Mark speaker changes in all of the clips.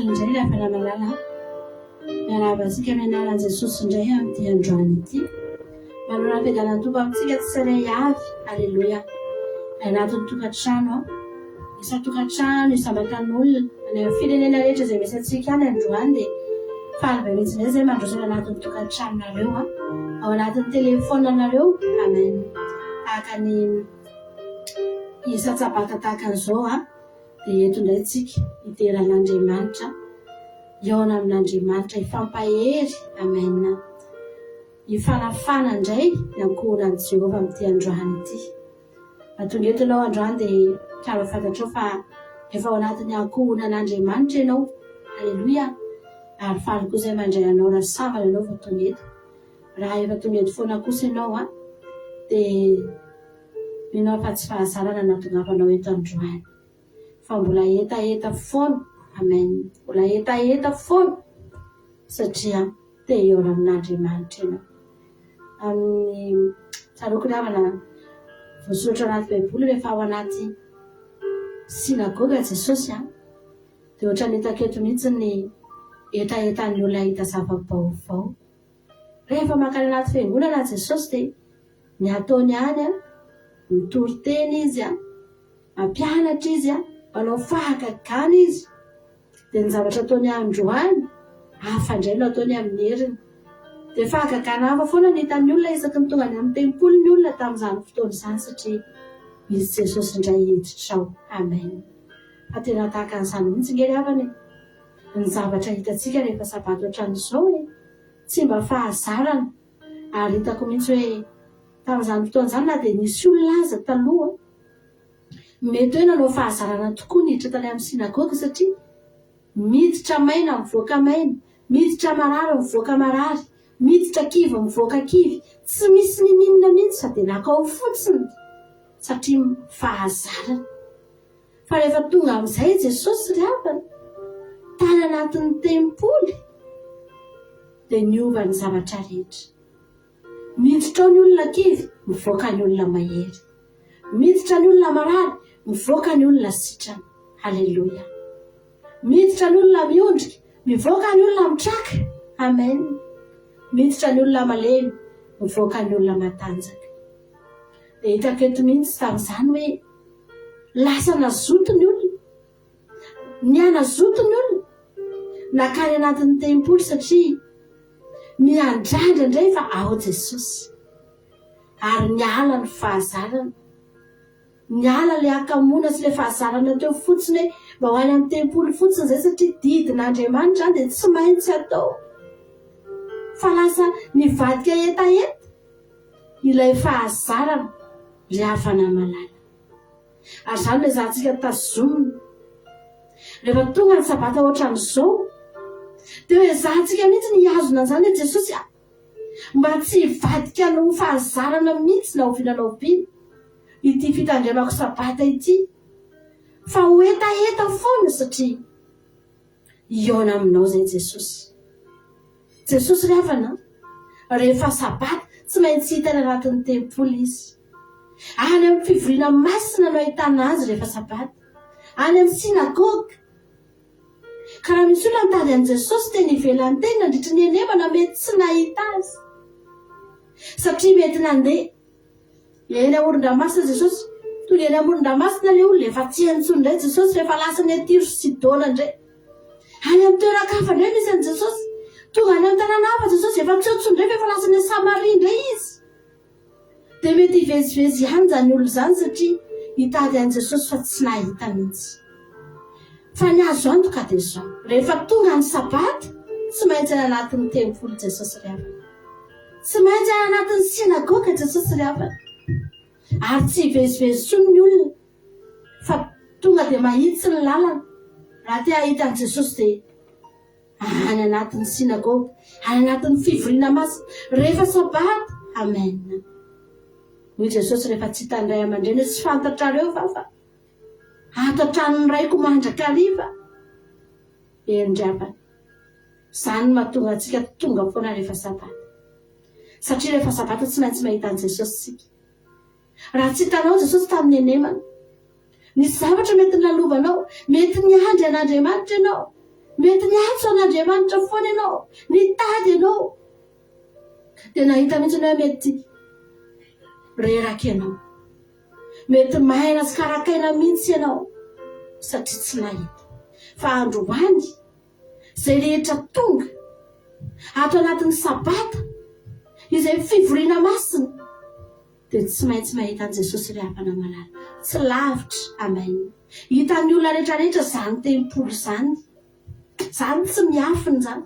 Speaker 1: indray raha fanamalala miarabasika amin'ny anaran'i Jesosy indray amin'ity androany ity. Manao fiadanan-tompo amintsika tsirairay avy. Alleluia. Anatin'ny tokantrano isa tokantrano isambatan'olona any amin'ny firenena rehetra izay misy antsika any androany dia faly mihitsy indray izay mandrosoana anatin'ny tokantranonareo ao anatin'ny telefonanareo. Amen. Tahaka ny isa-tsabata tahaka an'izao dia eto indray tsika iteran'Andriamanitra iona amin'Andriamanitra ifampahery. Amen. Ifanafana indray ny ankohonan'i Jehovah amin'ity androany ity. Tonga eto ianao androany dia tsara fantatrao fa efa ao anatin'ny ankohonan'Andriamanitra ianao. Alleluia. Ary faly kosa izay mandray anao raha sambana ianao vao tonga eto. Raha efa tonga eto foana kosa ianao dia ianao fa tsy fahazarana nahatongavanao eto androany. Fa mbola etaeta foana. Amen. Mbola etaeta foana satria te eo amin'Andriamanitra ianao. Amin'ny tsaroko namana voasoratra anaty baiboly rehefa ao anaty sinagoga Jesosy dia ohatra nitako eto mihitsy ny etaetan'ny olona hita zava-baovao. Rehefa makany anaty fiangonana Jesosy dia ny ataony any mitory teny izy mampianatra izy manao fahagagana izy. Dia ny zavatra ataony androany hafa indray no ataony amin'ny heriny. Dia fahagagana hafa foana ny hitan'ny olona isaky ny tonga any amin'ny tempolo ny olona tamin'izany fotoana izany satria misy Jesosy indray hiditra ao. Amen. Fa tena tahaka an'izany mihitsy ngery havany ny zavatra hitantsika rehefa sabato ohatran'izao tsy mba fahazarana. Ary hitako mihitsy hoe tamin'izany fotoana izany na dia nisy olona aza taloha mety hoe nanao fahazarana tokoa niditra tany amin'ny sinagoga satria miditra maina mivoaka maina, miditra marary mivoaka marary, miditra kivy mivoaka kivy, tsy misy ninina mihitsy fa dia nakao fotsiny satria fahazarana. Fa rehefa tonga amin'izay Jesosy ry havana tany anatin'ny tempoly dia niova ny zavatra rehetra. Miditra ao ny olona kivy mivoaka ny olona mahery, miditra ny olona marary mivoaka ny olona sitrana. Halleluja. Miditra ny olona miondrika mivoaka ny olona mitraka. Amen. Miditra ny olona malemy mivoaka ny olona matanjaka. Dia hitako eto mihitsy tamin'izany hoe lasa nazoto ny olona, nianazoto ny olona nakany anatin'ny tempoly satria miandrandra indray fa ao Jesosy. Ary niala ny fahazarana, niala ilay akamoana sy ilay fahazarana teo fotsiny hoe mba ho any amin'ny tempoly fotsiny izay satria didin'Andriamanitra dia tsy maintsy atao. Fa lasa nivadika etaeta ilay fahazarana ry havana malala. Ary izany ilay zahantsika tazomina rehefa tonga ny sabata ohatran'izao dia hoe zahantsika mihitsy ny azona an'izany hoe Jesosy mba tsy hivadika no fahazarana mihitsy na ovinanao oviana ity fitandremako sabata ity, fa ho etaeta foana satria iona aminao izay Jesosy. Jesosy ry havana rehefa sabata tsy maintsy hitana anatin'ny tempoly izy. Any amin'ny fivoriana masina no ahitana azy rehefa sabata, any amin'ny sinagoga. Ka raha misy olona mitady an'i Jesosy teny ivelany teny nandritry ny enemana mety tsy nahita azy satria mety nandeha eny amoron-dramasina Jesosy. Tonga eny amoron-dramasina ilay olona efa tsy hentsony indray Jesosy rehefa lasa ny Tiro sy Sidona indray. Any amin'ny toeran-kafa indray misy an'i Jesosy. Tonga any amin'ny tanàna hafa Jesosy efa tsy hentsony indray fa efa lasa ny Samaria indray izy. Dia mety hivezivezy ihany izany olona izany satria hitady an'i Jesosy fa tsy nahita mihitsy. Fa ny azo anto ka dia izao rehefa tonga ny sabata tsy maintsy any anatin'ny tempoly Jesosy ry havana, tsy maintsy any anatin'ny sinagoga Jesosy ry havana. Ary tsy hivezivezy ny olona fa tonga dia mahitsy ny lalana raha te hahita an'i Jesosy dia any anatin'ny sinagoga, any anatin'ny fivoriana masina rehefa sabata. Amen. Hoy Jesosy rehefa tsy hitandray aman-dreny tsy fantatrareo fa ato an-tranony raiko mandraka hariva. Eny ry havana. Izany mahatonga antsika tonga foana rehefa sabata. Satria rehefa sabata tsy maintsy mahita an'i Jesosy tsika. Raha tsy hitanao Jesosy tamin'ny enemana, nisy zavatra mety nalovanao, mety niandry an'Andriamanitra ianao, mety niatso an'Andriamanitra foana ianao, nitady ianao, dia nahita mihitsy hoe mety reraka ianao, mety maina sy karakaina mihitsy ianao satria tsy nahita. Fa androany izay rehetra tonga ato anatin'ny sabata izay fivoriana masina dia tsy maintsy mahita an' Jesosy ry hapana malala, tsy lavitra. Amen. Hitan'ny olona rehetrarehetra izany tempolo izany, izany tsy miafina izany.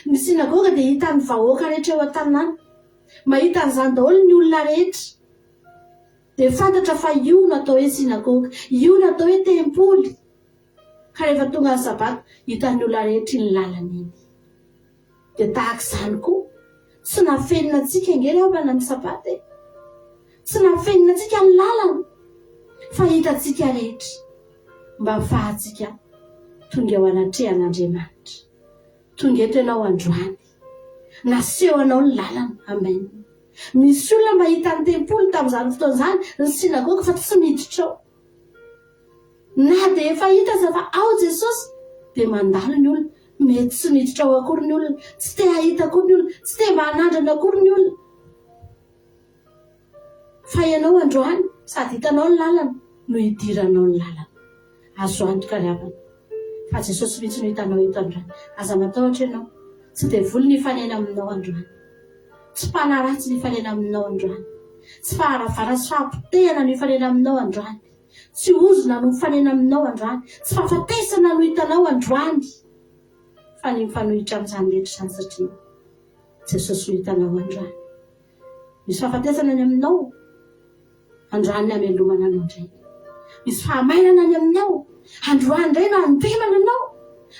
Speaker 1: Ny sinagoga dia hitan'ny vahoaka rehetra eo an-tanàna, mahita an'izany daholo ny olona rehetra, dia fantatra fa io natao hoe sinagoga, io natao hoe tempoly. Ka rehefa tonga ny sabata hitan'ny olona rehetra iny lalana iny. Dia tahaka izany koa, tsy nafenina antsika angely hapana ny sabata, tsy nafenina antsika ny lalana, fa hitantsika rehetra mba ahafahantsika tonga ao anatrehan'Andriamanitra, tonga eto ianao androany, nasehonao ny lalana. Amen. Misy olona mahita ny tempoly tamin'izany fotoana izany, ny sinagoga, fa tsy miditra ao. Na dia efa hita fa ao Jesosy dia mandalo ny olona, mety tsy miditra ao akory ny olona, tsy te hahita akory ny olona, tsy te manandrana akory ny olona. Fa ianao androany sady hitanao ny lalana no hidiranao ny lalana. Azo antoka ry havana fa Jesosy mihitsy no hitanao eto androany. Aza matahotra ianao, tsy dia voly ny hifanena aminao androany, tsy mpanaratsy ny hifanena aminao androany, tsy faharavara sy fahampitehana no hifanena aminao androany, tsy ozona no hifanena aminao androany, tsy fahafatesana no hitanao androany, fa ny mifanohitra amin'izany rehetra izany satria Jesosy no hitanao androany. Misy fahafatesana ny aminao androany ny hamelomana anao indray, misy fahamainana ny aminao androany indray no handemana anao,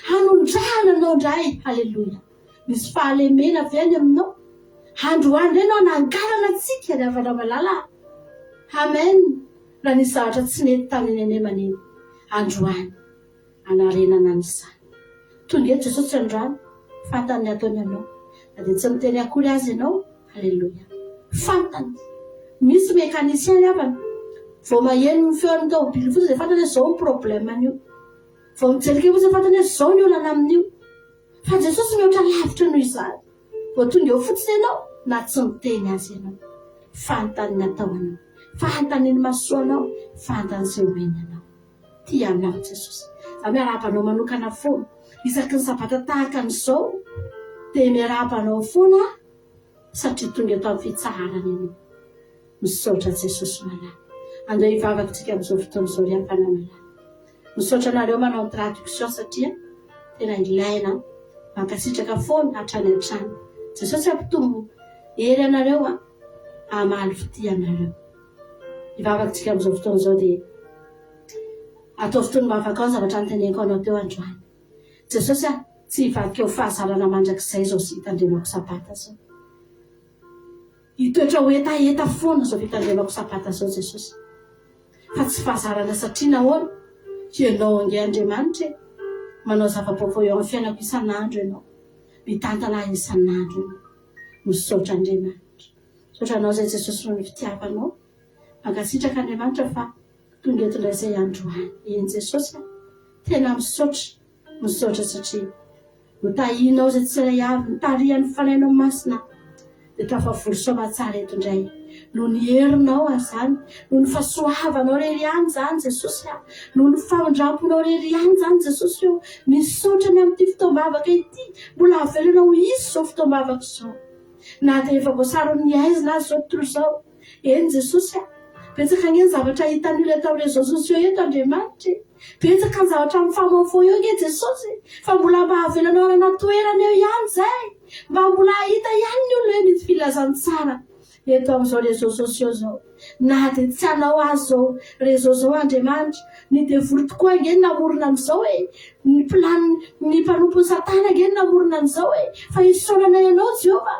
Speaker 1: hanondrahana anao indray. Halleloja. Misy fahalemena avy any aminao androany indray no hananganana antsika ry havana malala. Amen. Raha nisy zavatra tsy nety tamin'ny anemaneny, androany anarenana n'izany. Tonga eto Jesosy androany, fantany ny ataony ianao, na dia tsy miteny akory azy ianao. Halleloja. Fantany. Misy mekanisien havana, vao maheno ny feon'ny tômôbily fotsiny dia fantany hoe izao ny problèmany io, vao mijelika fotsiny fantany hoe izao ny olana amin'io. Fa Jesosy mihoatra lavitra noho izany. Vao tonga eo fotsiny ianao, na tsy miteny azy ianao, fantany ny ataonao, fantany ny masoanao, fantany izay omeny anao. Tia anao Jesosy. Za miarabanao manokana foana isaky ny sabata tahaka an'izao, dia miarabanao foana satria tonga eto amin'ny fitsarana ianao. Misaotra Jesosy malala. Andao hivavaka tsika amin'izao fotoana izao ry hapana malala. Misaotra anareo manao ny traduction satria tena ilaina mankasitraka foana hatrany hatrany. Jesosy ampitombo hery anareo amaly fity anareo. Hivavaka tsika amin'izao fotoana izao dia atao fotoana mavaka ao ny zavatra noteneniko anao teo androany. Jesosy tsy hivadika eo fahazarana mandrakizay izao sy hitandremako sabata izao. Hitoetra ho etaeta foana izao hitandremako sabata izao Jesosy. Fa tsy fahazarana satria nahoana? Ianao ange Andriamanitra manao zava-baovao eo amin'ny fiainako isan'andro ianao, mitantana ahy isan'andro ianao. Misaotra Andriamanitra. Misaotra anao izay Jesosy no ny fitiavanao. Mankasitraka Andriamanitra fa tonga eto indray izay androany. Eny Jesosy tena misaotra satria notahinao izay tsy iray avy, nitarihan'ny fanainao masina dia tafavory soa tsara eto indray. No ny herinao azany, no ny fahasoavanao rery ihany izany Jesosy, no ny famindramponao rery ihany izany Jesosy eo. Misaotra ny amin'ity fotoam-bavaka ity, mbola havelonao izy izao fotoam-bavaka izao. Na dia efa voasaron'ny aizina azy izao tontolo izao. Eny Jesosy, betsaka ny zavatra hitan'ny olona tao réseaux sociaux eto Andriamanitra, betsaka ny zavatra mifamaofo eo nge Jesosy, fa mbola mba havelonao ana toerana eo ihany izay, mba mbola hita ihany ny olona hoe misy filazany tsara eto amin'izao réseaux sociaux izao. Na dia tsy hanao azy izao réseaux izao Andriamanitra, ny devoly tokoa nge namorona an'izao ny plan ny mpanompo Satana nge namorona an'izao fa hisaonana ianao Jehova,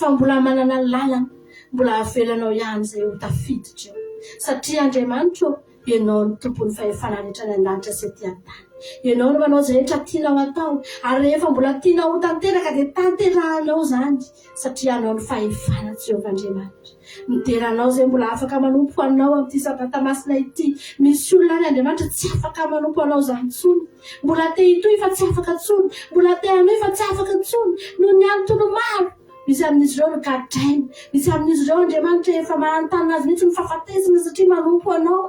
Speaker 1: fa mbola manana ny lalana, mbola havelanao ihany izay ho tafiditra eo. Satria Andriamanitra ianao ny tompon'ny fahefana rehetra ny an-danitra sy ety an-tany. ianao no manao zay rehetra tianao atao ary rehefa mbola tianao ho tanteraka dia tanterahanao zany satria anao ny fahefana Jehovah-Andriamanitra mideranao zay mbola afaka manompo anao amin'ity sabata masina ity misy olona any Andriamanitra tsy afaka manompo anao zany tsony mbola te hitoy fa tsy afaka tsony mbola te hanoy fa tsy afaka tsony noho ny antony maro misy amin'izy ireo no gadraina misy amin'izy ireo Andriamanitra efa manantanina azy mihitsy ny fahafatesana satria manompo anao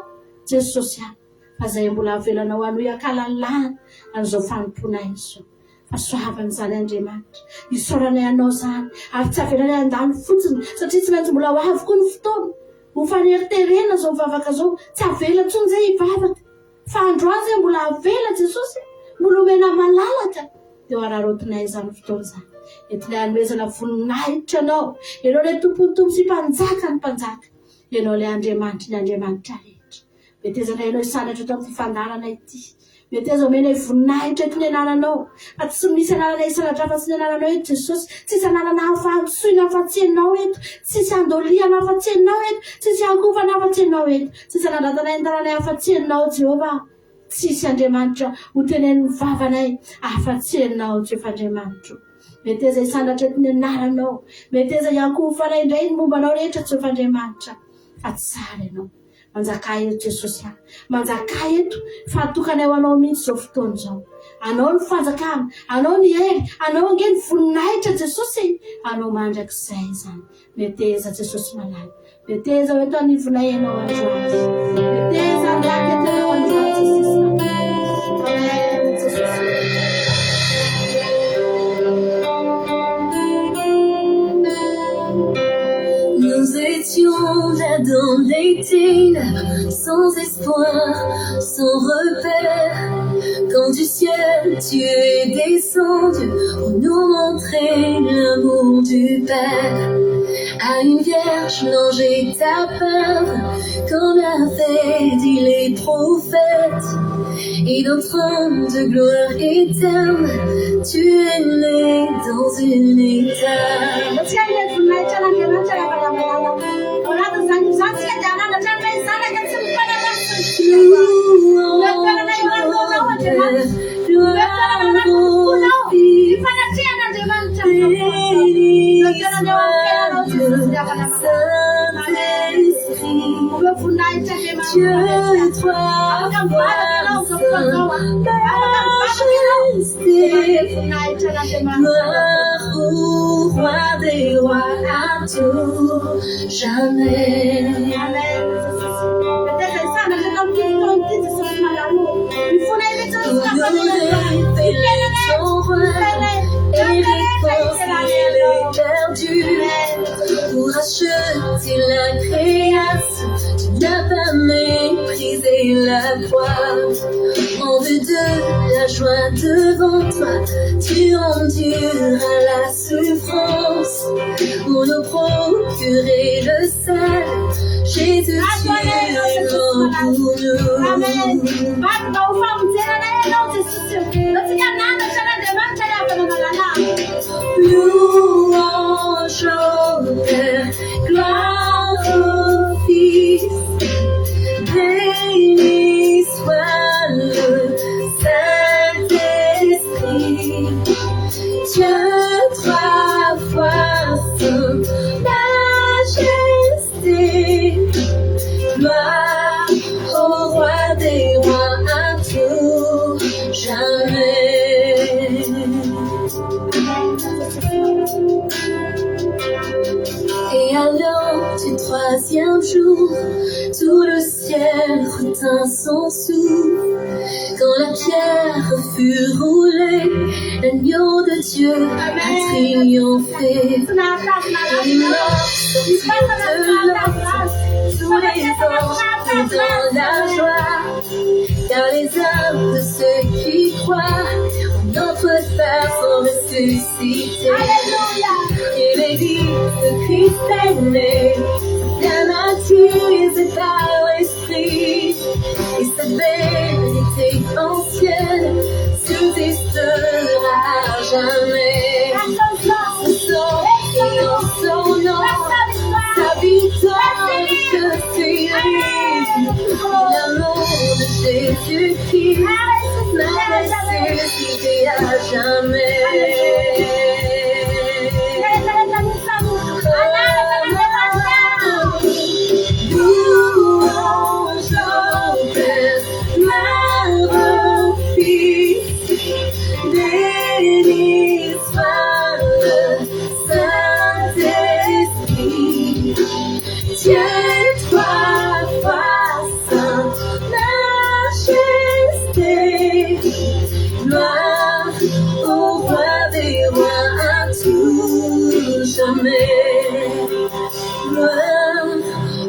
Speaker 1: Jesosy any fa zay mbola avelanao anoy akalalana an'izao fanompoana izao fa soavany zany Andriamanitra isaoranay anao zany ary tsy avelanay andany fotsiny satria tsy maintsy mbola ho avy koa ny fotoana ho faneriterena zao mivavaka zao tsy avela tsony zay hivavaka fa androany zay mbola avela Jesosy mbola omena malalaka dia ho ararotinay zany fotoana zany entinay anoezana voninahitra anao ianao ilay tompontompo sy mpanjaka ny mpanjaka ianao ilay Andriamanitra ny Andriamanitra rehetra metezana ianao isanatra eto amin'ny fandarana ity meteza omena voninahitra eto ny anananao fa tsy misy ananana isanatra fa tsy ny anananao eto Jesosy tsisy ananana hafa antsoina afa-tsy anao eto tsisy andoliana afa-tsy anao eto tsisy ankofana afa-tsy anao eto tsisy anandratanay antananay afa-tsy anao Jehovah tsisy Andriamanitra ho tenen'ny vavanay afa-tsy anao Jehovah-Andriamanitra meteza isanatra eto ny anaranao meteza iankofana indray ny mombanao rehetra Jehovah-Andriamanitra fa tsara ianao manjaka eto Jesosy any manjaka eto fatokana ho anao mihitsy zao fotoana zao anao ny fanjakana anao ny hery anao nge ny voninahitra Jesosy anao mandrakizay zany meteza Jesosy malala meteza eto anivonay ianao androany meteza andraky eto anao androany Jesosy amen Jesosy
Speaker 2: Nous étions là dans les ténèbres, sans espoir, sans repère. Quand du ciel tu es descendu pour nous montrer l'amour du Père. À une vierge, l'ange est apparu, comme l'avaient dit les prophètes. Et d'un trône de gloire éternelle, tu es né dans une étable. Dieu, toi, gloire au roi des rois à tout jamais. Pour racheter la création, tu n'as pas méprisé la croix. En vue de la joie devant toi, tu enduras la souffrance. Pour nous procurer le salut, Jésus, tu es mort pour nous. Louange au Père, gloire au Fils, béni soit le Saint-Esprit. Dieu trois fois saint, majesté, gloire au roi des rois à tout jamais. Et alors du troisième jour, tout le ciel retint son souffle. Quand la pierre fut roulée, l'agneau de Dieu a triomphé. Et mort sortit de l'enfer, tous les anges sont dans la joie. Car les âmes de ceux qui croient en notre Père sont ressuscités. Et l'Église de Christ est née, bien baptisée par l'Esprit. Et sa vérité ancienne subsistera à jamais. Son sang et en son nom, sa victoire que L'amour de Jésus qui n'a ressuscité à jamais. Louange au Père, Mère au Fils, béni soit le Saint-Esprit. Dieu trois fois saint, majesté, gloire au roi des rois à tout jamais. Gloire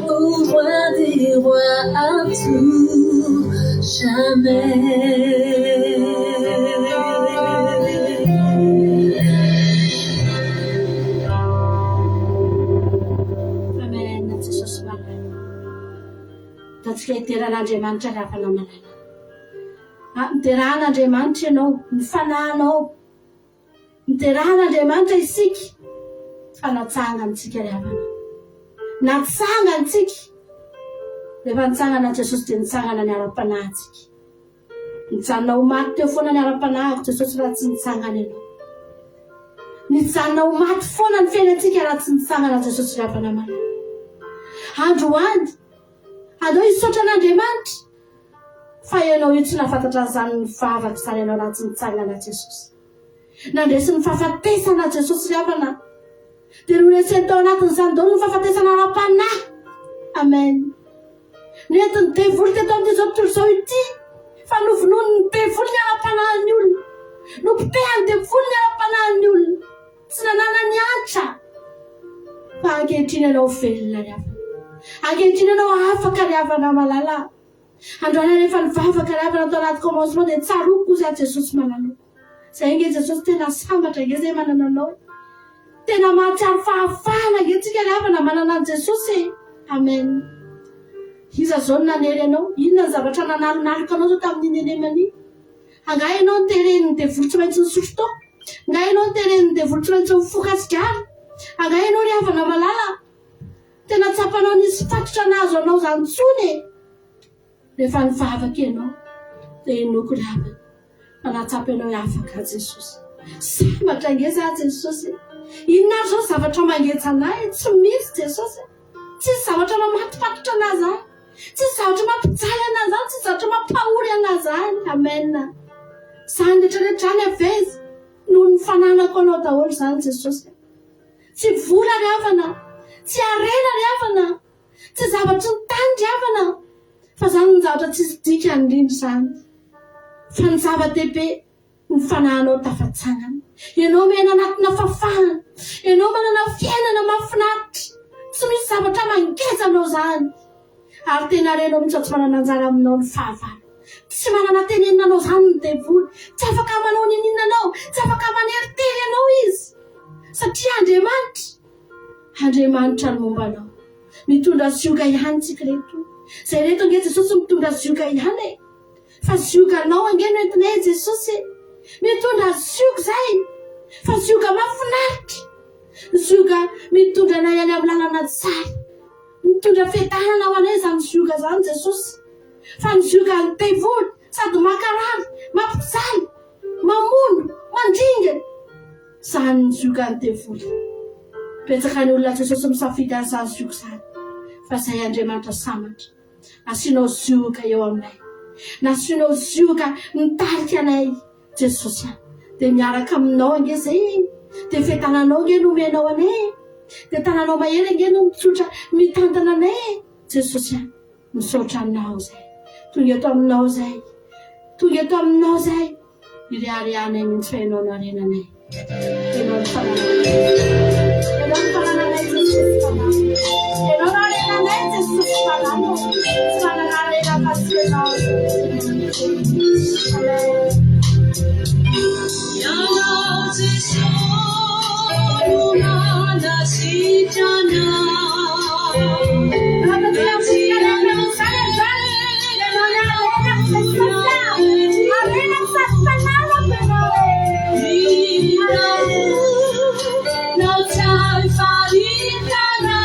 Speaker 2: au roi des rois à tout jamais.
Speaker 1: Tatsika iteran'Andriamanitra raha fanamalala. Niterahan'Andriamanitra ianao, nifanahinao. Niterahan'Andriamanitra isika. Fanatsangana ry havana. Natsangana tsika. Rehefa nitsangana Jesosy dia nitsangana ny ara-panahintsika. Nijanona ho maty teo foana ny ara-panahiko Jesosy raha tsy nitsangana ianao. Nijanona ho maty foana ny fiainantsika raha tsy nitsangana Jesosy ry havana malala. Androany aleo hisaotra an'Andriamanitra fa ianao io tsy nafantatra an'izany mivavaka izany ianao raha tsy nitsangana Jesosy. Nandresy ny fahafatesana Jesosy ry havana. Dia noreseny tao anatin'izany daholo ny fahafatesana ara-panahy. Amen. Nentiny devoly teto amin'izao tontolo izao ity fa novonoiny ny devoly ny ara-panahin'ny olona. Nompitehany devoly ny ara-panahin'ny olona. Tsy nanana ny antra. Fa ankehitriny ianao velona ry havana. Ankehitriny ianao afaka ry havana malala. Androany rehefa nivavaka ry havana tao anaty commencement dia tsaroko kosa Jesosy mananao. Izay nge Jesosy tena sambatra nge izay manana anao. Tena mahatsiaro fahafahana nge tsika ry havana manana an Jesosy. Amen. Iza zao ny nanery anao? Inona ny zavatra nanalonaloka anao zao tamin'ny nenemany? Angaha ianao niteren'ny devoly tsy maintsy nisotro tao. Angaha ianao niteren'ny devoly tsy maintsy mifoka sigara. Angaha ianao ry havana malala. Tena tsapanao nisy fatotra nazo anao zany tsony. Rehefa nivavaka ianao dia inoko ry havana. Manatsapa ianao afaka Jesosy. Sambatra nge za Jesosy. Inona ary zao zavatra mangeja anahy? Tsy misy Jesosy. Tsisy zavatra mamatipatotra anahy zany. Tsisy zavatra mampijaly anahy zany. Tsisy zavatra mampahory anahy zany. Amen. Zany rehetrarehetra any aveza noho ny fananako anao daholo zany Jesosy. Tsy vola ry havana. Tsy arena ry havana. Tsy zavatra ny tany ry havana. Fa zany ny zavatra tsisy dika indrindra zany. Fa ny zava-dehibe ny fanahinao tafatsangana. Ianao miaina anatina fafahana. Ianao manana fiainana mahafinaritra. Tsy misy zavatra mangeza anao zany. Ary tena renao mihitsy tsy manana anjara aminao ny fahavalo. Tsy manana tenenina anao zany ny devoly. Tsy afaka manao ninina anao. Tsy afaka maneritery anao izy. Satria Andriamanitra ny momba anao. Mitondra zioka ihany tsika reto. Zay reto nge Jesosy mitondra zioka ihany. Fa zioka anao ange no entinay Jesosy. Mitondra zioka zay. Fa zioka mahafinaritra. Zioka mitondra anay any amin'ny lalana tsara. Mitondra fiadanana ho anay zany zioka zany Jesosy. Fa ny zioka ny devoly sady makarary, mampijaly, mamono, mandringana. Zany ny zioka ny devoly. Betsaka ny olona Jesosy misafidy an'izany zioka zany. Fa izay Andriamanitra sambatra. Asianao zioka eo aminay. Nasianao zioka mitarika anay Jesosy. Dia miaraka aminao ange zay. Dia fiadananao nge no omenao anay. Dia tananao mahery nge no mitsotra mitantana anay Jesosy. Misaotra aminao zay. Tonga eto aminao zay. Tonga eto aminao zay. Iriarianay mihitsy fa ianao no arenanay. Ianao ny fanananay. Ianao ny fanananay Jesosy fananay. Ianao no arenanay Jesosy fananay. Tsy manana arena fa-tsy ianao. Amen. Ianao Jesosy nana sitrana. No time for it now.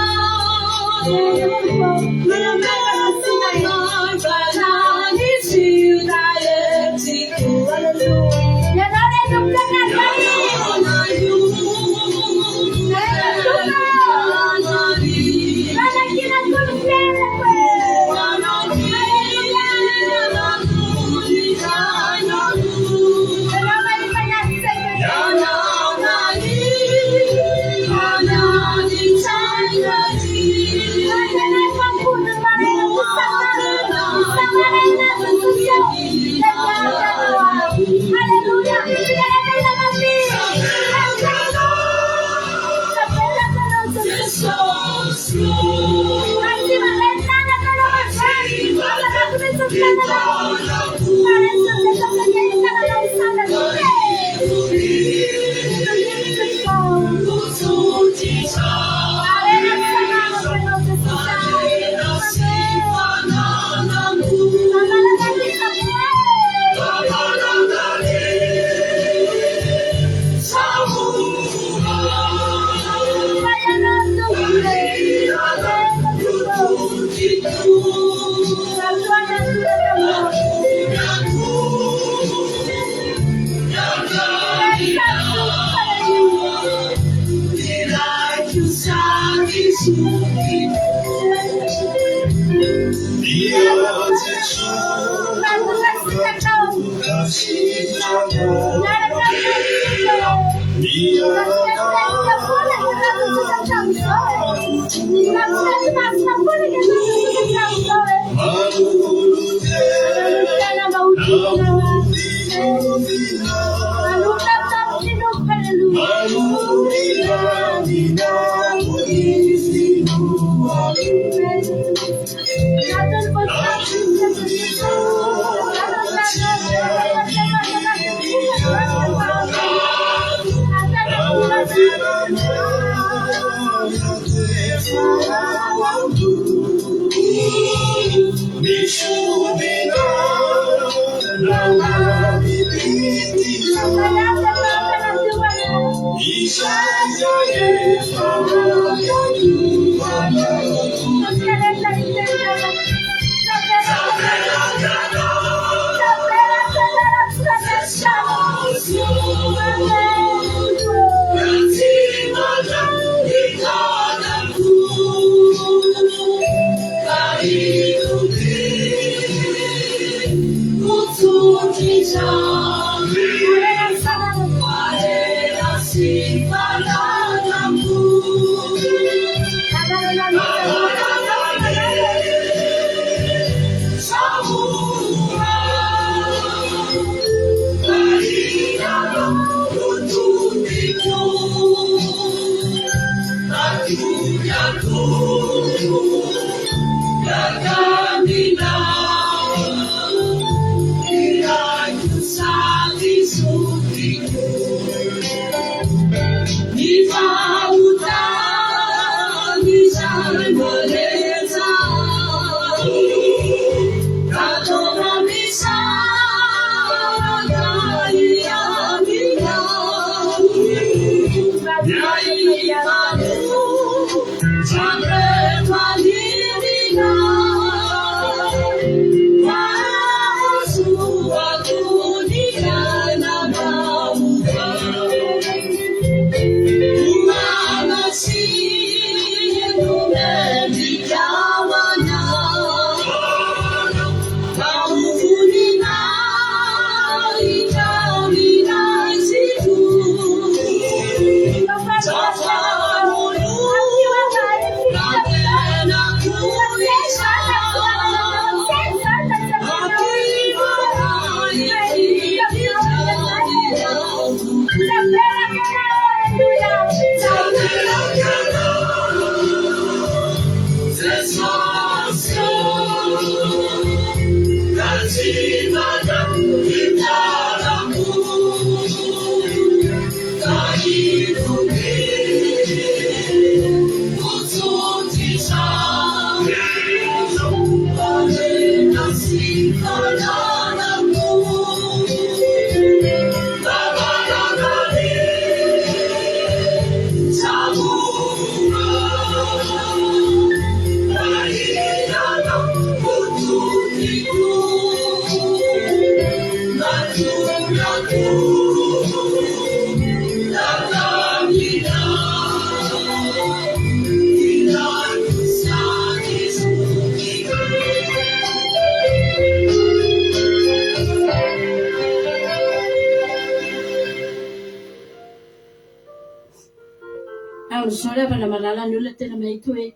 Speaker 1: Malala ny olona tena mahita hoe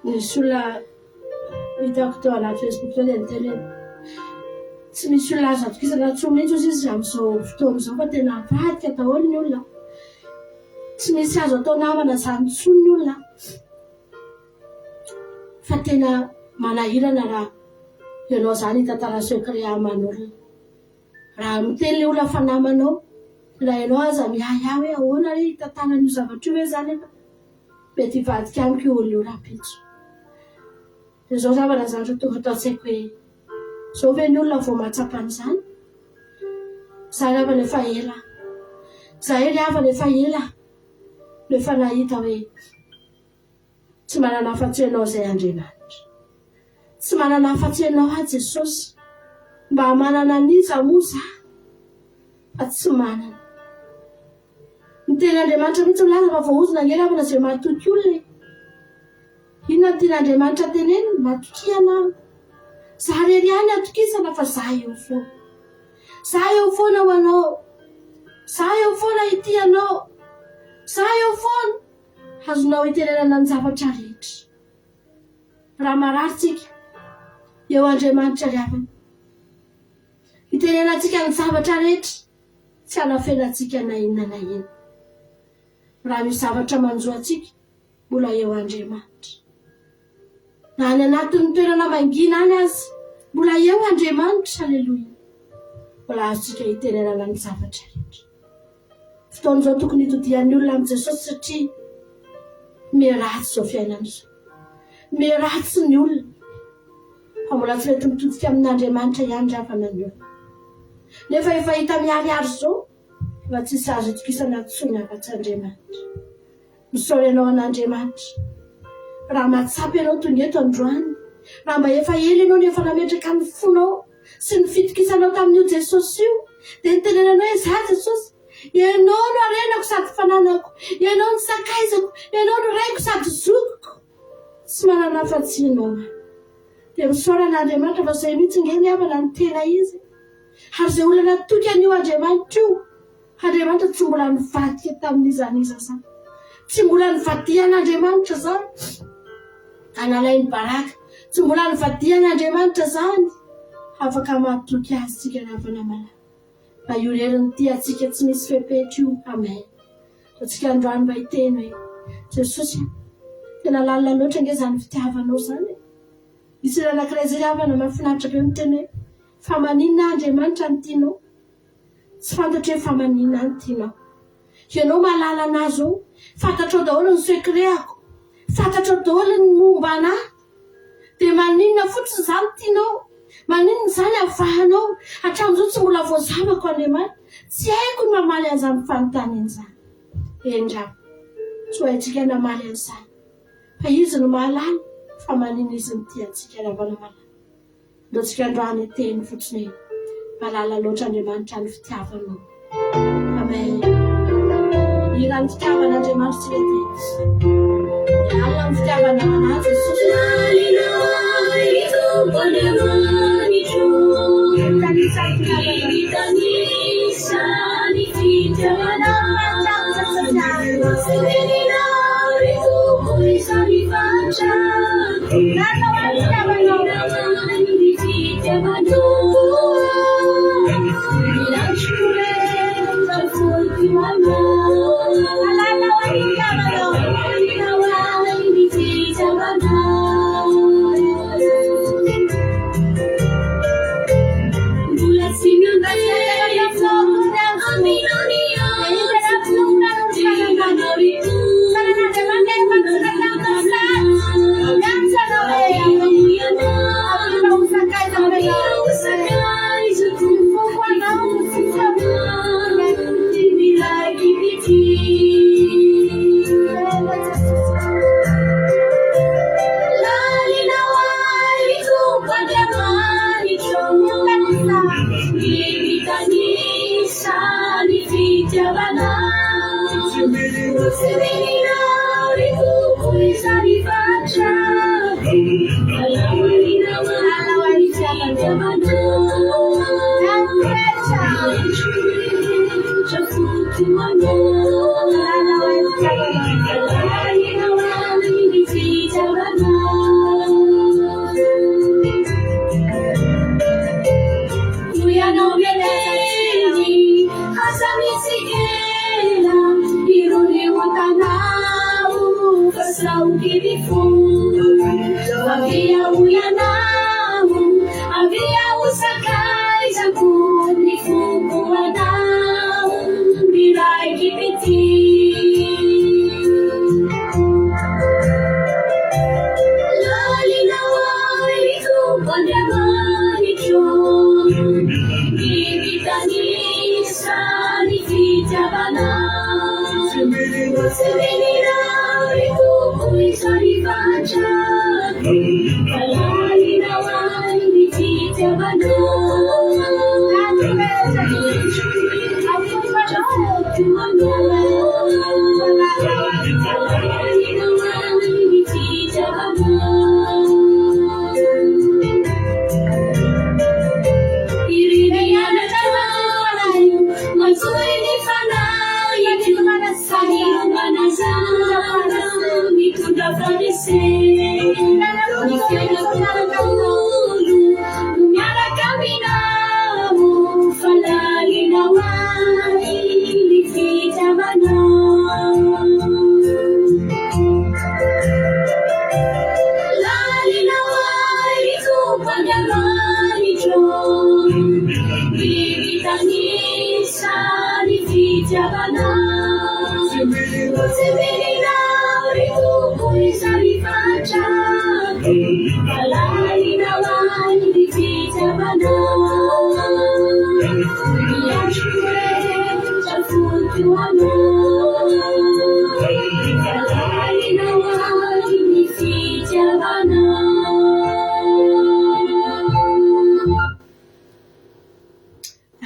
Speaker 1: nisy olona hitako teo anaty Facebook teo dia niteny tsy misy olona azo atokisana ntsony mihitsy ozy izy amin'izao fotoana izao fa tena vadika daholo ny olona tsy misy azo atao namana izany ntsony ny olona fa tena manahirana raha ianao izany hitantara secret aman'olona raha miteny le olona fa namanao raha ianao aza miahy hoe ahoana re hitantara n'io zavatra io hoe zany efa mety hivadika amiko io olona io rapitso dia izao zavana zany ro tonga atao tsy haiko hoe zao ve ny olona vao matsapan'izany zaho rehefa lefa ela zaho ery hava lefa ela lefa nahita hoe tsy manana afa-tsy ianao izay Andriamanitra tsy manana afa-tsy ianao Jesosy mba manana niza moa zaho fa tsy manana ny ten'Andriamanitra mihitsy milaza fa voaozy nangeravana izay matoky olona inona ny tian'Andriamanitra teneny matokiana zaho rery any atokisana fa zaho eo foana zaho eo foana ho anao zaho eo foana ity anao zaho eo foana azonao hitenenana ny zavatra rehetra raha mararitsika eo Andriamanitra riavana hitenenantsika ny zavatra rehetra tsy hanafenantsika na inona na ina raha misy zavatra manjoatsika mbola eo Andriamanitra na any anatin'ny toerana mangina any azy mbola eo Andriamanitra aleloia mbola azotsika hitenenana ny zavatra rehetra fotoan'izao tokony hitodian'ny olona amin'ny Jesosy satria miratsy izao fiainana izao miratsy ny olona fa mbola tsy mety mitodika amin'Andriamanitra ihany ravana ny olona nefa efa hita miharihary izao fa tsisy azo itokisana ntsony afa-tsy Andriamanitra misaory ianao an'Andriamanitra raha matsapy ianao tonga eto androany raha mba efa ela ianao nefa nametraka ny fonao sy ny fitokisanao tamin'io Jesosy io dia nitenenanao hoe za Jesosy ianao no arenako sady fananako ianao no sakaizako ianao no raiko sady zokiko tsy manana afa-tsy ianao dia misaory an'Andriamanitra fa izay mihitsy ngeny havana ny tena izy ary izay olona natoky an'io Andriamanitra io Andriamanitra tsy mbola nivadika tamin'izaniza zany tsy mbola nivadian'Andriamanitra zany analay ny baraka tsy mbola nivadian'Andriamanitra zany afaka matoky azy tsika ravana malala mba ioreriny ty atsika tsy misy fepetra io amen atsika androany mba hiteny hoe Jesosy tena lalina loatra nge zany fitiavanao zany misy anankiray zay havana mahafinaritra be miteny hoe fa maninona Andriamanitra ny tianao tsy fantatra hoe fa maninona ny tianao ianao mahalala anazy ao fantatrao daholo ny secretako fantatrao daholo ny momba anahy dia maninona fotsiny zany tianao maninona zany avahanao hatramin'izao tsy mbola voazavako Andriamanitra tsy haiko ny mamaly an'izany fanontanian'izany endrako tsy ho haitsika namaly an'izany fa izy no mahalala fa maninona izy ny tiantsika ravana malala ndao tsika androany teny fotsiny hoe malala loatra Andriamanitra ny fitiavanao amen irany fitiavan'Andriamanitra tsy mety alina ny fitiavana anazy Jesosy
Speaker 2: tanao fa saoky mifono avia uyanao avia usakaizako ny fombo anao miraiky pity lalinao ai tompandramanitro ibitanisa ny fitiavanao semeninao ny tompo isarivatra lalinao ai ny fitiavanao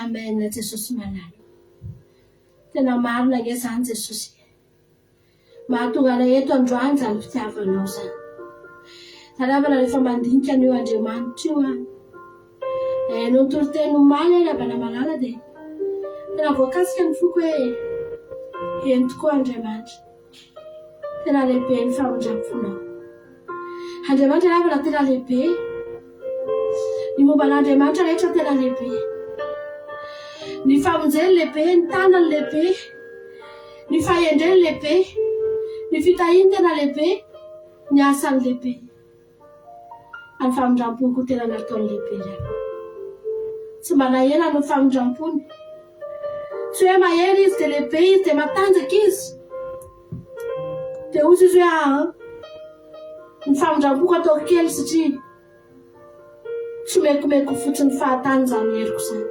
Speaker 1: Amen. Jesosy malalo. Tena marina nge zany Jesosy. Mahatonga anay eto androany zany fitiavanao zany. Taravana rehefa mandinika an'io Andriamanitra io no toro-teny omaly rabana malala dia tena voakasika ny foko hoe eny tokoa Andriamanitra. Tena lehibe ny famonjam-ponao. Andriamanitra ravana tena lehibe. Ny momba n'Andriamanitra rehetra tena lehibe. Ny famonjeny lehibe, ny tanany lehibe, ny fahendreny lehibe, ny fitahiny tena lehibe, ny asany lehibe. Any famondram-pony koa tena nataony lehibe rano. Tsy mba nahena no famondram-pony. Tsy hoe mahery izy dia lehibe izy dia matanjaka izy. Dia ozy izy hoe ny famondram-poko atao kely satria tsy mekomeko fotsiny fahatany zany heriko zany.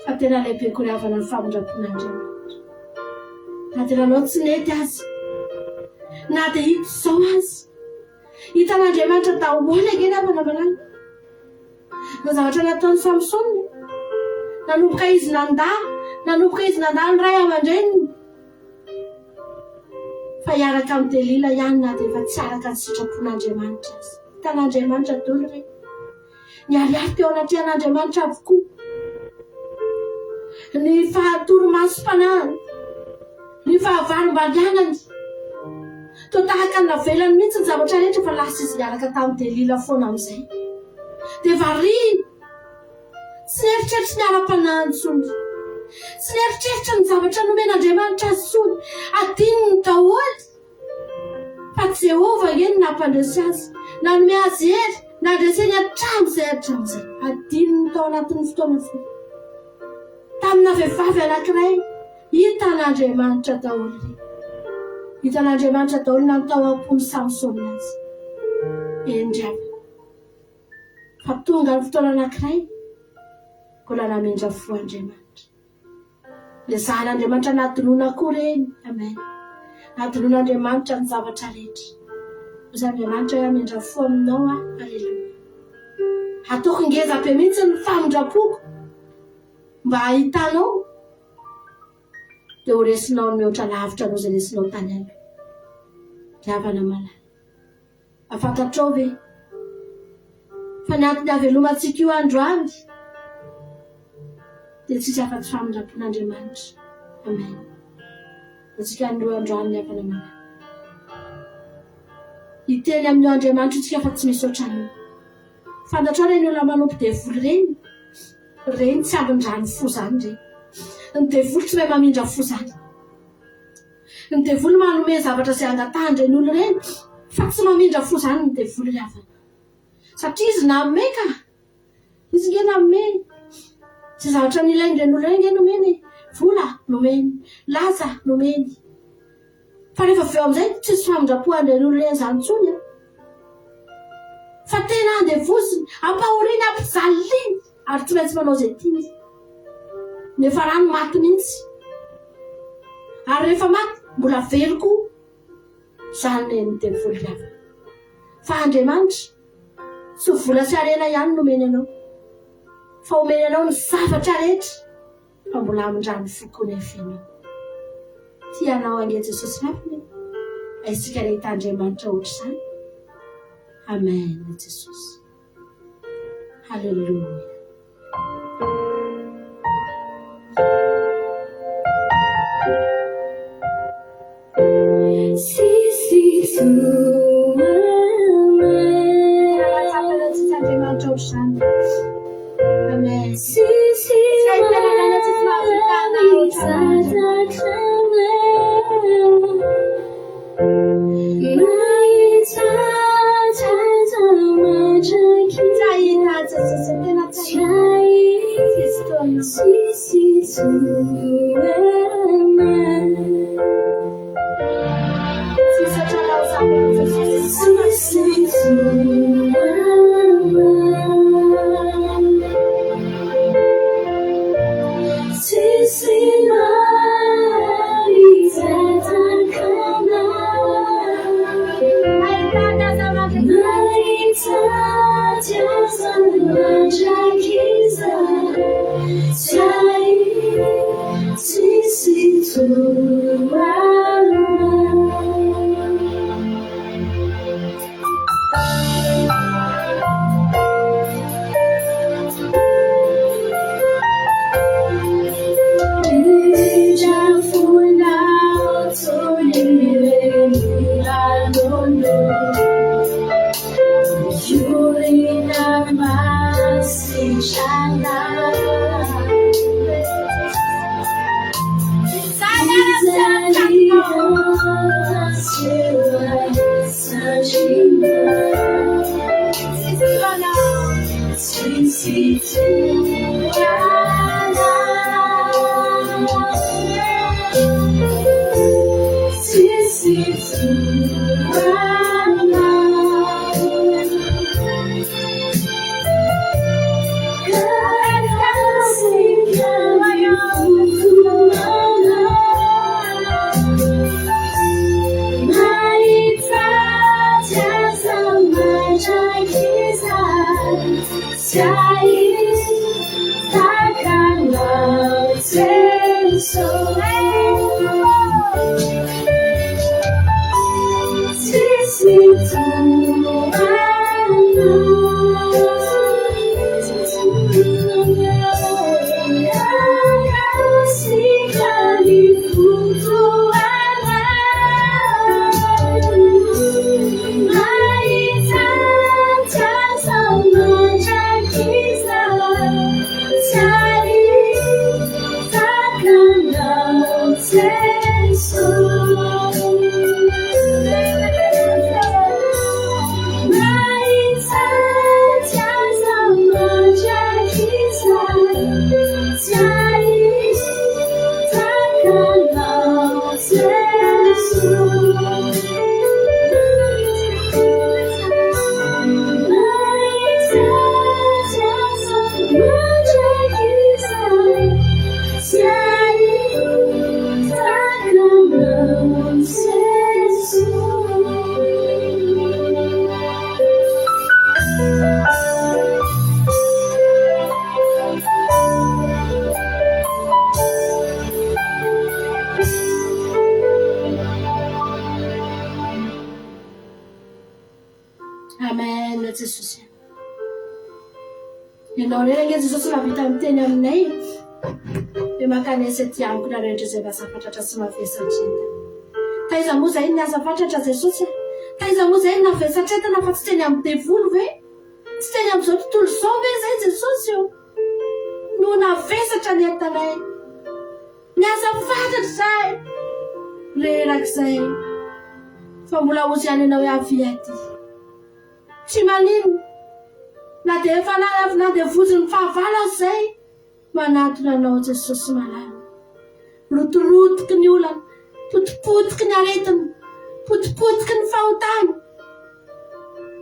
Speaker 1: Fa tena lehibe koa ny havana ny famondram-pon'Andriamanitra. Na tena anao tsy nety azy, na dia hita izao azy. Hitan'Andriamanitra daholo angeny havana malala. Ny zavatra nataon'ny Samsony, nanomboka izy nandà ny ray aman-dreniny. Fa hiaraka amin'ny Delila ihany na dia efa tsy araka ny sitrapon'Andriamanitra azy. Hitan'Andriamanitra daholo re. Niariary teo anatrihan'Andriamanitra avokoa. Ny fahatoro-masom-panahiny, ny fahavalo-mbalianany. Toa tahaka ny navelany mihitsy ny zavatra rehetra fa lasa izy niaraka tamin'ny Delila foana amin'izay. Dia variana. Tsy neritreritra ny ara-panahy intsony. Tsy neritreritra ny zavatra nomen'Andriamanitra azy intsony. Adininy daholo. Fa Jehova eny nampandresy azy. Nanome azy hery, nandreseny hatramin'izay. Adininy tao anatin'ny fotoana foana. Tamina vehivavy anankiray, hitan'Andriamanitra daholo. Hitan'Andriamanitra daholo natao ampony Samsony azy. Endriava. Fa tonga ny fotoana anankiray, mbola namendra fo Andriamanitra. Ilay zan'Andriamanitra nadinoana koa reny. Amen. Nadinoan'Andriamanitra ny zavatra rehetra. Ozy Andriamanitra hoe amendra fo aminao. Aleluia. Ataoko ngeza be mihitsy ny famondram-poko mba hahitanao. Dia ho resinao ny mihoatra lavitra noho izay resinao tany aloha. Havana malala. Afantatrao ve? Fa ny antony havelomantsika io androany dia tsisy afa-tsy famondram-pon'Andriamanitra. Amen. Antsika andro androany ny havana malala. Hiteny amin'ny Andriamanitra tsika fa tsy misy ohatrany. Fantatrao reny olona manompo devoly reny. Reny tsy ambin-drany fo zany reny. Ny devoly tsy mahay mamindra fo zany. ny devoly manome zavatra izay angatahany reny olo reny fa tsy mamindra fo zany ny devoly havana satria izy nanome ka izy nge nanome zay zavatra nilainy reny olo reny nge nomeny vola nomeny laza nomeny fa rehefa avy eo amin'izay tsisy famindrapoan'ireny olo reny zany tsony fa tena andevosiny ampahoriana ampizaliny ary tsy maintsy manao izay tiany nefa rano maty mihitsy ary rehefa maty mbola very koa zany ny devoly havana fa Andriamanitra tsy vola sy arena ihany nomeny anao fa omeny anao ny zavatra rehetra fa mbola amindrano foko nefa ianao tianao ange Jesosy rafiny isika rehita Andriamanitra ohatra izany amen Jesosy halleluja
Speaker 2: Si tu
Speaker 1: amen
Speaker 2: Si
Speaker 1: Jesosy ianao reny ange Jesosy la vita miteny aminay de makany asa ty amiko na rehetra izay asa fatratra sy mavesatretana taiza moa zay ny asa fatratra Jesosy taiza moa zay na vesatretana fa tsy teny amin'ny devoly ve tsy teny amin'izao tontolo izao ve zay Jesosy io no navesatra ny entanay ny asa fatratra zay rerak'izay fa mbola ozy any anao avy aty tsy manino na dia efa na dia vozony fahavala zay manatona anao Jesosy malala rotorotoky ny olana potipotiky ny aretiny potipotiky ny fahotany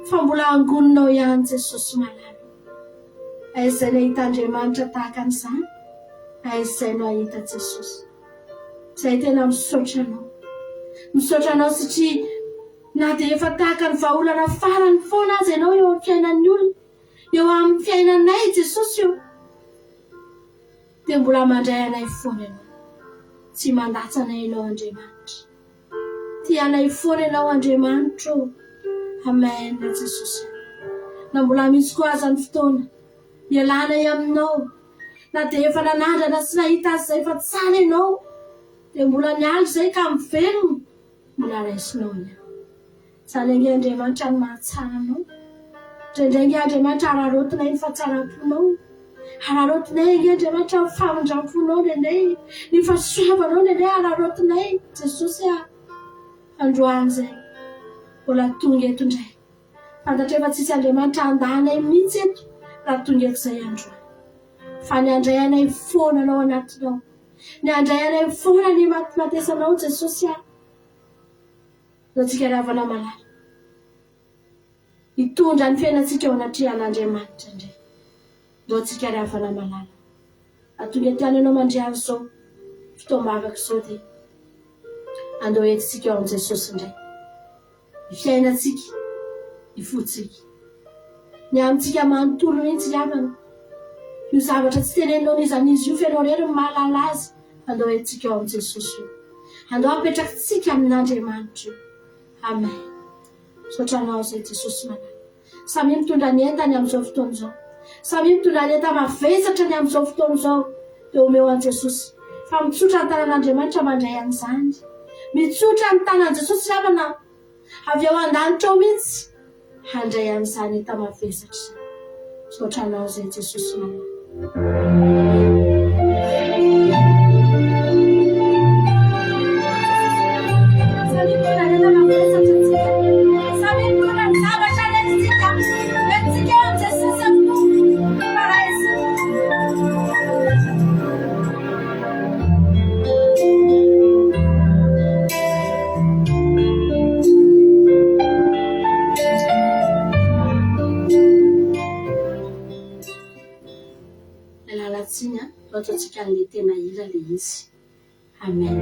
Speaker 1: fa mbola angoninao ihany Jesosy malala aizay no ahita Andriamanitra tahaka an'izany aizay no ahita Jesosy zay tena misaotra anao satria na dia efa tahaka ny vahaolana farany foana azy ianao eo amin'ny fiainan'ny olona eo amin'ny fiainanay Jesosy eo dia mbola mandray anay foana ianao tsy mandatsa anay ianao Andriamanitra tia anay foana ianao Andriamanitra amen Jesosy na mbola misy koa aza ny fotoana ialanay aminao na dia efa nanandrana sy nahita azy zay fa tsara ianao dia mbola nialy zay ka mivelona mbola raisinao ihany zany ange Andriamanitra ny mahatsara anao ndraindray Andriamanitra ararotinay ny fahatsara-ponao ararotinay ange Andriamanitra ny famindram-ponao nendray ny fahasoavanao nendray ararotinay Jesosy androany zay mbola tonga eto indray fantatra efa tsisy Andriamanitra andahanay mihitsy eto raha tonga eto zay androany fa ny andray anay foana anao anatinao ny andray anay foana ny matimatesanao Jesosy tsika ravana malala hitondra ny fiainantsika ao anaty an'Andriamanitra indray ndao tsika ravana malala atonga tiany ianao mandriany zao fitoam-bavaka zao dia andao entsika ao amin'i Jesosy indray ny fiainantsika ny fotsika ny amintsika manontolo mihitsy ravana io zavatra tsy teneninao nizanizy io fianao rery ny mahalala azy andao entsika ao amin'i Jesosy io andao apetrakintsika amin'Andriamanitra io amen saotranao zay Jesosy malala samy mitondra ny entany amin'izao fotoana izao samy mitondra ny enta mavesatra ny amin'izao fotoana izao dia omeo an'i Jesosy fa mitsotra ny tanan'Andriamanitra mandray an'izany mitsotra ny tanan'i Jesosy ravana avy ao an-danitra ao mihitsy handray an'izany enta mavesatra saotranao zay Jesosy malala ataontsika an'le tena ila le izy amen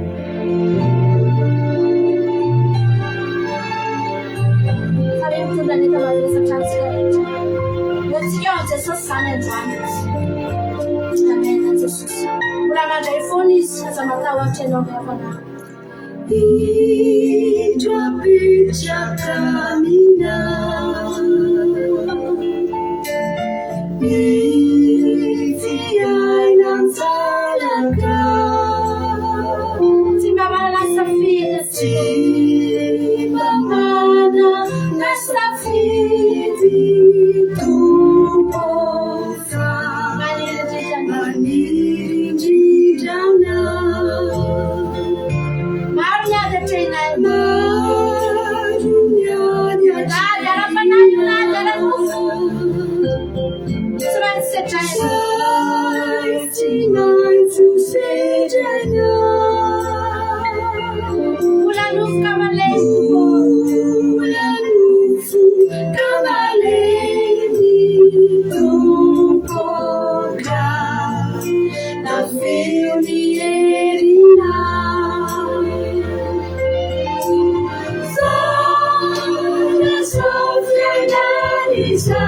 Speaker 1: samy mitondra ny enta mavesatra antsika rehetra eo tsika ao Jesosy zany androany amen Jesosy mbola mandray foana izy aza matahotra ianao miavana
Speaker 2: Indrapitra caminhar Ifiai nanzalaga
Speaker 1: Timbamana nessa vida
Speaker 2: Timbamana nessa vida Tu possa Manirindirana
Speaker 1: Marunyada treinai
Speaker 2: Marunyada
Speaker 1: Nada era panado, nada era uso Semain sejaina Ulanuf kamalemu
Speaker 2: Ulanuf kamalemu Tupoka Na fiunierina Sana sofia inanisa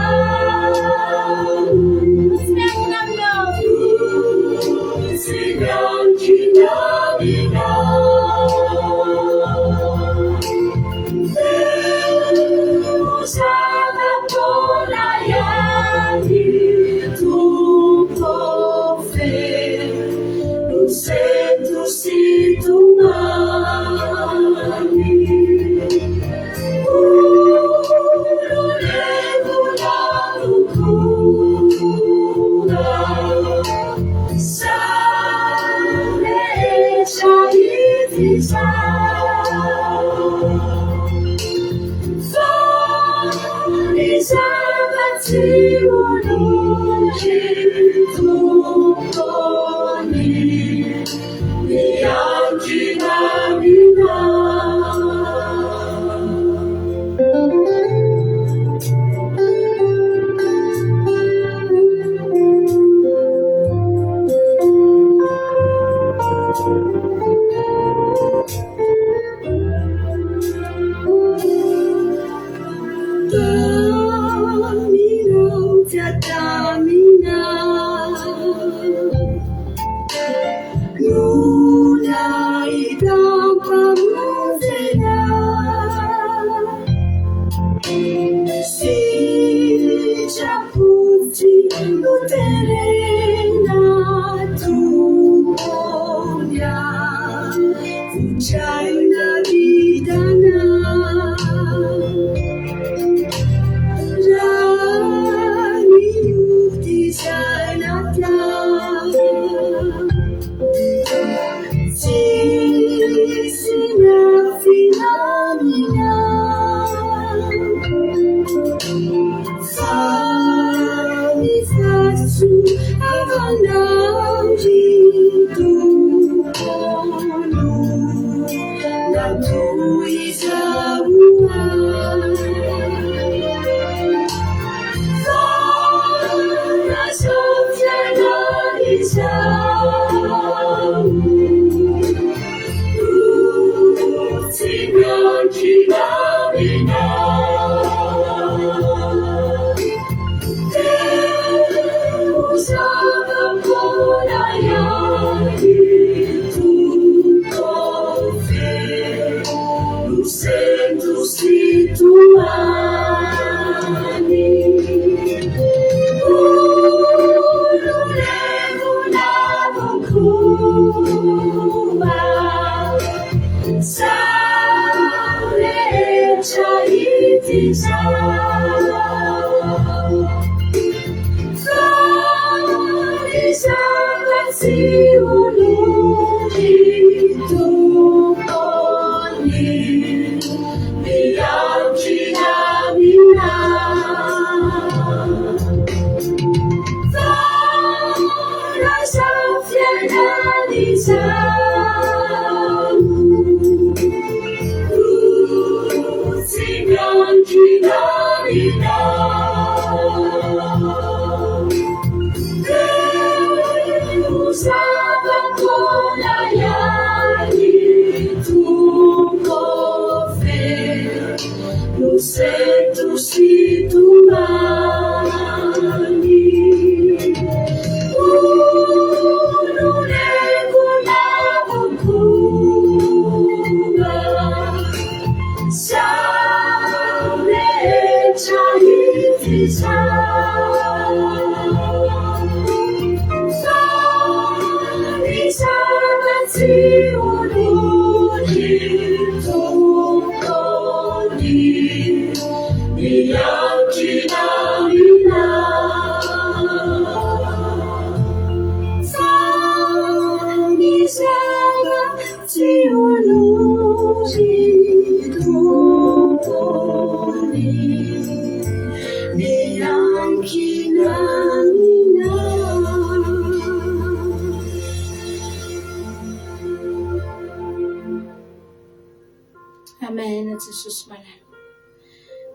Speaker 1: Amen, Jesosy malala.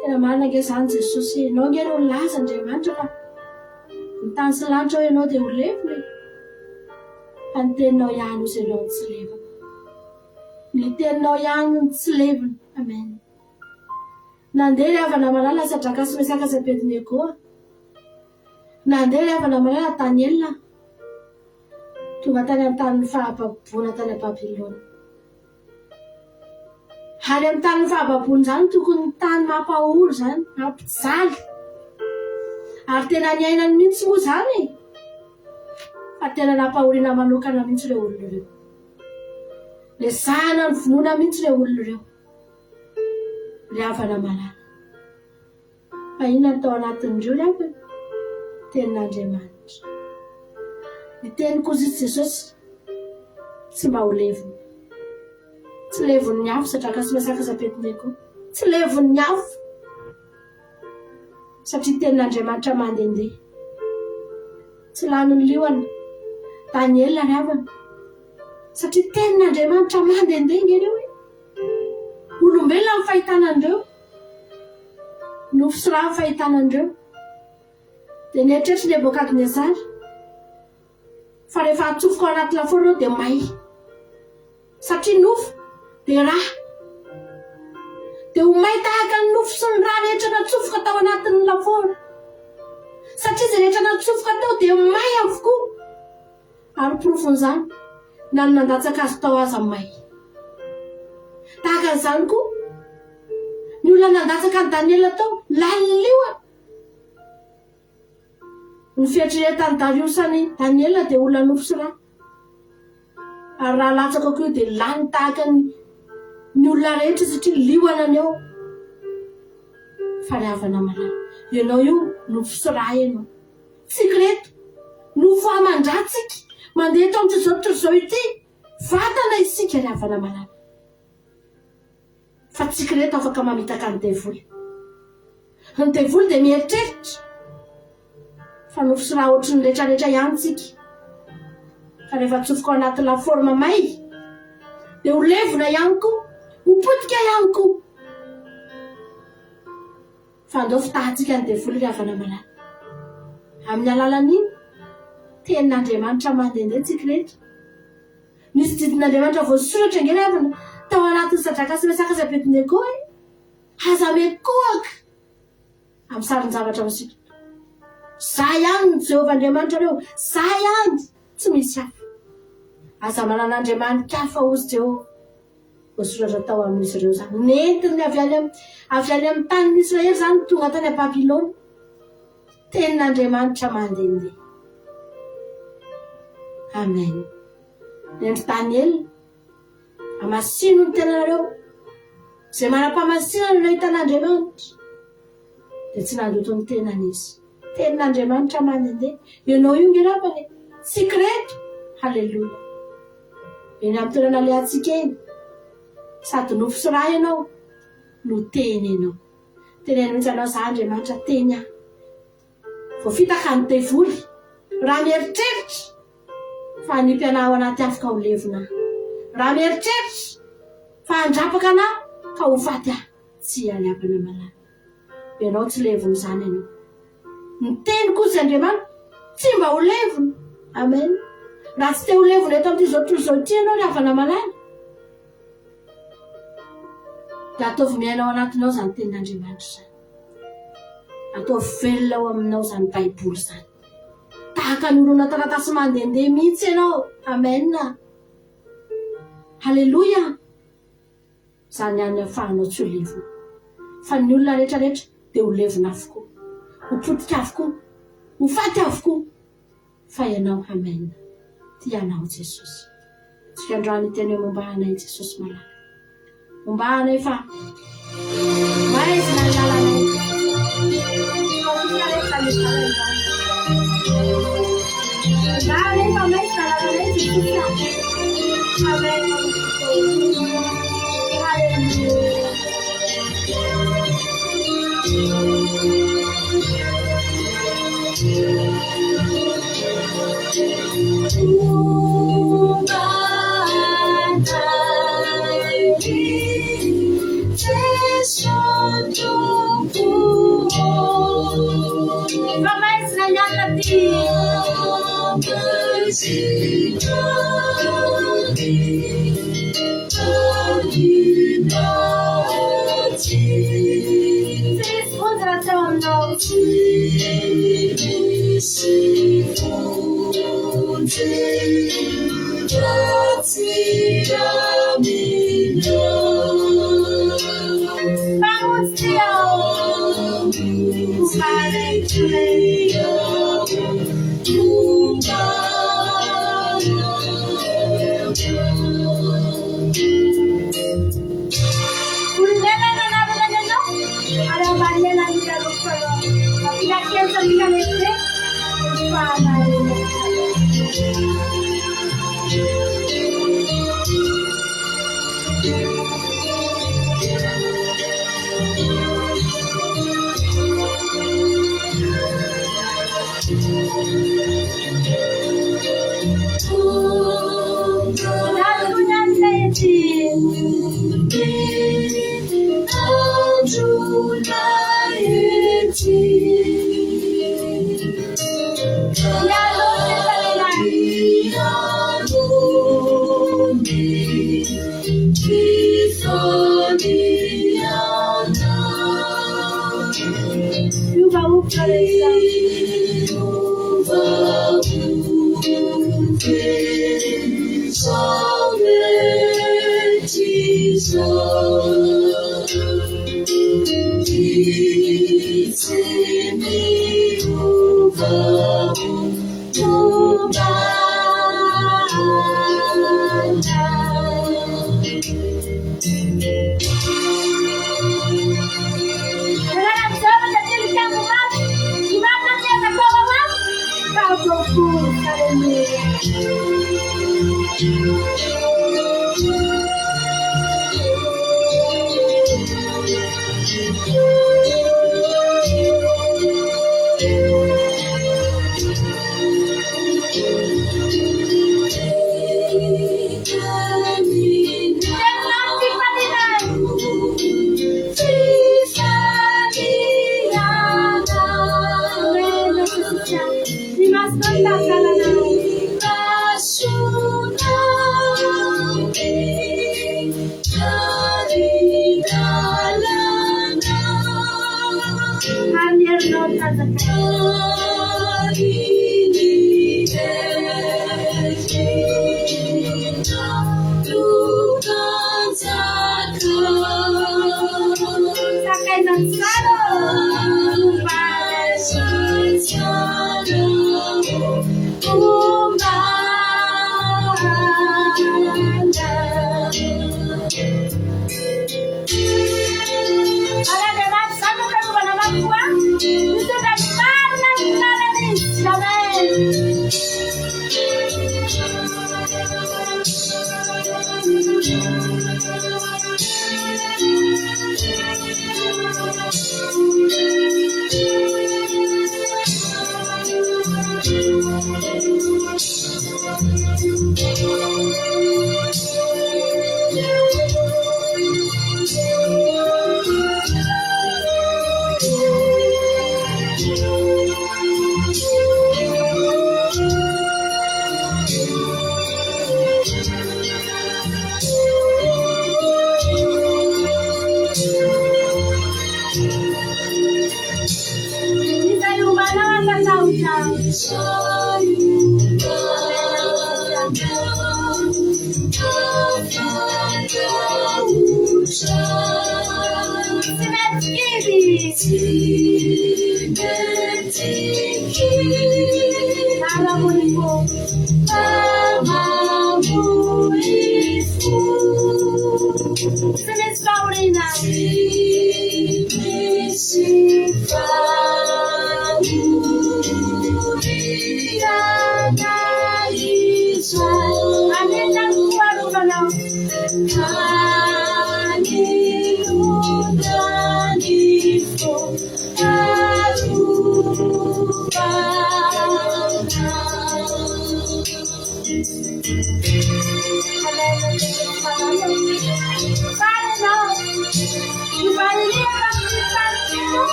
Speaker 1: Tena marina nge zany Jesosy, ianao nge no laza Andriamanitra fa ny tany sy lanitra ao ianao dia ho levona. Fa ny teninao ihany ozy ianao tsy levona. Ny teninao ihany ny tsy levona. Amen. Nandeha ilay havana malala Sadraka sy Mesaka sy Abednego. Nandeha ilay havana malala Daniela. Tonga tany amin'ny tany fahababoana tany Babilôna. Any amin'ny tany fahababoana zany tokony tany mampahory zany, mampijaly. Ary tena niainany mihitsy moa zany. Fa tena nampahoriana manokana mihitsy ireo olona ireo. Le zana ny vonoana mihitsy ireo olona ireo. Le havana malala. Fa inona ny tao anatin'ireo le avy? Tenin'Andriamanitra. Ny teny koa Jesosy tsy mba ho levona. Tsy levon'ny afo Sadraka sy Mesaka sy Abednego. Tsy levon'ny afo. satria tenin'Andriamanitra mandehandeha. Tsy lany ny lioana Daniel ravana satria tenin'Andriamanitra mandehandeha ngereo hoe olombelona ny fahitanandreo, nofo sy raha ny fahitanandreo. Dia nieritreritra Nebokadnezara fa rehefa atsofoka ao anaty lafaoro reo dia may, satria nofo dia raha, dia ho may tahaka ny nofo sy ny raha rehetra natsofoka tao anatin'ny lafaoro, satria izay rehetra natsofoka tao dia may avokoa. Ary porofon'izany na ny nandatsaka azy tao aza may. Tahaka an'izany koa ny olona nandatsaka ny Daniel tao lalilioa. Ny fiatreretany Dariosany Daniel dia olona nofo sy raha, ary raha latsaka koa dia lany tahaka ny olona rehetra satria lioana ny ao. Fariavana malala, ianao io nofo sy raha ianao, tsikireto nofo amandratsika mandeha tao amin'izao ity, vatana isika riavana malala. Fa tsikireto afaka mamitaka ny devoly. Ny devoly dia mieritreritra fa nofo sy raha ohatry ny rehetrarehetra ihany tsika. Fa rehefa atsofoka ao anaty lafaoro mamay dia ho levona ihany koa, ho potika ihany koa. Fa andao fitahantsika ny devoly riavana malala. Amin'ny alalan'iny tenin'Andriamanitra mandehandeha tsika rehetra. Nisy didin'Andriamanitra voasoratra nge riavana tao anatin'ny Sadraka sy Mesaka sy Abednego aza mekoaka amin'ny sarin-javatra misika. Zay ihany ny Jehovahandriamanitra reo, zay ihany, tsy misy hafa. Aza manan'Andriamanitra hafa ozy Jehova voasoratra tao amin'izy ireo zany. Nentiny avy any amin'ny tanin'ny Israely zany tonga tany a Babilôna. Tenin'Andriamanitra mandehandeha. Amen. Nendry Daniel amasino ny tenanareo, izay manam-pamasinana no hitan'Andriamanitra dia tsy nandoto ny tenan'izy. Tenin'Andriamanitra mandehandeha. Ianao io nge rapany tsikireto. Halleluja. Eny amin'ny toerana lehantsika eny, sady nofo sy raha ianao no teny ianao. Teneny mihitsy anao za Andriamanitra teny aho. Voafitaka ny devoly raha mieritreritra fa hanipy anao ao anaty afo ka ho levona. Raha mieritreritra fa handrapaka anao ka ho faty aho, tsy haliavana malala. Ianao tsy levona izany ianao. Ny teny kosa Andriamanitra tsy mba ho levona. Amen. Raha tsy te ho levona eto amin'ity zao ity ianao riavana malala, dia ataovy miainao anatinao zany tenin'Andriamanitra zany. Ataovy velona ao aminao zany Baiboly zany. Tahaka ny olona taratasy mandehandeha mihitsy ianao. Amen. Halleluja. Zany ihany ahafahanao tsy ho levona. Fa ny olona rehetrarehetra dia ho levona avokoa, ho potika avokoa, ho faty avokoa. Fa ianao, amen. Tianao Jesosy. Tsika androany teny momba anay Jesosy malala. Momba anay fa maizina ny lalanay. Amen. Amen.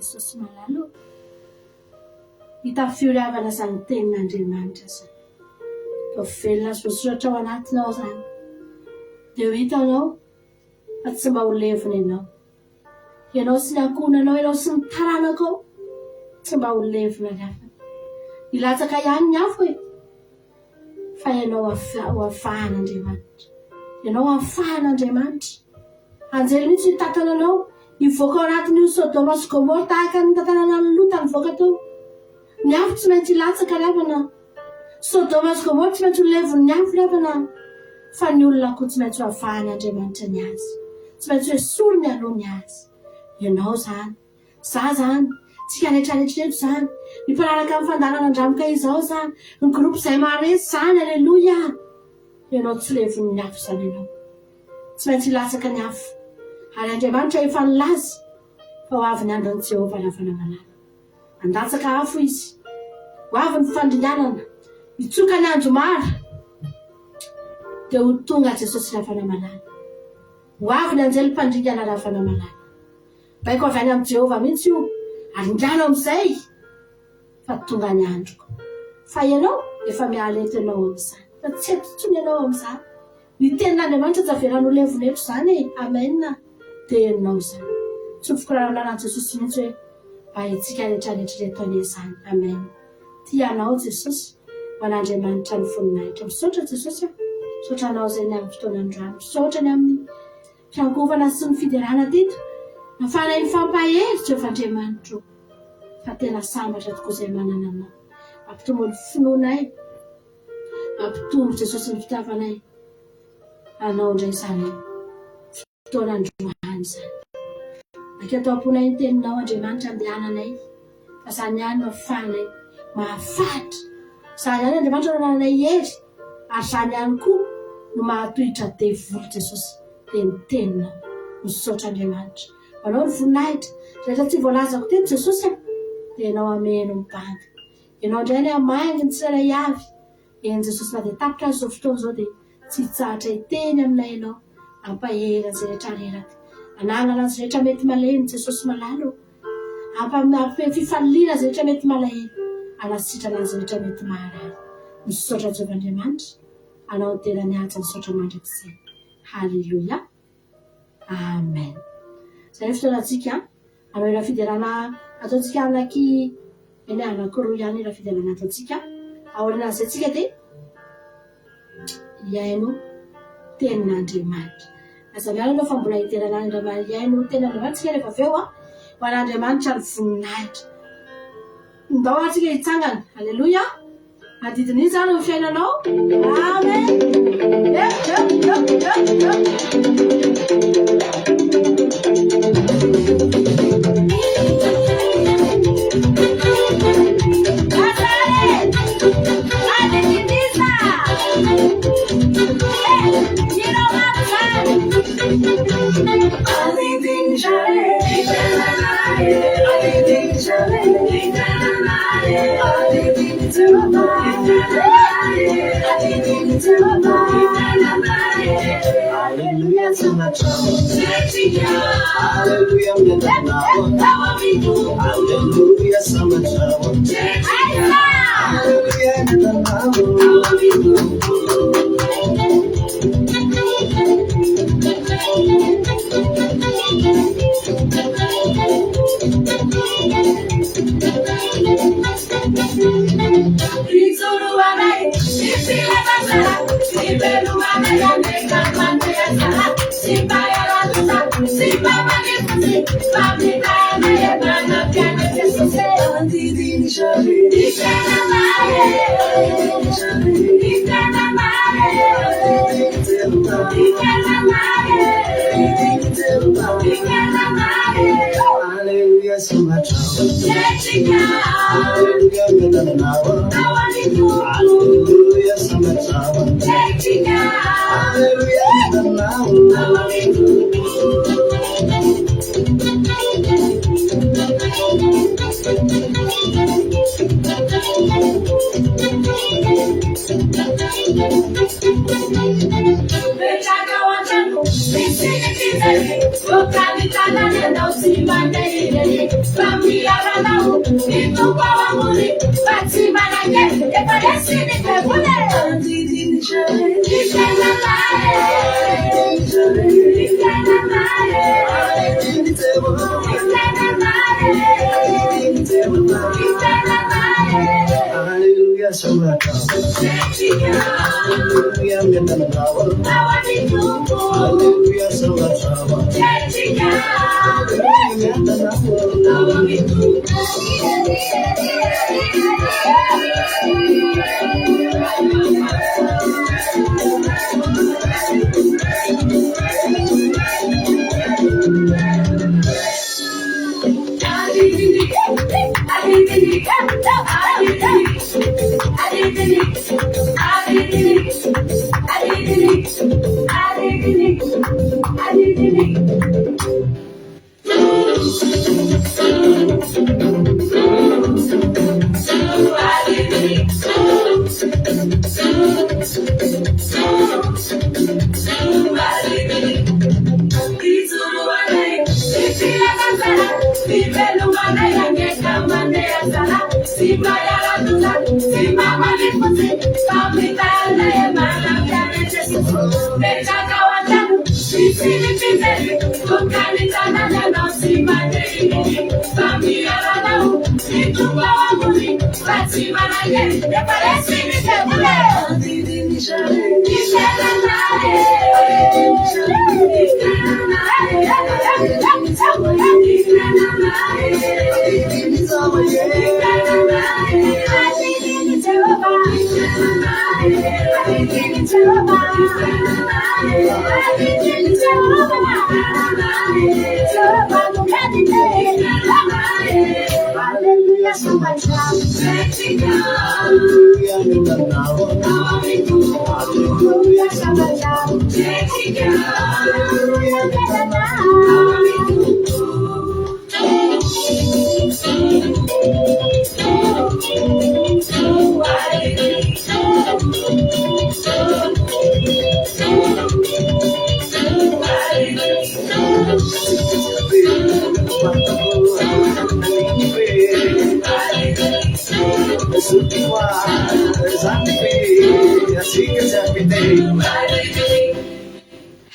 Speaker 1: Jesosy malalo hitafioriavana zany tenin'Andriamanitra zany. Velona sy voasoratra ao anatinao zany. Dia ho hitanao fa tsy mba ho levona ianao. Ianao sy ny ankonanao, ianao sy ny taranakao tsy mba ho levona lafana. Ilatsaka ihany ny afo e. Fa ianao ho afahan'Andriamanitra. Ianao afahan'Andriamanitra. Anjely mihitsy tatananao ivoaka ao anatin'io Sodoma sy Gomora tahaka ny tantananan'ny Lota nivoaka tao. Ny afo tsy maintsy ilatsaka ravana. Sodoma sy Gomora tsy maintsy ho levon'ny afo ravana. fa ny olona ko tsy maintsy hoavahany Andriamanitra ny azy, tsy maintsy hoe sorony aloha ny azy. Ianao zany, za zany, tsika rehetrarehetra zany, mipararaka amin'ny fandarana andramoka izao zany, ny groupe izay maharesy zany, aleloia. Ianao tsy levon'ny ny afo zany ianao, tsy maintsy hilatsaka ny afo, ary Andriamanitra efa nilaza fa ho avy ny andron'i Jehovah lavana malala. Andatsaka afo izy, ho avy ny fandringanana, hitsoka ny andro mara, dia ho tonga Jesosy lavana malala. Ho avy ny anjelim-pandringana lavana malala. Baiko avy any amin'ny Jehovah mihitsy io, ary ndrano amin'izay fa tonga ny androko. Fa ianao efa miala eto ianao amin'izany, fa tsy eto intsony ianao amin'izany. Ny tenin'Andriamanitra tsy avelan'ny levona eto zany e. Amen. Dia ianao zany. Tsofoko raha Jesosy mihitsy hoe mba itsika rehetrarehetra reto ane zany. Amen. Tianao Jesosy, ho an'Andriamanitra ny voninahitra. Misaotra Jesosy, misaotra anao zay ny amin'ny fotoanandroany, misaotra ny amin'ny fiangovana sy ny fiderana teto. Nafanay ny fampahery Jehovah Andriamanitra, fa tena sambatra tokoa izay manana anao. Mampitombo ny finoanay, mampitombo Jesosy ny fitiavanay. Anao indray zany fotoanandroany zany. Akatao amponay ny teninao Andriamanitra andehananay, fa zany ihany mahafanay, mahafatra. Zany ihany Andriamanitra nananay hery, ary zany ihany koa no mahatohitra devoly Jesosy dia ny teninao. Misaotra Andriamanitra. Manao ny voninahitra, rehetra tsy voalazako teto Jesosy, dia ianao ameno mibanga. Ianao indray ny amaingy ny tsirairay avy. Eny Jesosy na dia tapitra azy izao fotoana izao dia tsy hitsahatra hiteny aminay ianao, ampahery azy rehetra reraka. Anangana azy rehetra mety malemy Jesosy malalo. Ampampe fifalina azy rehetra mety malahelo. Anasitrana azy rehetra mety maharary. Misaotra Jehovah Andriamanitra, anao ny tena nihaja misaotra mandrakizay. Halleluia. Amen. Zay fotoanantsika, anao raha fiderana ataontsika anaky eny anankiroa ihany raha fiderana ataontsika. Aorian'izay tsika dia iaino tenin'Andriamanitra. Aza miala aloha fa mbola hiterana iaino tenin'Andriamanitra tsika rehefa avy eo ho an'Andriamanitra ny voninahitra. Ndao atsika hitsangana. Halleluia. Adidiny zany ny fiainanao. Amen.
Speaker 2: Hallelujah, so much. Hallelujah, hallelujah, so much. Hallelujah, so much. Hallelujah, so much. Hallelujah, so much. Hallelujah, so much. Hallelujah.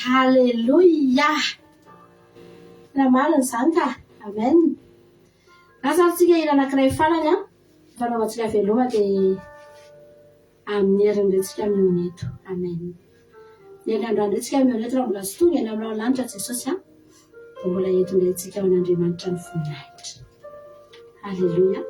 Speaker 1: Halleluja. Ramarina izany ka. Amen. Asantsika ira anankiray farany a fanaovantsika veloma dia amin'ny herin'iretsika mihaona eto. Amen. Ny androandretsika mihaona eto raha mbola sy tonga eny aminao lanitra Jesosy a dia mbola entontsika ao an'Andriamanitra ny voninahitra. Halleluja.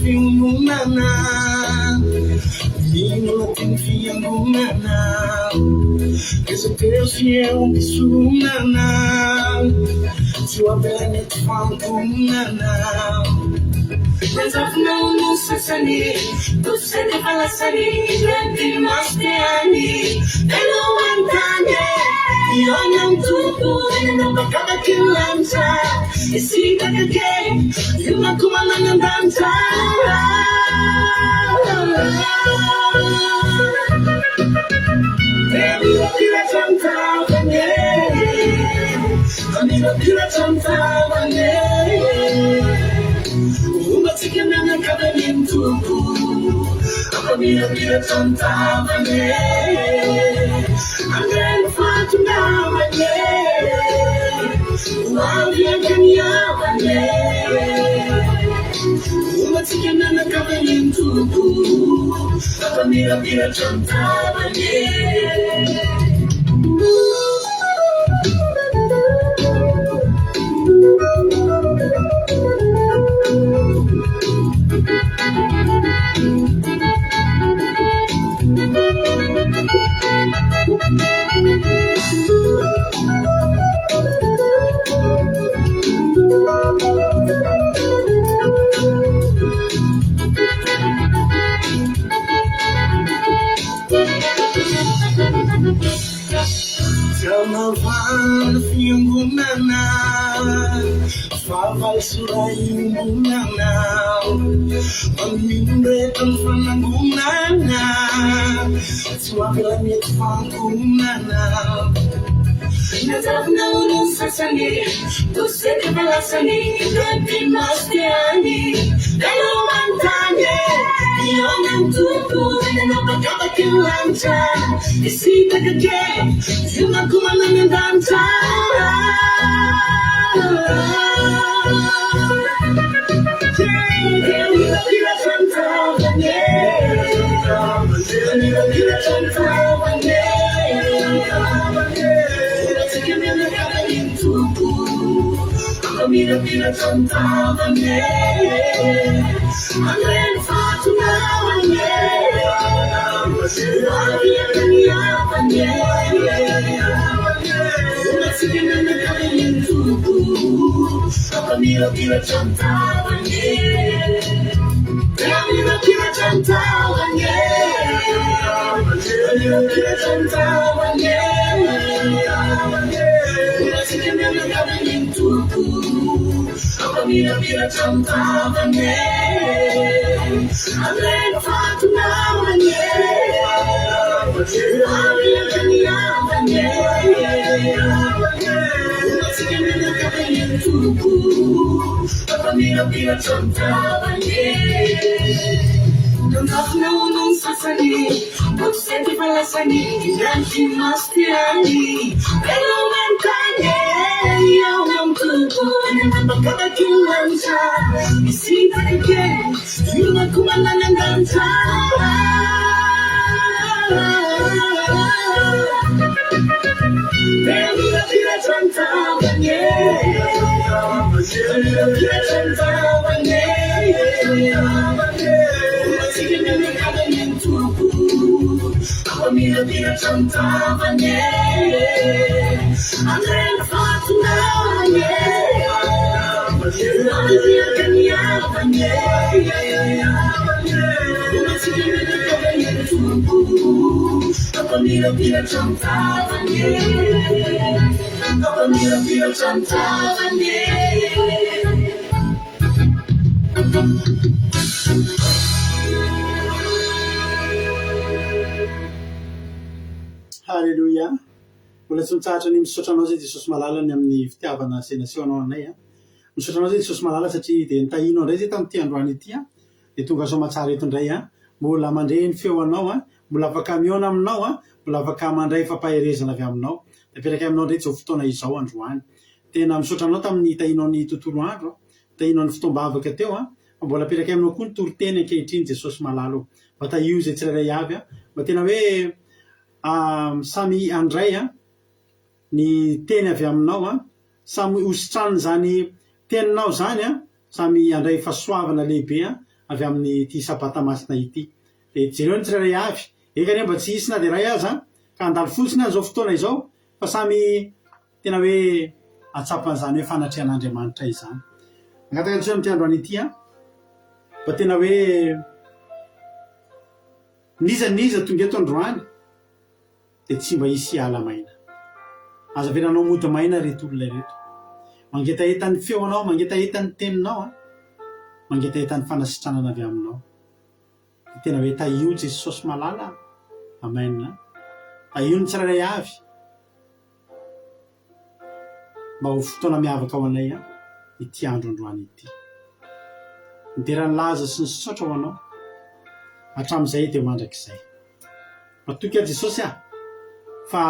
Speaker 2: Fiangonana, inona teny fiangonana, Kristo fiel misonana, tsy ho avela eto fangonana. Manjavinao no sasany, tosany falasany, irery masteany, telo antany, iona mituko, enana bakabaka ny lanitra, isitaka kely, iomako mananandanja. Amira tantavane, amira tantavane, umatsika mianakavany mituko, amira tantavane, andreny fatondavane, uaviakaniavane, umatsika mianakavany mituko, amira tantavane. Jangan fiangonana, fafal suraimbunana, memindrekan fanangunana, suapilan fangunana. Nazar na unong sasani, tusin balasani, ganti mastiani, dalawang tanya, iyon ang tuko, na napagkabaking lancha, isita kagay, yung magkumanan ng dansa. Kaya wila santa, Mira cantavane, Andrea fatunavane, Maria caniavane, una signa ne camin tu, mira cantavane, mira cantavane, mira cantavane, una signa ne camin tu. Mira cantavane, Andrea fatunavane, Maria caniavane, una signa ne camin tu, mira cantavane. Non sassani, non senti falasani, grandi mastiani, per aumentare io non tutto, non toccava più lancia, mi si perché, io come la nanganza. Mira cantavane, mira cantavane, signa ne camin tu, mira cantavane, Andrea fatunavane, Maria caniavane, una signa ne camin tu, mira cantavane, mira cantavane.
Speaker 3: Halleluja. Mbola tsy mitsahatra ny misaotra anao zay Jesosy malalany amin'ny fitiavana sy nasehoanao anay. Misaotra anao zay Jesosy malala satria dia nitahino andray zay tamin'ity androany ity dia tonga soa mahatsara eto indray mbola mandray ny feo anao mbola afaka miona aminao mbola afaka mandray fampaherezana avy aminao apetraka aminao ndray zao fotoana izao androany. Tena misaotra anao tamin'ny tahinao ny tontolo andro, tahinao ny fotoam-bavaka teo mbola apetraka aminao koa ny toriteny ankehitriny Jesosy malalo. Mba tahio zay tsirairay avy mba tena hoe samy andray ny teny avy aminao samy ositrany zany teninao zany samy andray fahasoavana lehibe avy amin'ny ty sabata masina ity. De jereo ny tsirairay avy ekany mba tsy hisy na de ray aza ka andalo fotsiny zao fotoana izao fa samy tena hoe atsapan'izany hoe fanatrian'Andriamanitra izany. Agataka tsy amin'ity androany ity mba tena hoe niza tonga eto androany dia tsy mba hisy ala maina. Aza velanao mody maina reto olona reto. Mangetaheta ny feonao, mangetaheta ny teninao, mangetaheta ny fanasitranana avy aminao. Tena hoe tahio Jesosy malala. Amen. Tahio ny tsirairay avy. Mba ho fotoana miavaka ao anay ity andro androany ity. Nidera ny laza sy ny saotra ho anao. Hatramin'izay dia mandrakizay. Matoky Jesosy fa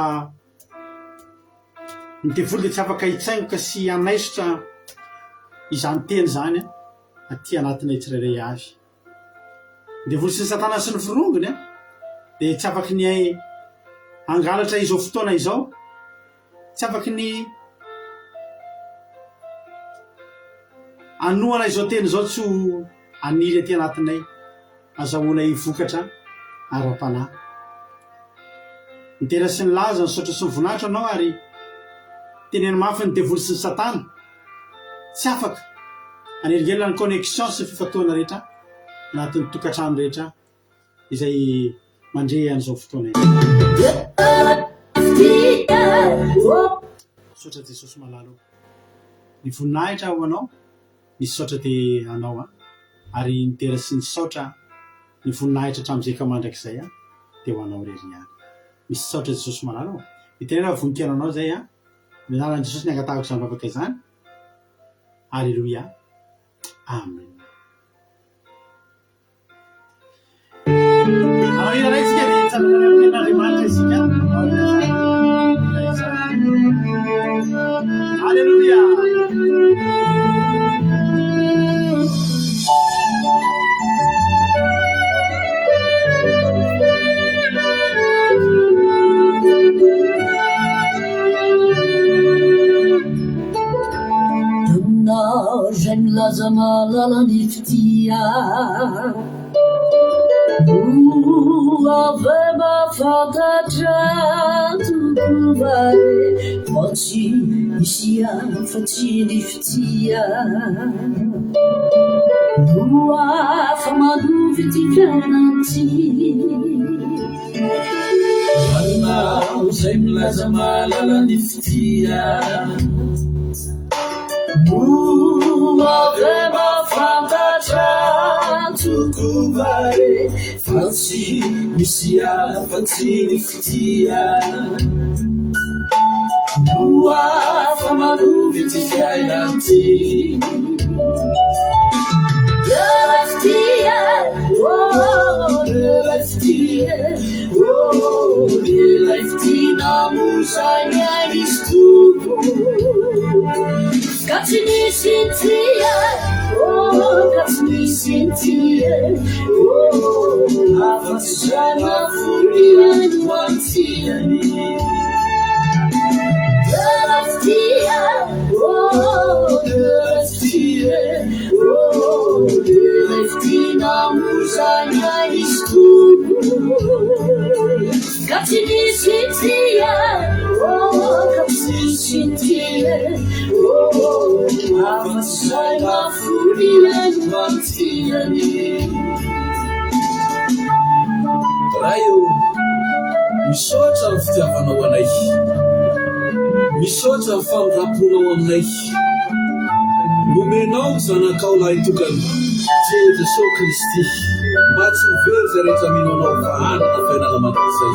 Speaker 3: ny devoly dia tsy afaka hitsaingoka sy anaisotra izany teny zany aty anatinay tsirairay avy. Ny devoly sy ny satana sy ny firongony dia tsy afaky ny angalatra izao fotoana izao, tsy afaky ny anoana izao teny izao tsy ho aniry aty anatinay, azahoana hivokatra ara-panahy. Nitera sy ny laza ny saotra sy ny voninahitra anao ary teneny mafy ny devoly sy ny satana tsy afaka anelingelina ny connexion sy fifatoana rehetra anatin'ny tokantrano rehetra izay mandre an'izao fotoana saotra Jesosy malalo. Ny voninahitra ho anao ny saotra dia anao ary nitera sy ny saotra ny voninahitra hatramin'izay ka mandrakizay dia ho anao reriany. Misy saotra Jesosy malalo. Itenena voninkaina anao zay ny anaran'i Jesosy ny angatahako izany vavaka izany. Alleluia. Amen. Alors il reste qu'il y a des salariés dans les marques Alléluia.
Speaker 2: malalany fitia ave mafantatra tokovare fatsy misy afa-tsy ny fitia afa manovy ty fiainanty anao zay milaza malalany fitia ave mafantatra tokovare fatsy misy afa-tsy ny fitia afa manovy ty fiainanty raio misotra ny fitiavanao anay misotra ny famiraponao aminay nomenao zanakao lahy tokany Jean Jesosy Kristy mba tsy mivery zay rehetra minonao vahanana fiainana mandrakizay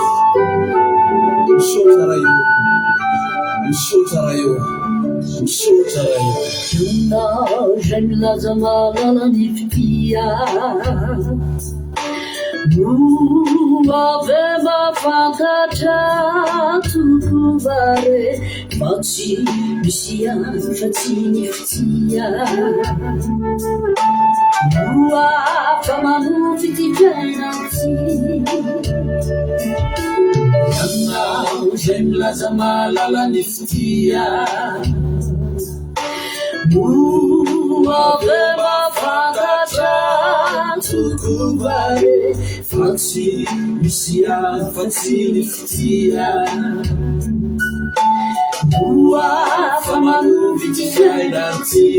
Speaker 2: misotra raio misotra raio misotra raio nao zay milaza malalany fitia ave mafantatra tokovare fatsy misy afa-tsy ny fitia afa manovy ty fiainanty anao zay milaza malalany fitia ave mafantatra tokovare fatsy misy afa-tsy ny fitia afa manovy ty fiainanty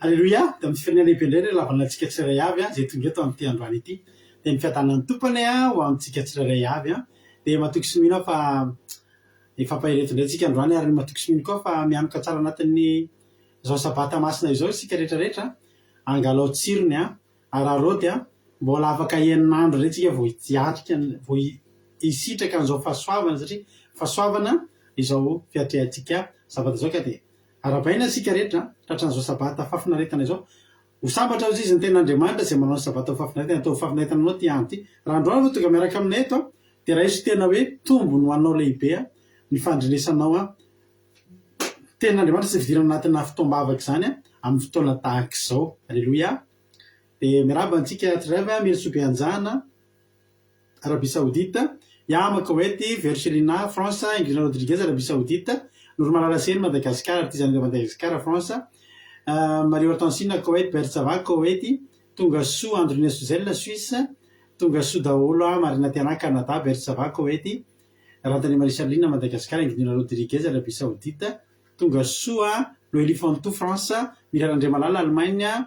Speaker 3: Alleloia de amin'ny firenena lehibe indray ny lavanantsika tsirairay avy a zay tonga eto amin'ity androany ity de ny fiadanan'ny tompony a ho amintsika tsirairay avy a de matoky sy mino fa efampahireto indray tsika androany ary matoky sy mino koa fa mianoka tsara anatin'ny zao sabata masina izao sika rehetrarehetra angalao tsirony a ararody a mbola afaka eninandro ray tsika vo hiatrika vo isitraka an'izao fahasoavana satria fahasoavana izao fiatrehantsika sabata zao ka de arabaina sika rehetra tratran'izao sabata fafinaretana izao ho sambatra ao izy ny ten'andriamanitra zay manao ny sabata ho fafinaretana atao fafinaretana anao ty andro ty raha androany vo tonga miaraka aminay eto de raha iso tena hoe tombony ho anao lehibe a ny fandrenesanao a ten'andriamanitra sy fidirana anatina fitombavaka zany a amin'ny fotoana tahaka izao. Alleloia de miraba antsika tsiravy a miritsobe anjana Arabie Saoudite Yamaka Koweït Verselina France Ingrid Rodriguez Arabie Saoudite Nourmalala Sène Madagascar artisan de Madagascar France Mario Hortensine Koweït Bersava Koweït Tonga Soa Andrine Souzel Suisse Tonga Soa daholo Marina Tiana Canada Bersava Koweït Rantany Marisalina Madagascar Ingrid Rodriguez Arabie Saoudite Tonga Soa Noélie Fontou France Mirala Andriamalala Allemagne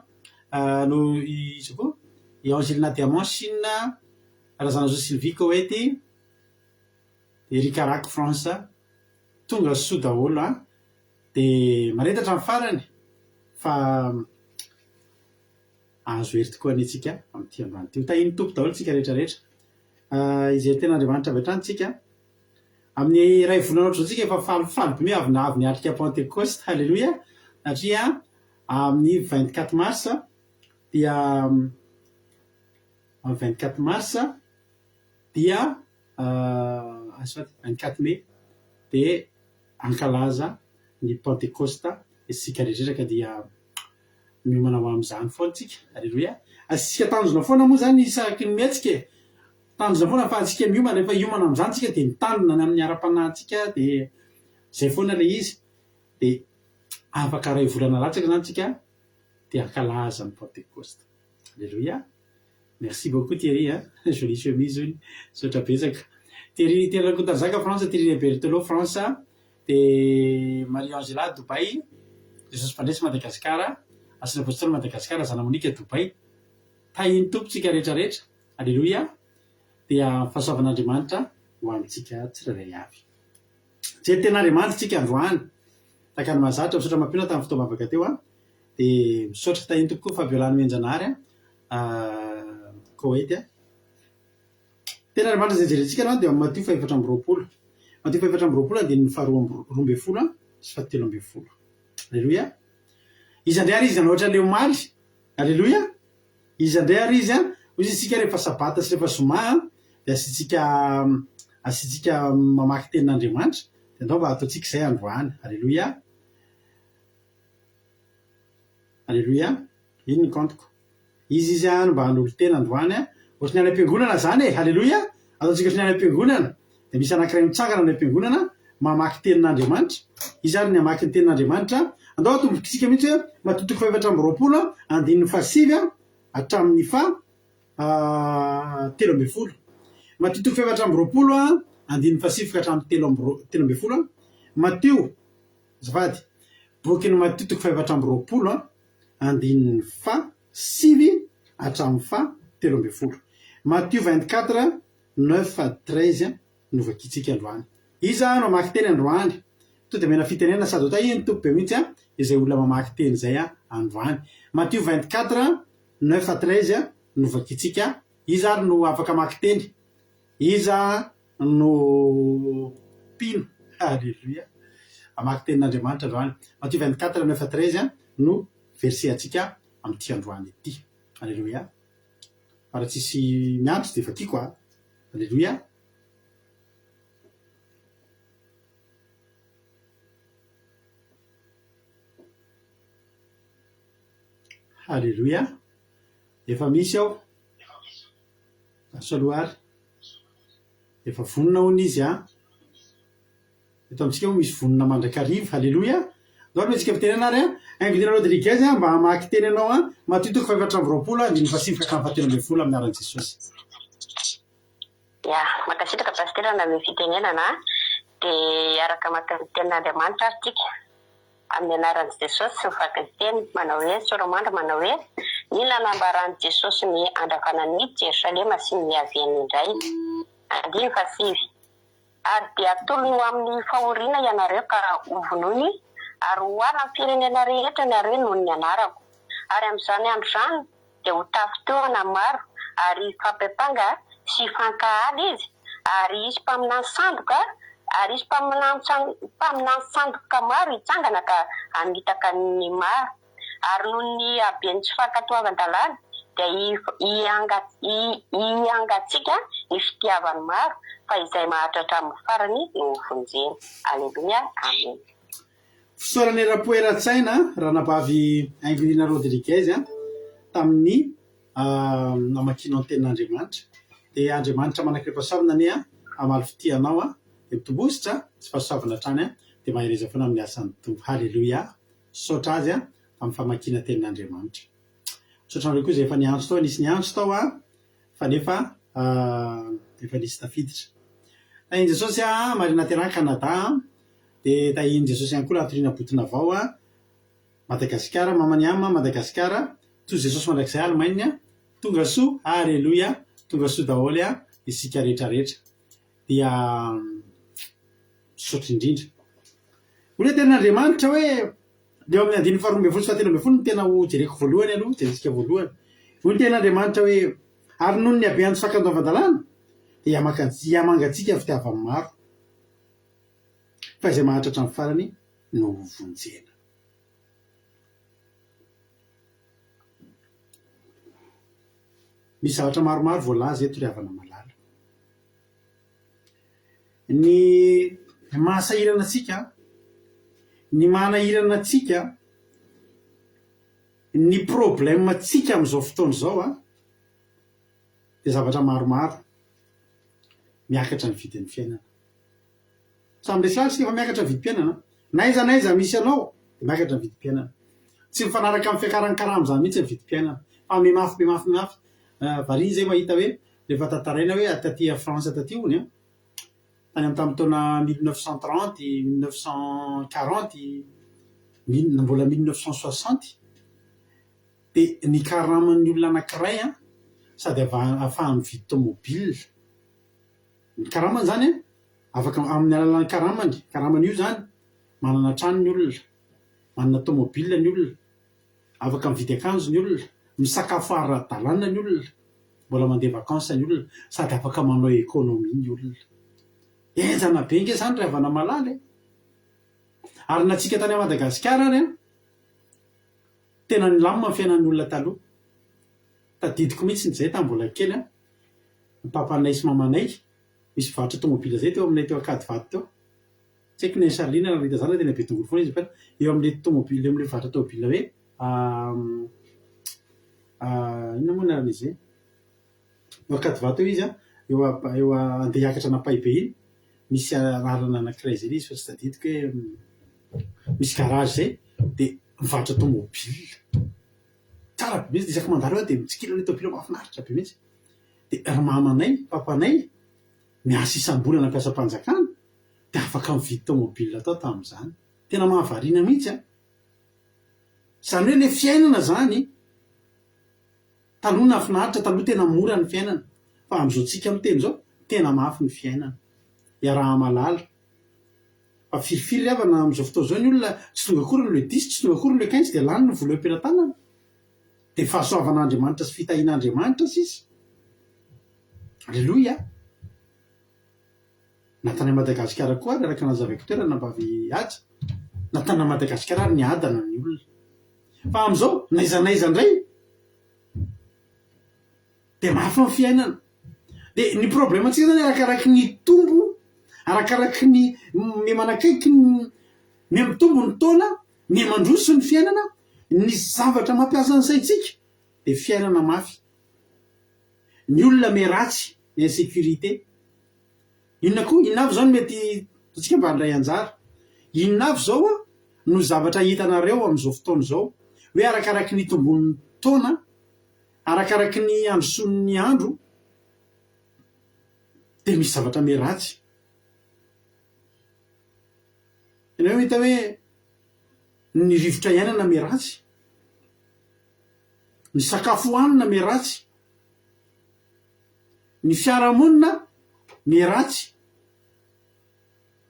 Speaker 3: no izy koa i Angelina Diamant Chine Razana zo Sylvie Koweït Erika Rak France tonga soa daholo a de maretatra amin'ny farany fa azo hery tokoa anitsika amin'ity androany ty ho tahiny tompo daholo tsika rehetrarehetra izay ten'andriamanitra avy hatrany tsika amin'ny ray volana ohatr' zao tsika efa falifaly be avy niatrika Pentecoste. Halleloia satria amin'ny 24 mars dia amin'ny 24 mars dia 24 mai de ankalaza ny Pentecoste isika rehetrarehetra ka dia mimanao amin'izany foana tsika. Alleloia asika tanjona foana moa zany isaky ny mihetsika tanjona foana fa atsika miomana rehefa hiomana amin'izany tsika de mitandrina ny amin'ny ara-panahintsika de zay foana le izy de afaka ray volana latsaka zany tsika de ankalaza ny Pentecoste. Alleloia merci beaucoup Thierry jolie chemise hoy sotra betsaka Thierry Kotarzaka France Thierry Berthelot France de Marie-Angela Dubai Jesus Pandresy Madagascar Asina Apôstôly Madagascar Zana Monika Dubai tahiny tompotsika rehetrarehetra. Alleloia dia fahasoavan'Andriamanitra ho amintsika tsirairay avy zay ten'Andriamanitra tsika androany takany mahazatra misaotra mampiona tamin'ny fotoam-bavaka teo de misaotra tahiny tompo koa Fabiolany Menjanary Koweït ten'Andriamanitra zay jerentsika no de Matthieu 4:20 Matthieu 4:20 de ny faharoa-roambe folo sy fahatelo ambe folo. Alleloia izy andray ary izy nanao ohatra leo maly. Alleloia izy andray ary izy hoy izy tsika rehefa sabata sy rehefa zoma de asitsika mamaky tenin'Andriamanitra de andao mba ataotsika izay androany. Alleloia alleloia ino ny kantoko izy any mba hanolo tena androany ohatry ny any am-piangonana zany Alleloia ataotsika ohatry ny any am-piangonana de misy anankiray mitsangana ny am-piangonana mamaky tenin'Andriamanitra izy ary ny amaky ny tenin'Andriamanitra andao atombokitsika mihitsy hoe matotoko 420 andininy fahasivy hatramin'ny telo ambe folo matotoko 420 andininy fahasivy ka hatramin'ny telo ambe folo Matteo zafady bokiny matotoko 420 andininy fahasivy hatramin'ny telo ambe folo Matteo 24:9-13 novakitsika androany iza no mamaky teny androany to de mena fitenena sady ota iny tompo be mihitsy izay olona mamaky teny zay androany. Matteo 24:9-13 novakitsika iza ary no afaka maky teny iza no pino. Alleluia amaky tenin'Andriamanitra androany Matteo 24:9-13 no verset atsika amin'ity androany ity. Alleluia para tsisy miantso de fa tiako Alleluia Alleluia efa misy ao asoaloary efa vonona hony izy eto amintsika ho misy vonona mandrakariva. Alleluia ndao metsika fitenena ary Ingrid Rodriguez mba hamaky teny anao matotoko 420 andiny fahasivy ka hatramin'ny 7 amin'ny aran'i Jesosy.
Speaker 4: Ya makasitraka pasitera na fitenenana de araka maka tenin'Andriamanitra ary tsika
Speaker 2: amin'ny anaran'i Jesosy sy mivaky ny teny manao hoe Soromandra manao hoe ny nanambaran'i Jesosy ny andravana ny Jerosalema sy ny haviany indray. 5 ary dia tolony amin'ny fahoriana ianareo ka hovonony ary hoala amin'ny firenena rehetra nareo noho ny anarako. Ary amin'izany andro izany dia ho tafitohana maro ary fampepanga sy fankahaly izy ary isy mpaminany sandoka ary isy mpaminany sandoka maro hitsangana ka hamitaka ny maro ary noho ny habeny tsy fankatoavan-dalàna dia hiangatsika ny fitiavany maro fa izay mahatratra amin'ny farany no vonjeny. Aleluia, amen.
Speaker 3: Fisaorany rapoeratsaina ranabavy Ainglina Rodriguez tamin'ny namakino ny tenin'Andriamanitra. Dia Andriamanitra manakrepasavinany amaly fitianao dia mitombositra tsy fahasoavana hatrany dia mahereza foana amin'ny asan'ny tompo. Halleluia. Saotra azy amin'ny famakina tenin'Andriamanitra. Saotra nareo koa izay efa niantso tao, nisy niantso tao fa nefa efa nisy tafiditra. Tahiny Jesosy Marina Terrain Canada dia tahiny Jesosy ihany koa Latorina Botina Vao Madagasikara, Mamaniama Madagasikara, toy Jesosy mandrakizay Allemagne, tonga soa, halleluia, tonga soa daholo isika rehetrarehetra. Dia saotra indrindra. Hoe tenin'Andriamanitra hoe dia amin'ny 5 sy 7 no tena ho jereko voalohany aloha, jerentsika voalohany. Hoy ny tenin'Andriamanitra hoe ary noho ny habeany tsy fankatoavan-dalàna dia hiamangatsika fitiavany maro fa izay mahatratra amin'ny farany no vonjena. Misy zavatra maromaro voalaza eto ry havana malala. Ny mahasahirana atsika, ny manahirana atsika, ny problème atsika amin'izao fotoana izao dia zavatra maromaro miakatra ny vidin'ny fiainana. Samy resaky sika fa miakatra ny vidim-piainana. N'aiza misy anao dia miakatra ny vidim-piainana. Tsy mifanaraka amin'ny fiakaran'ny karama izany mihitsy ny vidim-piainana. Fa mafy. Variana zay mahita hoe rehefa tantaraina hoe taty France taty hony tany amin'ny tamin'ny taona 1930, 1940, mbola 1960 dia ny karaman'ny olona anankiray sady ahafahany mividy tomobile. Ny karamany zany afaka amin'ny alalan'ny karamany io zany manana trano ny olona, manana tomobile ny olona, afaka mividy akanjo ny olona, misakafo ara-dalàna ny olona, mbola mandeha vakansa ny olona, sady afaka manao ekônômia ny olona. Enjana be nge zany ry havana malala. Ary natsika tany Madagasikara tena nilamina ny fiainan'ny olona taloha. Tadidiko mihitsy zay tamin'ny mbola kely ny papanay sy mamanay misy mivarotra tomobile zay teo aminay teo Akadivato teo. Tsy haiko ny Sarlina nahita zany tena be tongolo foana izy fa eo amin'ilay tomobile, amin'ilay mivarotra tomobile hoe inona moa naran'izy eo Akadivato izy eo andeha hiakatra an'Ampahibeny iny misy lalana anankiray zay izy fa tsy tadidiko hoe misy garage zay dia mivarotra tomobile tsara be mihitsy. Dia isaky mandalo dia mitsikilo ilay tomobile mahafinaritra be mihitsy. Dia ry mamanay, papanay miasa isam-bolana ampiasa mpanjakana dia afaka mividy tomobile tao tamin'izany. Tena mahavariana mihitsy Zany hoe ilay fiainana zany taloha nafinaritra, taloha tena mora ny fiainana. Fa amin'izao tsika amin'ny teny izao tena mafy ny fiainana. Iaraha malala. Fa firifiry avana amin'izao fotoana izao ny olona tsy tonga akory ny le 10, tsy tonga akory ny le 15 dia lany ny vola am-pelantanana. Dia fahasoavan'Andriamanitra sy fitahin'Andriamanitra sisa. Alleluia. Natany Madagasikara koa ary araka nazavako toerana nambavy aja. Natany Madagasikara ary niadana ny olona. Fa amin'izao naizanaiza indray dia mafy ny fiainana. Dia ny problème antsika zany arakaraky ny tombo, arakaraky ny manakaiky ny mitombo ny taona, ny mandroso ny fiainana, ny zavatra mampiasa ny saintsika dia fiainana mafy. Ny olona meratsy, ny insécurité. Inona koa, inona avy zao no mety tsika mba handray anjara. Inona avy zao no zavatra hitanareo amin'izao fotoana izao hoe arakaraky ny tombon'ny taona, arakaraky ny androson'ny andro dia misy zavatra meratsy. Ianao hita hoe ny rivotra iainana me ratsy, ny sakafo hoanina me ratsy, ny fiarahamonina me ratsy.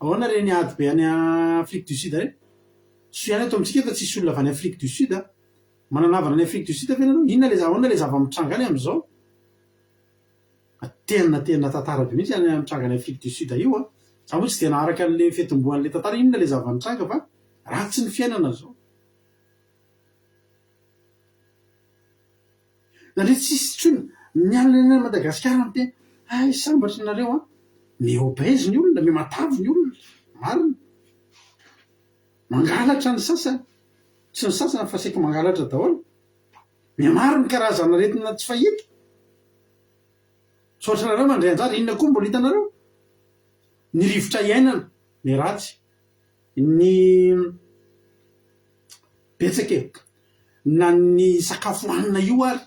Speaker 3: Ahoana reny ady be any Afrique du Sud reny? So ihany ato amitsika eto tsisy olona avy any Afrique du Sud a. Mananavana any Afrique du Sud ve nareo? Inona le ahoana le zava-mitranga any am'izao? Tena tantara be mihitsy any mitranga any Afrique du Sud io a. Za moa tsy de naharaka an'le fitomboan'le tantara, inona le zava-mitranga fa ratsy ny fiainana zao. Nandre tsisy tsony mialana any Madagasikara ny tena ay sambatry nareo a, me obèse ny olona, me matavy ny olona, marina. Mangalatra ny sasany, tsy ny sasany fa saika mangalatra daholo. Me maro ny karazana aretina tsy fahita. Tsotra nareo mandray anjara, inona koa mbola hitanareo? Ny rivotra iainana me ratsy, ny betsaka e, na ny sakafo hoanina io ary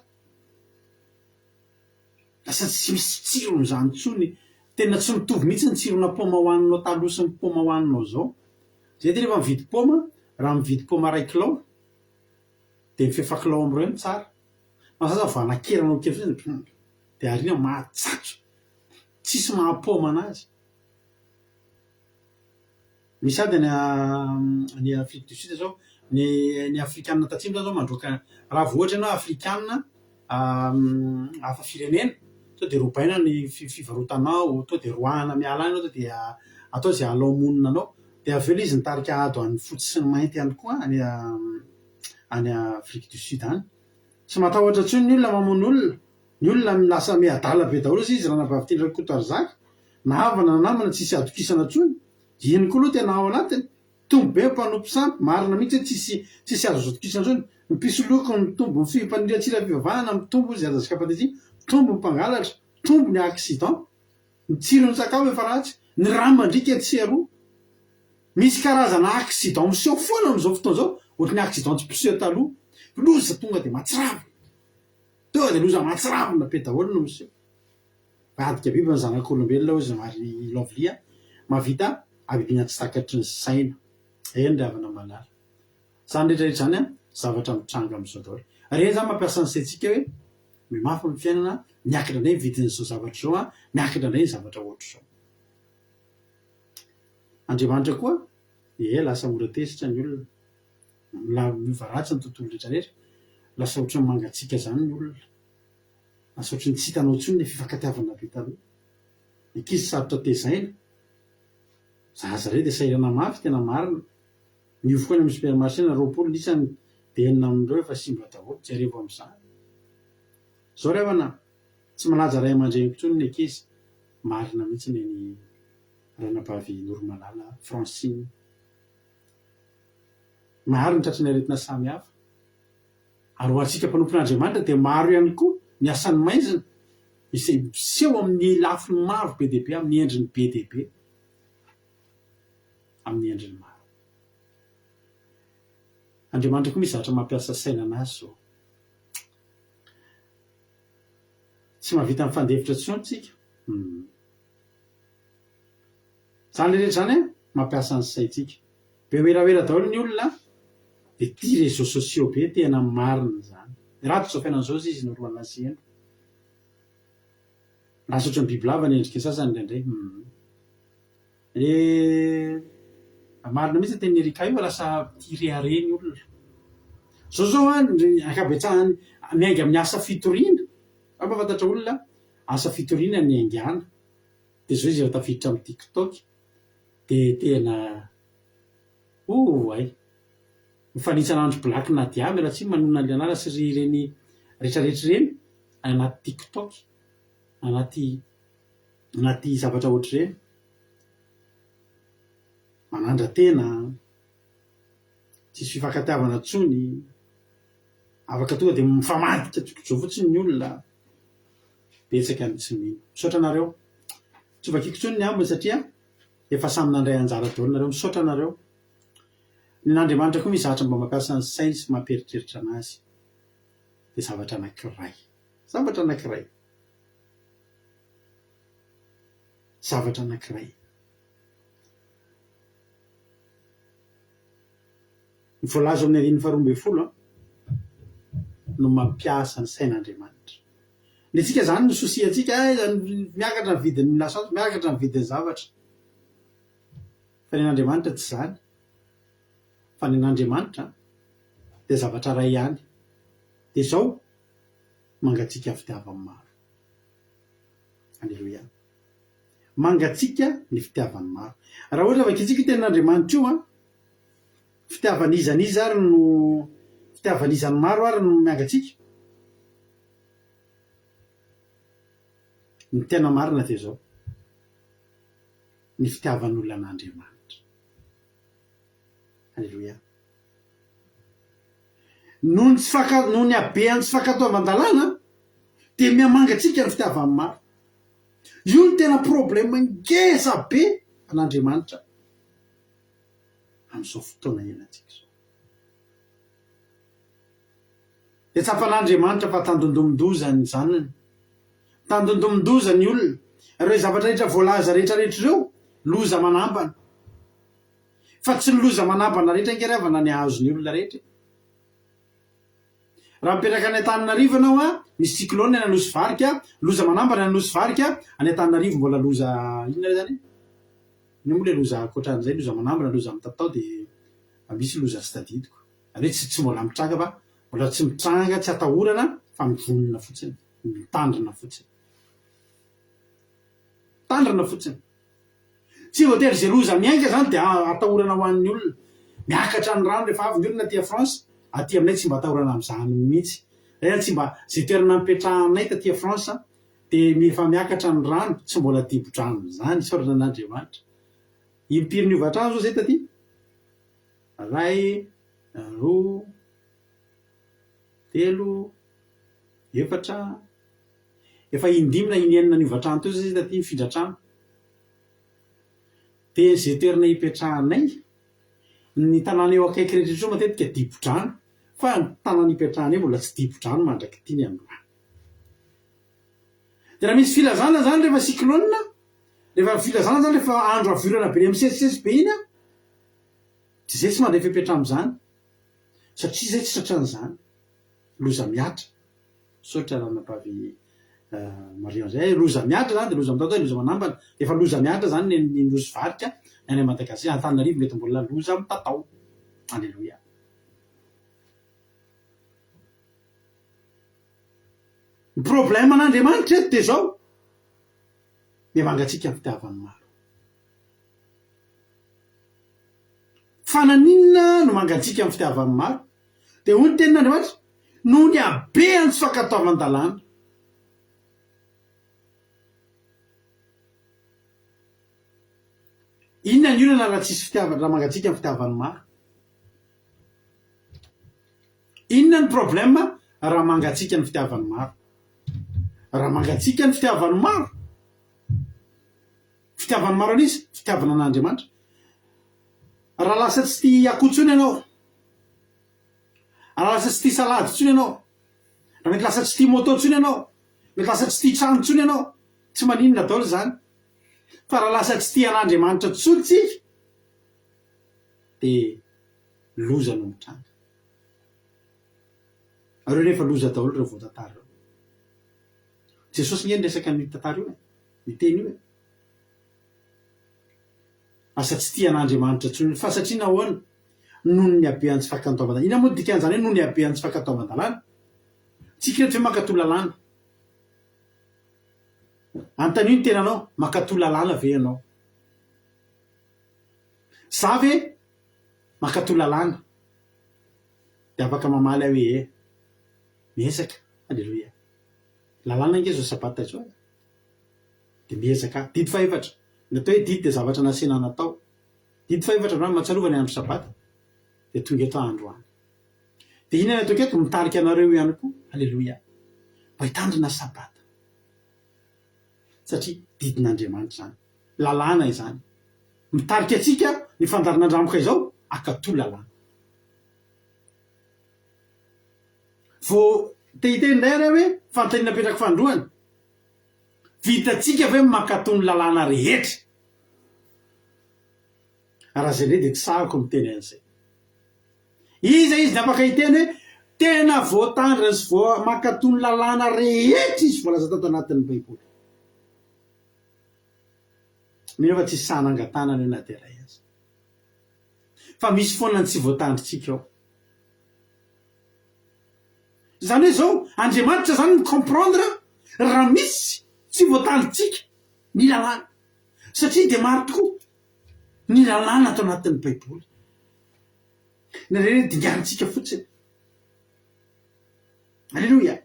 Speaker 3: lasa tsy misy tsirony zany tsony, tena tsy mitovy mihitsy ny tsirona paoma hoaninao taloha sy ny paoma hoaninao zao. Zay de rehefa mividy paoma, raha mividy paoma 1 kilao de mifefa kilao am'ireo ny tsara. Masasa vanakeranao kely fotsiny de ariana mahatsatso, tsisy maha-paoma anazy. Misy ady ny Afrique du Sud zao, ny afrikanina tatsimo zao mandroaka, raha vao ohatra ianao afrikanina hafa firenena, to de robaina ny fivarotanao, to de roahana miala any anao, to de atao zay alao monina anao, de aveo le izy nitarika ado an'ny fotsy sy ny mainty ihany koa any Afrique du Sud any. Tsy matahotra tsony ny olona mamono olona, ny olona lasa miadala be daholo izy raha nabavitindra Kotoarzaka, na havana na namana tsisy adokisana tsony. Iny koa aloha tena ao anatiny, tombo be mpanompo sampy, marina mihitsy tsisy azo adokisana tsony. Mipisoloko ny tombo ny fimpaniriatsira fivavahana, mitombo izy aza kapatetsy, tombo ny mpangalatra, tombo ny accident, ny tsirony sakafo efa ratsy, ny rano mandrika tsy aroa. Misy karazana accident miseho foana am'izao fotoana zao, ohatry ny accident tsy mpiseho taloha, loza tonga de mahatsiravo, tonga de loza mahatsiravina be daholo no miseho. Vadika biby ny zanak'olombelona hoy Zandry Lovlia, mahavita abibiana tsy takatry ny saina. Eny ry havana malala. Zany rehetrarehetra zany a, zavatra mitranga am'izao daholo. Reny zany mampiasa an'izay hoe mimafy ny fiainana, miakatra indray ny vidin'izao zavatra zao a, miakatra indray ny zavatra ohatry zao. Andriamanitra koa, lasa mora tesitra ny olona. Miova ratsy ny tontolo rehetrarehetra, lasa ohatry ny mangatsika zany ny olona. Lasa ohatry ny tsy hitanao tsony ny fifankatiavana be taloha. Ny ankizy sarotra tezaina, zaza rey de sairana mafy tena marina. Miova koa ny amin'ny supermarché na 20 isany de enina amindreo efa simba daholo, tsy arivo am'izany. Zao ry havana, tsy malaza ray aman-dreny tsony ny ankizy, marina mihitsy ny ranabavy Noromalala Francine. Maro ny tratry ny aretina samy hafa. Ary ho antsika mpanompon'Andriamanitra de maro ihany koa ny asany maizina, izay miseho amin'ny lafiny maro be dia be, amin'ny endriny be dia be, amin'ny endriny maro. Andriamanitra koa misy zavatra mampiasa sainana azy zao. Tsy mahavita mifandefitra tsony tsika. Zany rehetra zany a, mampiasa ny saintsika. Be oeraoera daholo ny olona, de tia réseaux sociaux be, tena marina zany. Ratsy zao fiainana zao izy no roa nasehana. Lasa ohatry ny bibilava ny endrika sasany indraindray. Marina mihitsy teny Erika io, lasa tia rehare ny olona. Zao ankabetsahany miainga amin'ny asa fitoriana. Mampafantatra olona, asa fitoriana ny aingana. De zao izy efa tafiditra amin'ny TikTok, de tena mifanitsana andro blaky na diamy raha tsy manona ny anara sy reny rehetrarehetra reny anaty TikTok, anaty zavatra ohatry reny. Manandra tena, tsisy fifankatiavana tsony, afaka tonga de mifamadika zao fotsiny ny olona. Betsaka ny tsy mino. Misaotra anareo. Tsy vakiako tsony ny ambiny satria efa samy nandray anjara daholo nareo, misaotra anareo. N'Andriamanitra koa misy zavatra mba mampiasa ny sainy sy mamperitreritra anazy. De zavatra anankiray. Zavatra anankiray. Zavatra anankiray. ny voalazo amin'ny ariny faharoambe folo no mampiasa ny sain'Andriamanitra. Ny tsika zany ny sosia atsika miakatra ny vidin'ny lasantsy, miakatra ny vidin'ny zavatra. Fa ny an'Andriamanitra tsy zany. Fa ny an'Andriamanitra dia zavatra ray ihany. Dia izao mangatsika ny fitiavany maro. Alleluia. Mangatsika ny fitiavany maro. Raha ohatra vakitsika tenin'Andriamanitra io fitiavany izaniza ary no fitiavany izany maro ary no miangatsika. Ny tena marina dia zao. Ny fitiavan'olona an'Andriamanitra. Alleluia. Noho ny habeany tsy fakatoavan-dalàna dia miamangatsika ny fitiavany maro. Io ny tena problème ngeza be an'Andriamanitra amin'izao fotoana iainantsika izao. Dia tsapan'Andriamanitra fa tandondomin-doza ny zanany, tandondomin-doza ny olona, ireo zavatra rehetra voalaza rehetrarehetra ireo loza manambana. Fa tsy ny loza manambana rehetra ngeravana ny ahazony olona rehetra. Raha mipetraka any Antananarivo ianao misy cyclone any Nosy-Varika, loza manambana any Nosy-Varika, any Antananarivo mbola loza inona zany? Ino moa le loza ankoatran'izay, loza manambana, loza mitatao dia misy loza tsy tadidiko. Ary tsy mbola mitranga fa mbola tsy mitranga, tsy atahorana fa mivonona fotsiny, mitandrina fotsiny. Tandrina fotsiny. Tsy voatery izay loza miainga zany dia atahorana ho an'ny olona. Miakatra ny rano rehefa avy ny olona aty France, aty aminay tsy mba atahorana amin'izany mihitsy. Tsy mba zay toerana mipetrahanay taty France dia efa miakatra ny rano, tsy mbola dibo-drano zany sorana an'Andriamanitra. Impiry niova trano zao zay taty? Ray, roa, telo, efatra, efa indimy na inenina niova trano teo zay taty mifindra trano. Dia zay toerana hipetrahanay, ny tanàna eo akaiky rehetra matetika dibo-drano, fa ny tanàna hipetrahanay mbola tsy dibo-drano mandraky ity ny androany. Dia raha misy filazana zany rehefa cyclone, rehefa filazana zany rehefa andro avirana be misesisesy be iny dia zay tsy mandray fepetra amin'izany satria zay tsy tratran'izany. Loza miatra. Saotra ranam-pavy Marion zay, loza miatra zany dia loza mitatao, loza manambana. Efa loza miatra zany ny Nosy-Varika, any Madagasikara, Antananarivo mety mbola loza mitatao. Alleluia. Ny problème an'Andriamanitra eto dia zao, miamangatsika ny fitiavany maro. Fananinona no mangatsika ny fitiavany maro? Dia hoy ny tenin'Andriamanitra, noho ny habeany tsy fakatoavan-dalàna. Inona ny olana raha tsisy fitiavana, raha mangatsika ny fitiavany maro? Inona ny problème raha mangatsika ny fitiavany maro? Raha mangatsika ny fitiavany maro, fitiavany maro an'izy, fitiavana an'Andriamanitra. Raha lasa tsy tia akoho-tsony ianao, raha lasa tsy tia salady tsony ianao, raha mety lasa tsy tia moto tsony ianao, mety lasa tsy tia trano tsony ianao, tsy maninona daholo zany. Fa raha lasa tsy tia an'Andriamanitra tsony tsika dia loza no mitranga. Areo rehefa loza daholo ireo voatantara ireo. Jesosy ngeny resaka ny tantara io miteny io asa tsy tia an'Andriamanitra tsony, fa satria nahoana? Noho ny habeany tsy fakatoavan-dalàna. Ina moa ny dikan'izany hoe noho ny habeany tsy fakatoavan-dalàna? Tsika rehetra hoe mankatoa lalàna. Antanio ny tenanao, mankatoa lalàna ve ianao? Za ve mankatoa lalàna? Dia afaka mamaly aho hoe miezaka. Alleluia. Lalàna nge zao sabata zao dia miezaka. Didy faefatra. Natao hoe didy dia zavatra nasina natao. Didy faefatra no mahatsiarova ny andro sabata dia tonga eto androany. Dia inona ny atao eto? Mitarika anareo ihany koa. Alleluia. Mba hitandrina sabata. Satria didin'Andriamanitra zany, lalàna izany. Mitarika atsika ny fandarin'andramoka izao akatoa lalàna. Vao tehiteny indray ary hoe fanontaniana petraka fandroany, vitatsika ve mankatoa ny lalàna rehetra? Raha zay indray dia tsy sahako miteny an'izay. izy ny afaka hiteny hoe tena voatandra sy vo makatony lalàna rehetra izy volaza tato anatin'ny baiboly minefa tsisy sahanangatana ny nateray azy fa misy foanany tsy voatandritsika ao zany hoe zao Andriamanitra zany ny comprendre raha misy tsy voatandritsika ny lalàna satria de maro tokoa ny lalàna ato anatin'ny baiboly na reny dinganitsika fotsiny alleloia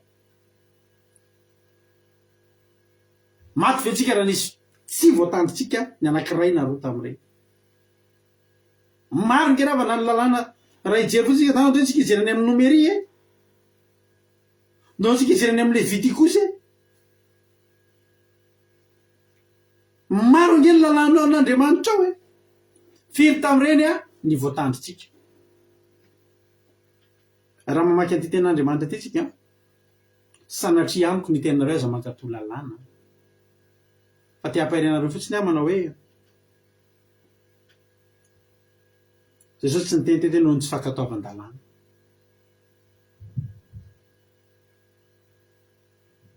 Speaker 3: maty ve tsika raha nisy tsy voatandritsika ny anankiray na roa tam'ireny maro ngeravana ny lalàna raha ijery fotsika tana hoe tsika ijerany amin'ny nomerie no tsika ijerany amin'ny Leviticus maro nge ny lalàna an'Andriamanitra ao firy tam'ireny ny voatandritsika raha mamaky anty ten'Andriamanitra ty tsika sanatria amiko ny tenareo aza mankato lalàna fa ty ampahirianareo fotsiny manao hoe Jesosy tsy nitenitety noho ny tsy fankataovan-dalàna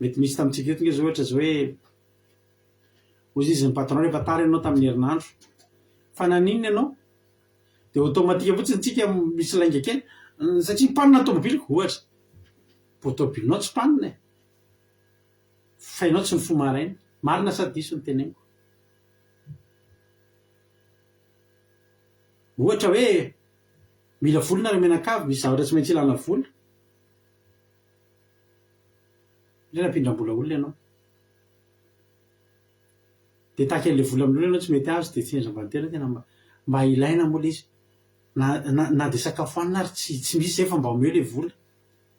Speaker 3: mety misy tamitsika eto nge zao ohatra zao hoe ozy izy ny patron rehefa tary ianao tamin'ny herinandro fa naninona ianao de automatika fotsiny tsika misy lainga kely satria panina tomobiliko ohatra po tomobilinao tsy panina fa ianao tsy mifo maraina marina sady diso ny teneniko ohatra hoe mila voly na re menakavy misy zavatra tsy maintsy ilana voly le nampindram-bola olona ianao de taky an'le vola amin'olo ianao tsy mety azo de fiendram-bantena tena mba ilaina mola izy na de sakafo anina ary tsy misy zay fa mba omeo le vola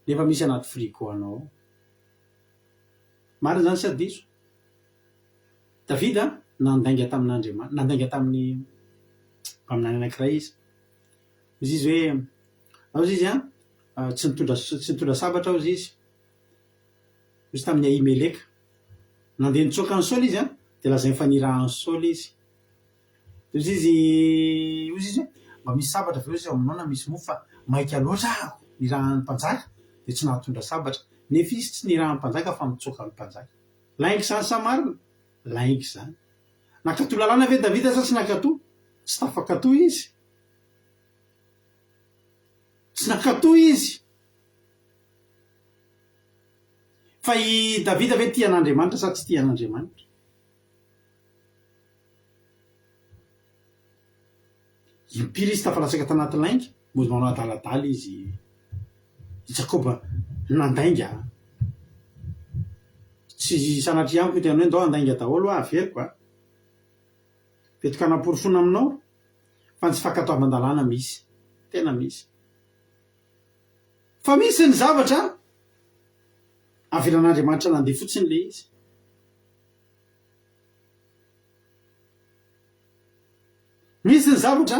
Speaker 3: nefa misy anaty frigo anao marina zany sady diso Davida nandainga tamin'Andriamanitra nandainga tamin'ny mpaminany anankiray izy hoe ao izy tsy nitondra sabatra ao izy tamin'ny Ahimeleka nandeha nitsoaka ny Saoly izy de lazay fa nirahan'ny Saoly izy izy mba misy sabatra ve izy aminao na misy mofo fa maika loatra nirahan'ny mpanjaka de tsy nahatondra sabatra nefa izy tsy nirahan'ny mpanjaka fa mitsoaka ny mpanjaka laingy zany sa marina laingy zany nakato lalàna ve Davida sa tsy nakato tsy tafakato izy tsy nakato izy fa i Davida ve tia an'Andriamanitra sa tsy tia an'Andriamanitra impiry izy tafalatsaka tanaty lainga mody manao adaladala izy Jakoba nandainga tsy sanatria amiko tena hoe ndao andainga daholo averiko fetoka naporofona aminao fa tsy fankatoavan-dalàna misy tena misy fa misy ny zavatra avelan'Andriamanitra nandeha fotsiny le izy misy ny zavatra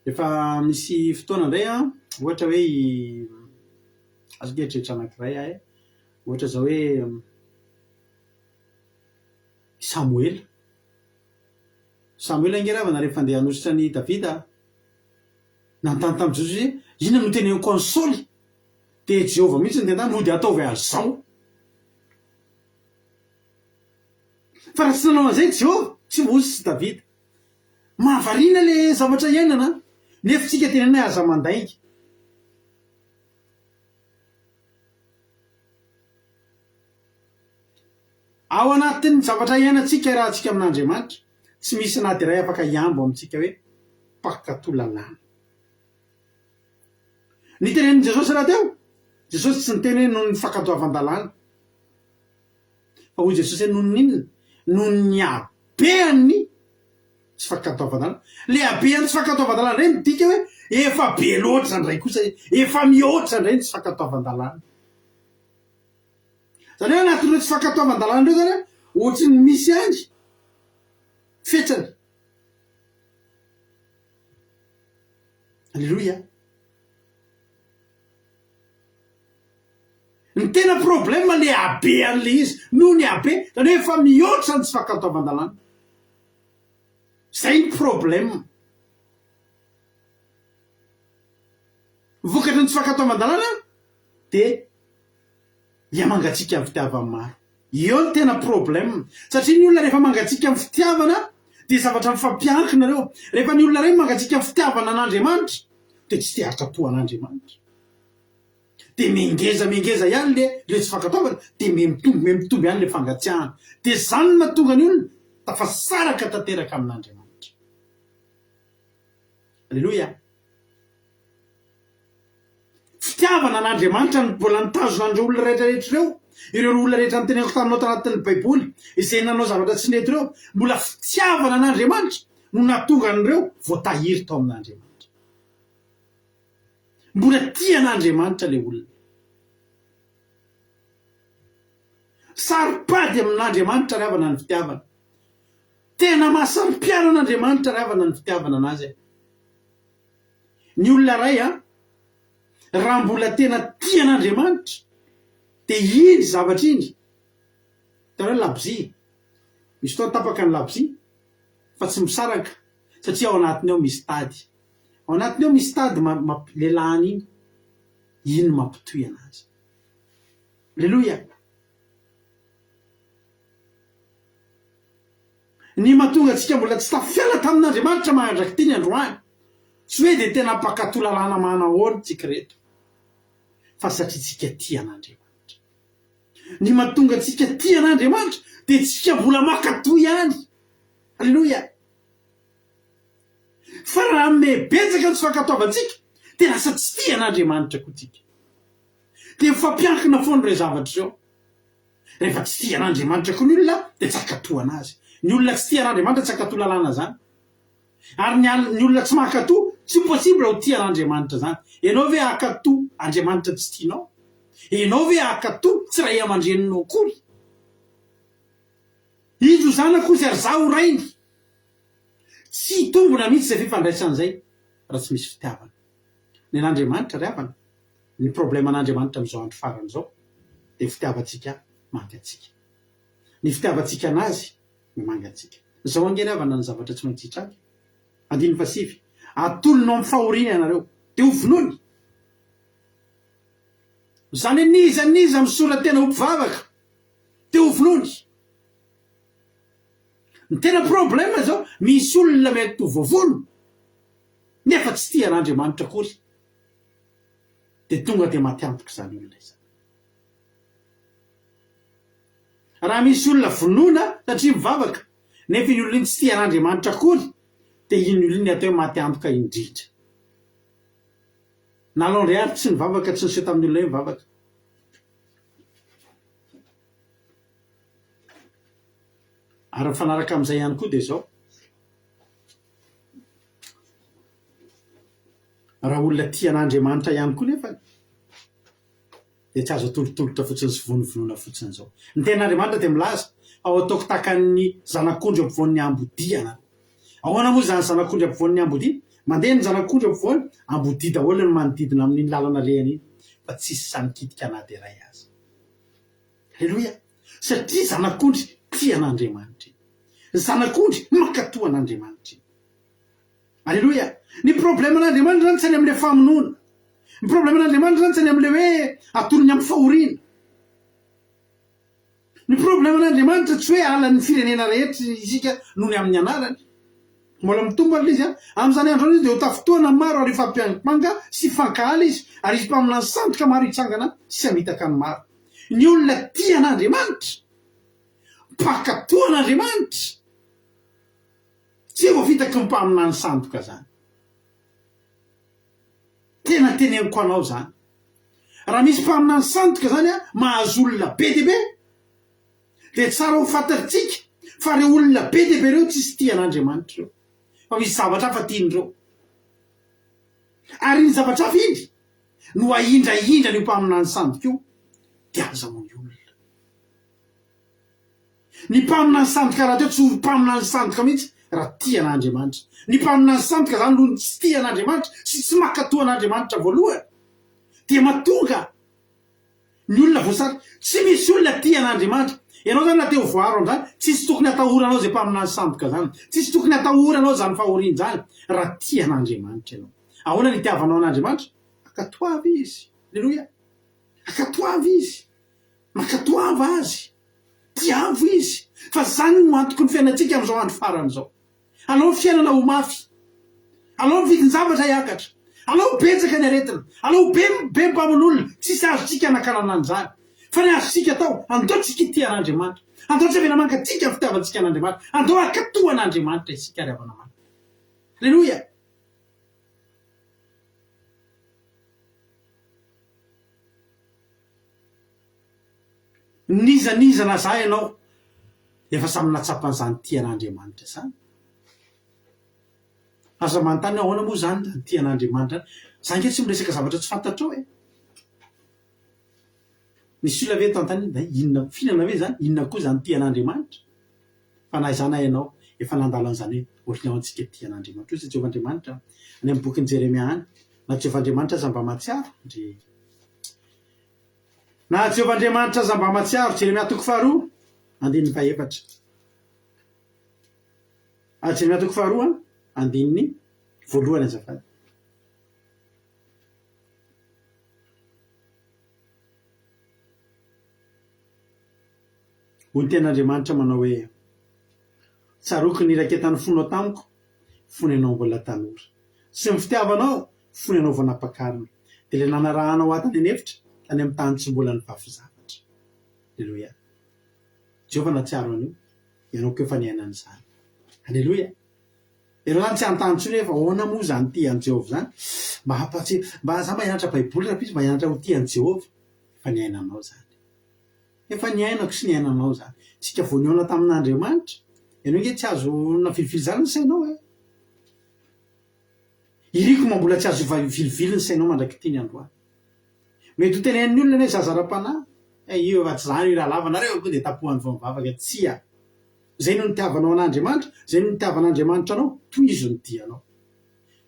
Speaker 3: efa misy fotoana indray ohatra hoe azo kehitrehitra anankiray ohatra zao hoe Samuel ingeravana rehefa andeha hanositra ny Davida nantany tamin'i Jesosy hoe inona no teneniko any Saoly de Jehova mihitsy ny tendany no de ataovy azy zao fa raha tsy nanao an'izay Jehova tsy mosy sy Davida mahavariana le zavatra iainana nefa tsika tenenay aza mandainga ao anatin'ny zavatra iainatsika raha tsika amin'Andriamanitra tsy misy nady iray afaka hiambo amintsika hoe mpakato lalàna ny tenenin' Jesosy raha teo Jesosy tsy niteny noho ny fankatoavan-dalàna fa hoy Jesosy hoe noho n'inona noho ny abeany tsy fankatoavan-dalàna le abeany tsy fankatoavan-dalàna reny midika hoe efa be loatra ndray kosa efa mihoatra ndray ny tsy fankatoavan-dalàna zany hoe anatin'ireo tsy fankatoavan-dalàna reo zany ohatry ny misy angy fetrany alleloia ny tena problema le abe an'le izy noho ny abe zany hoe efa mihoatra ny tsy fankatoavan-dalàna zay ny problema vokatry ny tsy fankataovan-dalàna de iamangatsika amin'ny fitiavany maro. Eo ny tena problème satria ny olona rehefa mangatsika amin'ny fitiavana de zavatra mifampiankina reo. Rehefa ny olona reny mangatsika amin'ny fitiavana an'Andriamanitra de tsy te haritra-po an'Andriamanitra, de mengeza ihany le tsy fankataovana, de mitombo ihany le fangatsiahana, de zany no mahatonga ny olona tafasaraka tanteraka amin'Andriamanitra. Alleloia. Fitiavana an'Andriamanitra ny mbola nitazona an'ireo olona rehetrarehetra ireo, ireo olona rehetra nyteneko taminao tanatin'ny Baiboly izay nanao zavatra tsy mety ireo, mbola fitiavana an'Andriamanitra no nahatonga an'ireo voatahiry tao amin'Andriamanitra. Mbola tia an'Andriamanitra le olona, saripady amin'Andriamanitra ry havana ny fitiavana, tena mahasarym-piara an'Andriamanitra ry havana ny fitiavana anazy. Ny olona ray raha mbola tena tia an'Andriamanitra de iny zavatra iny tena hoe labozia, misy fotoana tapaka ny labozia fa tsy misaraka satria ao anatiny ao misy tady, ao anatiny ao misy tady lelahany iny mampitohy anazy. Alleluia. Ny mahatonga antsika mbola tsy tafiala tamin'Andriamanitra mandraky ty ny androany tsy hoe de tena mpakato lalàna manahoana tsika reto, fa satria tsika tia an'Andriamanitra. Ny mahatonga antsika tia an'Andriamanitra de tsika mbola makato ihany. Alleluia. Fa raha mebetsaka ny tsy fankataovantsika de lasa tsy tia an'Andriamanitra koa tsika, de mifampiankina foana ireo zavatra ireo. Rehefa tsy tia an'Andriamanitra koa ny olona de tsy akato anazy. Ny olona tsy tia an'Andriamanitra tsy akato lalàna zany, ary ny olona tsy makato tsy possible ho tia an'Andriamanitra zany. Ianao ve akato Andriamanitra tsy tianao? Ianao ve akato tsy ray aman-dreninao akory? Izy ho zanako izy ary zaho rainy, tsy hitombona mihitsy zay fifandraisan'izay raha tsy misy fitiavana. Ny an'Andriamanitra ry havana, ny problème an'Andriamanitra amin'izao andro farany izao de fitiavantsika mangatsika, ny fitiavantsika anazy no mangatsika. Zao ange ry havana ny zavatra tsy maintsy hitraka. 5 atolonao amin'ny fahoriana ianareo de ho vonony. Zany niza misoratena ho mpivavaka de ho vonony. Ny tena problème zao misy olona mety ho voavono nefa tsy tia an'Andriamanitra akory, de tonga de maty antoka zany olona izany. Raha misy olona vonoina satria mivavaka nefa iny olona iny tsy tia an'Andriamanitra akory de iny olona iny atao hoe maty antoka indrindra. Nalao andriary tsy nivavaka, tsy niseho tamin'ny olona hoe mivavaka. Ary mifanaraka amin'izay ihany koa de zao, raha olona tia an'Andriamanitra ihany koa nefa de tsy azo atolotolotra fotsiny sy vonovonoina fotsiny zao. Ny ten'Andriamanitra de milaza ao ataoko tahaka ny zanak'ondry ampovoan'ny ambodiana. Ahoana moa zany zanak'ondry ampovoan'ny ambodiana? Mandeha ny zanak'ondry ampovoany, ambodia daholo ny manodidina amin'iny lalana lehany iny, fa tsisy sanikitika na de ray azy. Alleluia. Satria zanak'ondry tia an'Andriamanitra, zanak'ondry mankatoa an'Andriamanitra. Alleluia. Ny problème an'Andriamanitra zany tsy any amin'le famonoana, ny problème an'Andriamanitra zany tsy any amin'le hoe atolony amin'ny fahoriana. Ny problème an'Andriamanitra tsy hoe ala ny firenena rehetra isika noho ny amin'ny anarany. Mbola mitombo ary izy amin'izany andro izy de ho tafotoana maro ary ifampiankipanga sy fankahala izy, ary izy mpamina ny sandoka maro hitsangana sy hamitaka ny maro. Ny olona tia an'Andriamanitra, mpakatoa an'Andriamanitra, tsy voafitaky ny mpamina ny sandoka zany. Tena teneniko anao zany. Raha misy mpamina ny sandoka zany mahazo olona be dia be, de tsara ho fantatritsika fa reo olona be dia be reo tsisy tia an'Andriamanitra reo, fa misy zavatra hafa tian'ireo. Ary ny zavatra hafa iny no ahindrahindra ny mpamina ny sandoka io de aza moa ny olona. Ny mpamina ny sandoka raha teo tsy ho mpamina ny sandoka mihitsy raha tia an'Andriamanitra. Ny mpamina ny sandoka zany no tsy tia an'Andriamanitra sy tsy mankatoa an'Andriamanitra voalohany de mahatonga ny olona voasary tsy misy olona tia an'Andriamanitra. Ianao zany na teo voaro am'zany tsisy tokony atahoranao zay mpamina ny sandoka zany, tsisy tokony atahoranao zany fahoriana zany raha tia an'Andriamanitra ianao. Ahoana ny itiavanao an'Andriamanitra? akatoava izy. Alleloia. Akatoava izy, makatoava azy, tiavo izy. Fa zany no antoko ny fiainantsika am'izao andro farany zao. Alao fiainana ho mafy, alao vidin-javatra hiakatra, alao betsaka ny aretina, alao be mpamon'olona, tsisy azotsika anakarana an'izany. Fa ny azontsika atao, andao tsika ity an'Andriamanitra, andao tsy avena mankatsika ny fitiavantsika an'Andriamanitra, andao akatoan'Andriamanitra isika riavana mana. Alleloia. Nizanizana za ianao efa samy natsapan'izany tian'Andriamanitra zany. Aza manontany ahoana moa zany ny tian'Andriamanitra zany nge tsy miresaka zavatra tsy fantatrao e. Nisy olona ve tantany inona fihinana ve zany, inona koa zany tian'Andriamanitra? Fa na izana ianao efa nandalo an'izany hoe ohatrany ao antsika tian'Andriamanitra. Ozy Jehovahandriamanitra any amin'ny bokin'ny Jeremia any, na Jehovahandriamanitra aza mba matsiaro ndre na Jehovahandriamanitra aza mba matsiaro. Jeremia 2:2 Jeremia 2:2 azafady. Hoy ny tean'Andriamanitra manao hoe tsaroako ny raketan'ny fonao tamiko, fony anao mbola tanora, sy ny fitiavanao fony anao vao napakarina, dia ilay nanarahanao atany anefitra tany amin'ny tany tsy mbola nivafy zavatra. Alleloia. Jehova natsiaro an'io, ianao koa efa niainan'izany. Alleloia. Ianao zany tsy anontany intsony hoe fa ahoana moa zany tian'i Jehova zany? Mba za mba hianatra baiboly raha pisy, mba hianatra ho tian'i Jehova. Efa niainanao zany. Efa niainako sy niainanao zany. Tsika vao niaona tamin'Andriamanitra, ianao nge tsy azo navilivily zany ny sainao e. Iriko ma mbola tsy azo vilivily ny sainao mandraky ty ny androany. Mety ho tenen'ny olona ne zaza ara-panahy, io efa tsy zany raha lava, nareo koa dia tapohan'ny vao mivavaka, tsia. Zay no nitiavanao an'Andriamanitra, zay no nitiavan'Andriamanitra anao, tohizo ny dianao.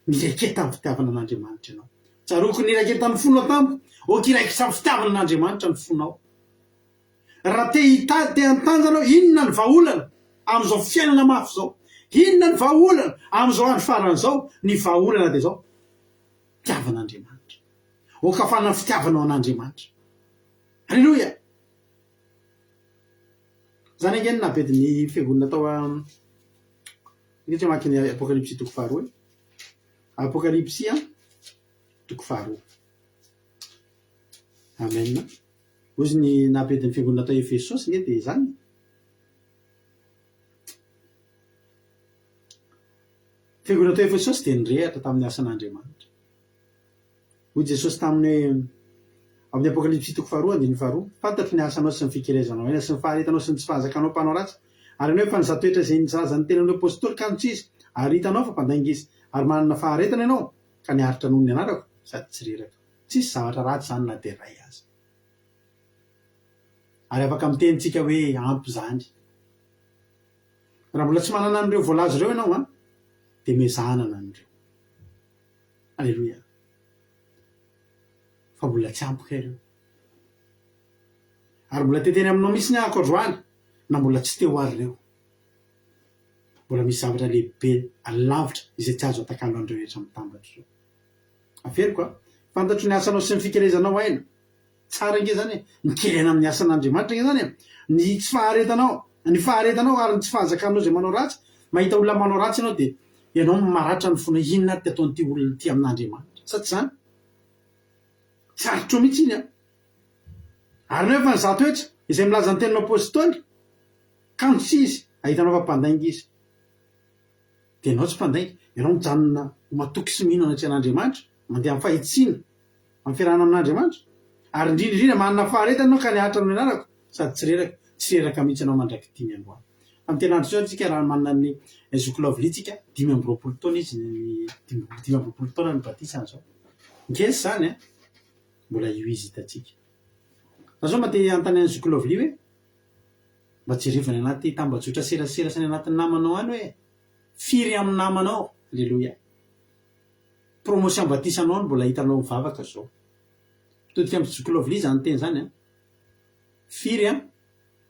Speaker 3: Niraketa amin'ny fitiavana an'Andriamanitra ianao. Tsaroko niraketa ny fonao tamiko, okiraikitra amin'ny fitiavana an'Andriamanitra ny fonao. Raha te antanjanao, inona ny vahaolana am'izao fiainana mafy zao? Inona ny vahaolana am'izao andro farany zao? Ny vahaolana dia zao, fitiavan'Andriamanitra. Okafana ny fitiavanao an'Andriamanitra. Alleloia. Zany angeny nabedy ny fiangonana tao ngetra maky ny Apokalipsy 2:2. Apokalipsy 2:2. Amen. Ozy ny nabedy ny fiangonana tao Efesosy nge dia zany. Fiangonana tao Efesosy dia nirehatra tamin'ny asan'Andriamanitra. Hoy Jesosy tamin'ny amin'ny Apokalipsy 2:2, fantatro ny asanao sy ny fikerezanao ena sy ny faharetanao sy ny tsy fahazakanao mpanao ratsy, ary ianao efa nizatoetra izay nizarazan'ny tenan'ny apôstôly ka notso izy, ary hitanao fa mpandainga izy, ary manana faharetana ianao ka niaritra noho ny anarako sady tsy reraka. Tsisy zavatra ratsy zany na dia ray azy. Ary afaka mitenitsika hoe ampy zany. Raha mbola tsy manana an'ireo voalazo ireo ianao dia mezanana an'ireo. Alleloia. Fa mbola tsy ampy ireo. Ary mbola teteny aminao misy ny ahako androany na mbola tsy teo ary ireo. Mbola misy zavatra lehibe alavitra izay tsy azo atakalo an'ireo rehetra mitambatra izao. Aferiko fantatro ny asanao sy ny fikerezanao aina. Tsara nge zany mikerena amin'ny asan'Andriamanitra nge zany ny tsy faharetanao ary ny tsy fahazakanao izay manao ratsy. Mahita olona manao ratsy ianao dia ianao maratra ny fona inona ty ataon'ity olona ty amin'Andriamanitra. Sa tsy zany? Sarotro mihitsy iny ary neo efa ny zatoetra izay milaza ny tenin'ny apôstôly kantsy izy, ahitanao fa mpandainga izy. Dia ianao tsy mpandainga, ianao mijanona matoky sy mihinana tsy an'Andriamanitra, mandeha amin'ny fahitsina amin'ny fiarahana amin'Andriamanitra, ary indrindra manana faharetana ianao ka niaritra ny anarako sady tsy reraka mihitsy ianao mandraky 5 androany. Amin'ny tenandro zao tsika raha manana ny zokilovlitsika 5 taona izy, 5 taona ny batisany zao. Ngesy zany mbola io izy hitatsika. Zao mba te antanany zokilovli hoe mba tsy rivany anaty tambajotra seraserasany anatin'ny namanao any hoe firy amin'ny namanao. Alleloia. Promotion batisanao ny mbola hitanao mivavaka zao. Todika amin'ny zokilovli zany teny zany firy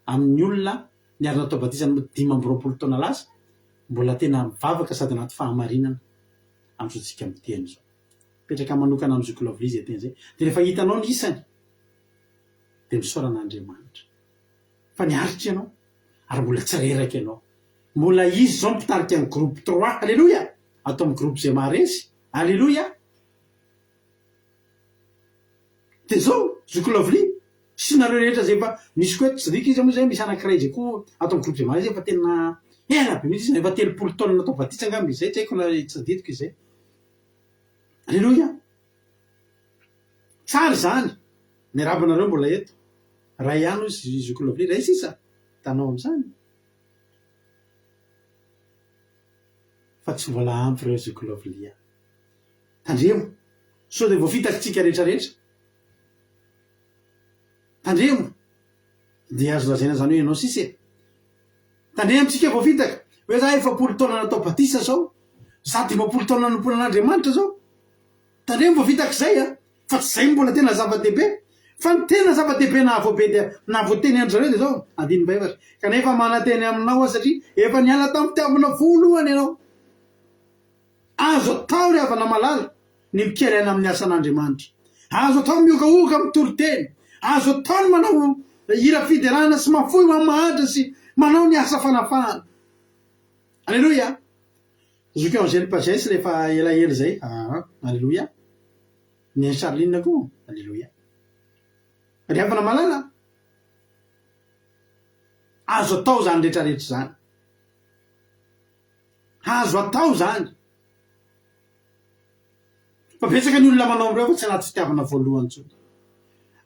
Speaker 3: amin'ny olona niary natao batisany 5 taona lasa mbola tena mivavaka sady anaty fahamarinana amin'izao tsika miteny zao. petraka manokana amin'ny zokilovy izy teny zay de rehefa hitanao ny isany de misoran'Andriamanitra fa niaritra ianao ary mbola tsy reraka ianao mbola izy zao mpitarika ny groupe 3 alleloia atao amin'ny groupe zay maharesy alleloia de zao zokilovy sy nareo rehetra zay fa misy koa tsy dika izy moa zay misy anankiray zay koa atao amin'ny groupe zay maharesy efa tena ela be mihitsy izy efa 30 taona natao batisa angamba izay tsy haiko na tsy ditiko izay alleloia tsara zany ny rabanareo mbola eto raha ihany izy zokilovy ray sisa tanao am'izany fa tsy mbola ampy reo zokilovy tandremo so de voafitakytsika rehetrarehetra tandremo de azo lazaina zany hoe ianao sisy tandremotsika voafitaka hoe za 40 taona natao batisa zao za 50 taona nanompoana an'Andriamanitra zao tandremo voafitaka zay fa tsy zay mbola tena zava-dehibe fa ny tena zava-dehibe nahavoateny andrzareo de zao andiny baivatra kanefa manateny aminao satria efa niala tamin'ny fitiavana voalohany ianao azo atao ry havana malala ny mikelaina amin'ny asan'Andriamanitra azo atao miokaoka mitoriteny azo atao ny manao hira fiderana sy mafoy mamahatra sy manao ny asa fanafahana alleloia zoky angely pagesy rehefa elaela zay alleloia ny Charline koa alleloia ry havana malala azo atao zany rehetrarehetra zany azo atao zany fa betsaka ny olona manao amreo fa tsy anaty fitiavana voalohany tsony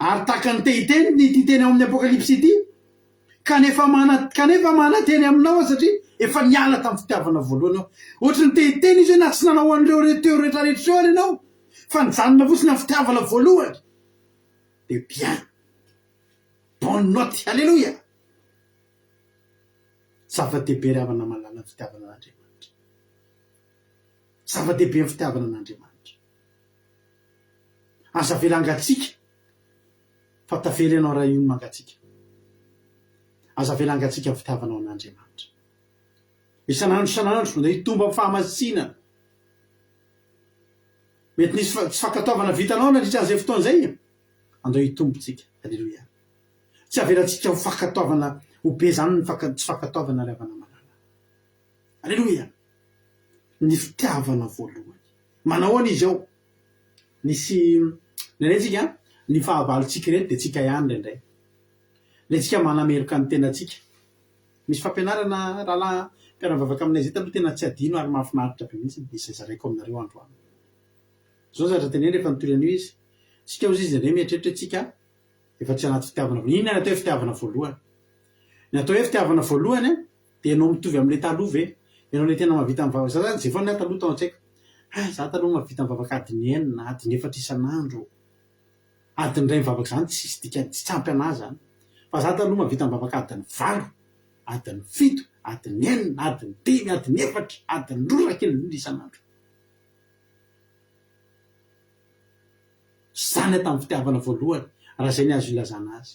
Speaker 3: ary taka ny tehiteny ny titeny ao amin'ny apokalipsy ity kanefa manateny aminao satria efa niala tamin'ny fitiavana voalohany ao ohatra ny tehiteny izy hoe na tsy nanao an'ireo teo rehetrarehetra eo ary ianao fa nijanona fotsiny amin'ny fitiavana voalohany de bien bonne note alleluia zava-dehibe ry havana malala ny fitiavana an'Andriamanitra zava-dehibe ny fitiavana an'Andriamanitra aza velangatsika fa tafely ianao raha io mangatsika aza velangatsika ny fitiavanao an'Andriamanitra isanandro de hitomba amin'ny fahamasina mety nisy tsy fankataovana vitanao nandritra an'izay fotoana zay andao hitombotsika alleloia tsy avelatsika ho fankataovana ho be zany tsy fankataovana ry havana malala alleloia ny fitiavana voalohany manao any izy ao nisy ndraindraytsika ny fahavalontsika reto de tsika ihany ndraindray le tsika manameroka ny tenatsika misy fampianarana rahalahy mpiara-mivavaka aminay zay taloha tena tsy adino ary mahafinaritra be mihitsy izay zaraiko aminareo androany zao zatra teneny rehefa nitoran'io izy tsika ozy izy indray mieritreritra tsika efa tsy anaty fitiavana voalohany iny natao hoe fitiavana voalohany ny atao hoe fitiavana voalohany de ianao mitovy am'le taloha ve ianao le tena mahavita mivavaka za zany zay foana taloha tao an-tsaiko za taloha mahavita mivavaka adiny enina adiny efatra isan'andro adiny ray mivavaka zany tsisy dika tsy tsampy anazy zany fa za taloha mahavita mivavaka adiny 5 adiny 7 adiny 9 adiny 10 adiny 4 adiny 2 kely isan'andro zany tamin'ny fitiavana voalohany raha zay ny azo ilazana azy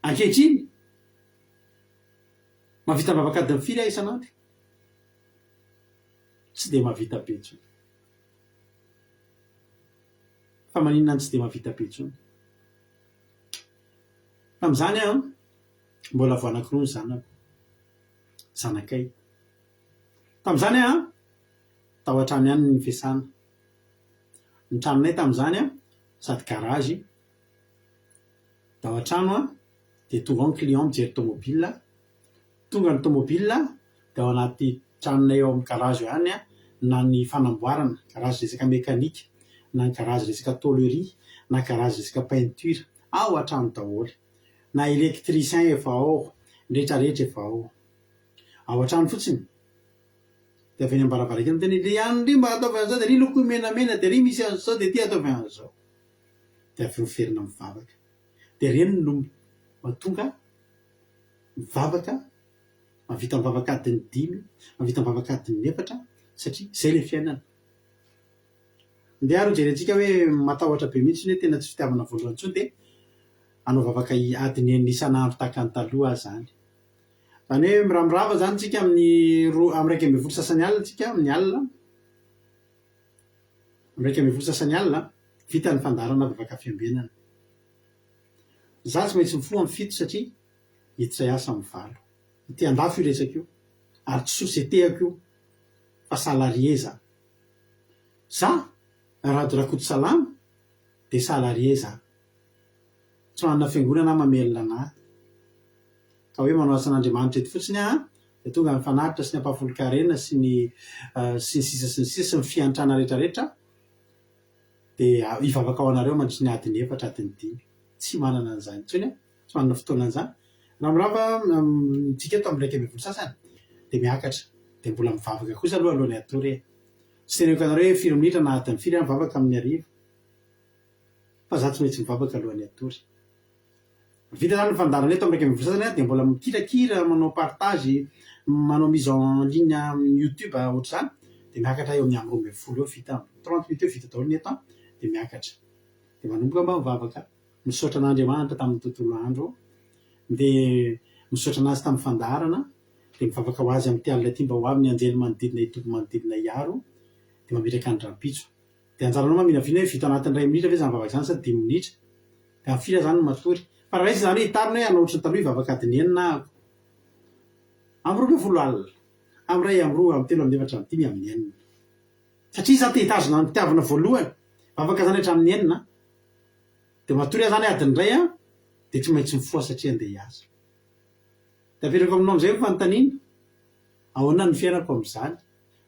Speaker 3: ankehitriny mahavita mivavaka adiny 4 isan'andro tsy de mahavita be tsony fa maninona tsy de mahavita be tsony tam'izany mbola vo anankiroa ny zanako zanakay tam'izany tao an-trano ihany ny fiasana ny tranonay tam'izany sady garazy tao an-trano de tonga ao ny client mijery tomobile tonga ny tomobile de ao anaty tranonay ao amin'ny garazy ihany na ny fanamboarana garazy resaka mekanika na ny garazy resaka tôlerie na garazy resaka peinture ao an-trano daholo na électricien efa ao rehetrarehetra efa ao an-trano fotsiny de avy any ambaravarakely miteny le ihany ry mba ataovy an'izao de ry loko menamena de ry misy an'izao de ty ataovy an'izao de avy miferina mivavaka de reny no mahatonga mivavaka mahavita mivavaka adiny 5 mahavita mivavaka adiny 4 satria zay le fiainana ndeha aro jerentsika hoe matahotra be mihitsy hoe tena tsy fitiavana voalohany tsony de anao vavaka adiny enina isan'andro tahaka ny taloha zany zany hoe miramirava zany tsika amin'ny 2 amby 1 ambin'ny folo sasany alina tsika amin'ny alina ndraiky amby folo sasany alina vita ny fandarana bavaka fiambenana za tsy maintsy mifo amy fito satria hiditra iasa amy valo ty andafo io resaka io ary tsy sosietehako io fa salarie za radio rakoto salama de salarie za tsy manana fiangonana mamelona anahy ka hoe manao asan'Andriamanitra eto fotsiny de tonga mifanaritra sy ny ampahafolo-karena sy ny sisa sy ny fiantrana rehetrarehetra de ivavaka ao anareo mandritry ny adiny 4 adiny 5 tsy manana an'izany tsony tsy manana fotoana an'izany ramorava tsika eto am'raiky amby folo sasany de miakatra de mbola mivavaka kosa aloha alohan'ny atory tsy teneko anareo hoe 4 minitra na adiny 4 mivavaka amin'ny arivo fa za tsy maintsy mivavaka alohan'ny atory vita zany ny fandarana eto am'raiky amby folo sasany de mbola mikirakira manao partage manao mise en ligne amin'ny YouTube ohatr'izany de miakatra eo amin'ny 12 eo vita 30 minutes eo vita daholo ny eto de miakatra de manomboka mba mivavaka misaotra an'Andriamanitra tamin'ny tontolo andro de misaotra anazy tamin'ny fandarana de mivavaka ho azy amin'ny alina ty mba ho avy ny anjely manodidina itoko manodidina iaro de mametraka ny rapitso de anjaranao maminavina hoe vita anatin'ny 2 minitra ve zany mivavaka zany sa 10 minitra de am'fila zany no matory fa raha izy zany hoe hitarina hoe anaotrany taloha hivavaka adiny 9 amby 20 alina amy 2 amy 3 amy 3 amy 4 amy 5 amin'ny 9 satria za te hitazona ny pitiavana voalohany vavaka zany hatra amin'ny 9 de matory zany adiny 2 de tsy maintsy mifoa satria andeha hiasa de apetrako aminao am'izay ho fanontaniana ahoana ny fiainako am'izany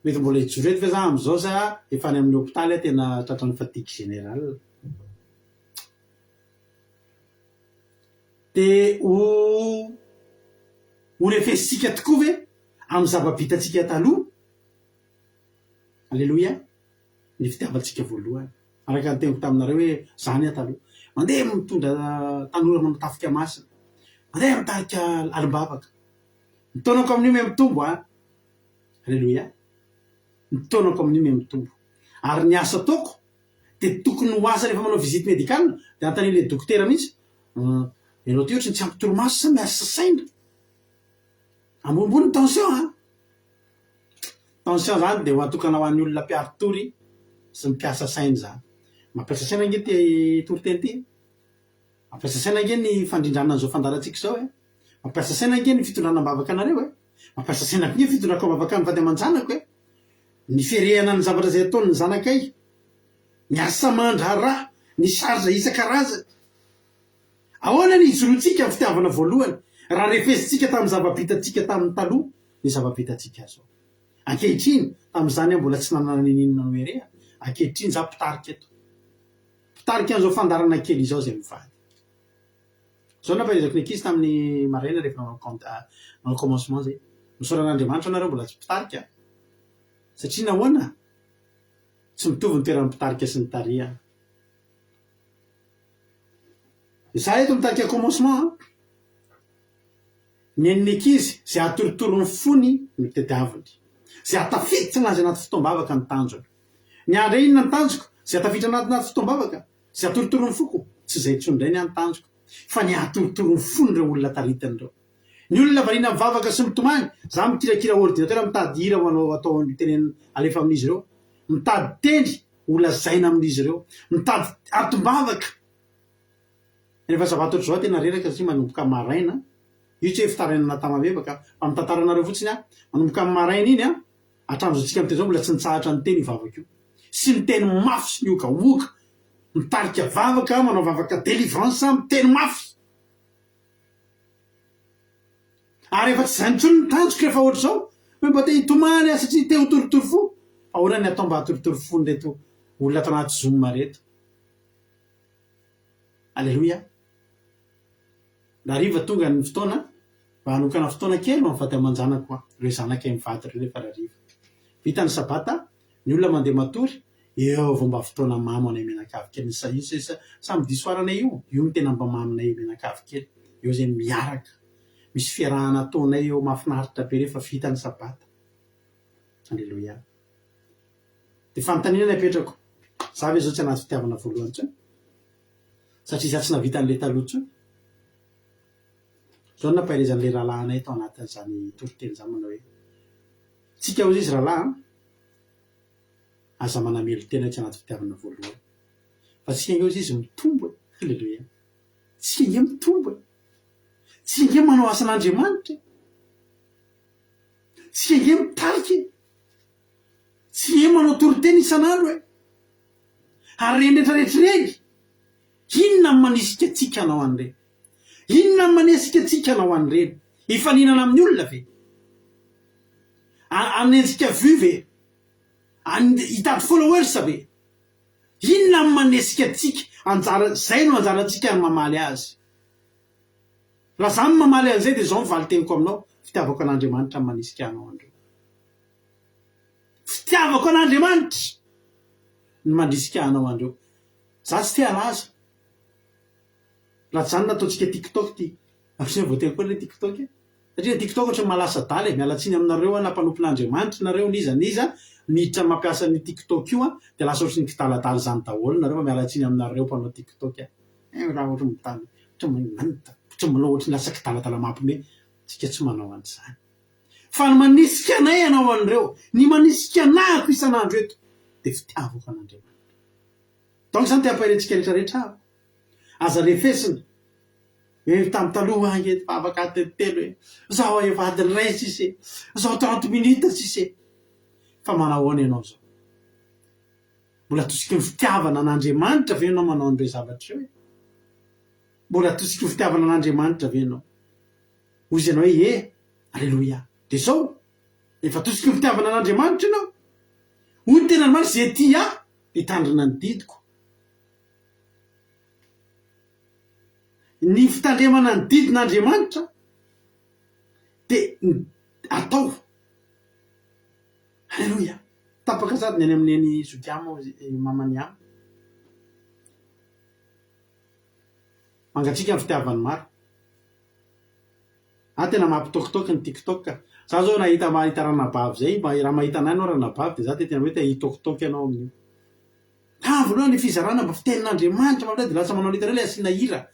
Speaker 3: mety mbola hijoro eto fa za am'izao sa efa any amin'ny hôpitaly tena tratran'ny fatigue générale de ho refesitsika tokoa ve amy zava-bitatsika taloha alleloia ny fitiavantsika voalohany araka ny teniko taminareo hoe zany taloha mandeha mitondra tanora manao tafika masina mandeha mitarika alimbavaka mitonako amin'io me mitombo alleloia mitonako amin'io me mitombo ary ny asa ataoko de tokony ho asa rehefa manao visite médicale de antanile dokotera mihitsy ianao ty ohatrany tsy ampy toromaso sa miasa saina ambonimbony tension tension zany de ho atokana ho an'ny olona mpiaritory sy mipiasa saina zany mampiasa saina nge ty toriteny ty mampiasa saina nge ny fandrindrana an'izao fandaratsika zao mampiasa saina nge ny fitondrana mbavaka anareo mampiasa saina nge fitondrako mbavaka ny vady aman-janako ny ferehana ny zavatra zay ataony ny zanakay miasa mandrara ny sarza isan-karazany ahoana ny izorotsika ny fitiavana voalohany raha refesitsika tamin'ny zava-bitatsika tamin'ny taloha ny zava-bitatsika zao ankehitriny tamin'izany mbola tsy nanana ninina hoe ankehitriny za mpitarika eto mpitarika an'izao fandarana kely izao zay mivady zao nampahaizako ny ankizy tamin'ny maraina rehefa manao commencement zay misaoran'Andriamanitra anareo mbola tsy mpitarika satria nahoana tsy mitovy ny toeran'ny mpitarika sy ny taria za eto mitarika commencement ny an'ny ankizy zay atorotoro ny fony ny tediaviny zay atafiditra anazy anaty fotoam-bavaka ny tanjony ny andra inona ny tanjoko zay atafiditra anaty fotoam-bavaka zay atorotoro ny foko tsy zay tsondray ny any tanjoko fa ny atorotoro ny fony reo olona taritan'ireo ny olona varina mivavaka sy mitomany za mikirakira ordinateur mitady hira manao atao teneny alefa amin'izy ireo mitady tendry olazaina amin'izy ireo mitady atom-bavaka rehefa zavato ohatr'izao tena reraka satria manomboka maraina io tsy hoe fitarainana tamavevaka fa mitantaranareo fotsiny manomboka amin'ny maraina iny atranzotsika am'teny zao mbola tsy nitsahatra ny teny ivavaka io sy ny teny mafy sy ny okaoka mitarika vavaka manao vavaka délivrance miteny mafy ary efa tsy zany ntsony ny tanjoko rehefa ohatr'izao hoe mba te hitomany satria te ho torotoro fo ahoana ny atao mba hatorotoro fony reto olona atao anaty zoom reto alleloia dariva tonga ny fotoana mba hanokana fotoana kely no mivady aman-janako reo zanakay mivady reo rehefa rariva vita ny sabata ny olona mandeha matory eo vao mba fotoana mamo anay menakavy kely samy disoaranay io ny tena mba maminay menakavy kely eo zay miaraka misy fiarahana ataonay eo mafinaritra be rehefa vita ny sabata alleloia de fanontaniana apetrako za ve zao tsy anaty fitiavana voalohany tsony satria za tsy navita n'le taloha tsony zao nampaherezan'le rahalahinay tao anatin'izany toriteny zany manao hoe tsika ozy izy rahalahy aza manamelo tena tsy anaty fitiavana voalohany fa tsika inge izy mitombo e halleloia tsika inge mitombo e tsika inge manao asan'Andriamanitra tsika inge mitariky tsika inge manao toritena isan'andro e ary rendretrarehetrareny inona ny manisika tsika anao an'ireny inona ny manesika tsika anao an'ireny hifaninana amin'ny olona ve anenjika vy ve hitady followers ve inona ny manesika tsika anjara zay no anjarantsika ny mamaly azy raha zany mamaly an'izay dia zao mivaly teniko aminao fitiavako an'Andriamanitra ny manisika anao andreo fitiavako an'Andriamanitra ny manisika anao andreo za tsy tia laza raha zany nataontsika TikTok ty am'izay voateko koa le TikTok e satria TikTok ohatra malasa daly mialatsiny aminareo nampanompon'Andriamanitra nareo niza miditra mampiasa ny TikTok io dia lasa ohatry ny kitaladala zany daholo nareo mialatsiny aminareo mpanao TikTok raha ohatra mitany ohatra manao ohatra ny lasa kitaladala mampime tsika tsy manao an'izany fa ny manisika anay anao an'ireo ny manisika anako isan'andro eto dia fitiavako an'Andriamanitra donc zany te ampahirentsika rehetrarehetra aza refesina tamy taloha ange afaka tetelo e zaho efa adiny ray tsisy zaho 30 minutes tsisy fa manahoana ianao zao mbola tosika ny fitiavana an'Andriamanitra ve ianao manao an'ireo zavatra eo e mbola tosika ny fitiavana an'Andriamanitra ve ianao ozy ianao hoe alleloia dia zao efa tosika ny fitiavana an'Andriamanitra ianao hoy tena ny marina zay ty hitandrina ny didiko ny fitandremana ny didin'Andriamanitra dia atao halleloia tapaka sady ny any amin'eny zodiamo mamany amy mangatsika ny fitiavany maro tena mampitokitoky ny TikTok za zao nahita mahita ranabavy zay raha mahita anay anao ranabavy dia za tena hoe te hitokitoky anao amin'io voalohany ny fizarana mba fitenin'Andriamanitra mamla dia lasa manao nitanao le asiana hira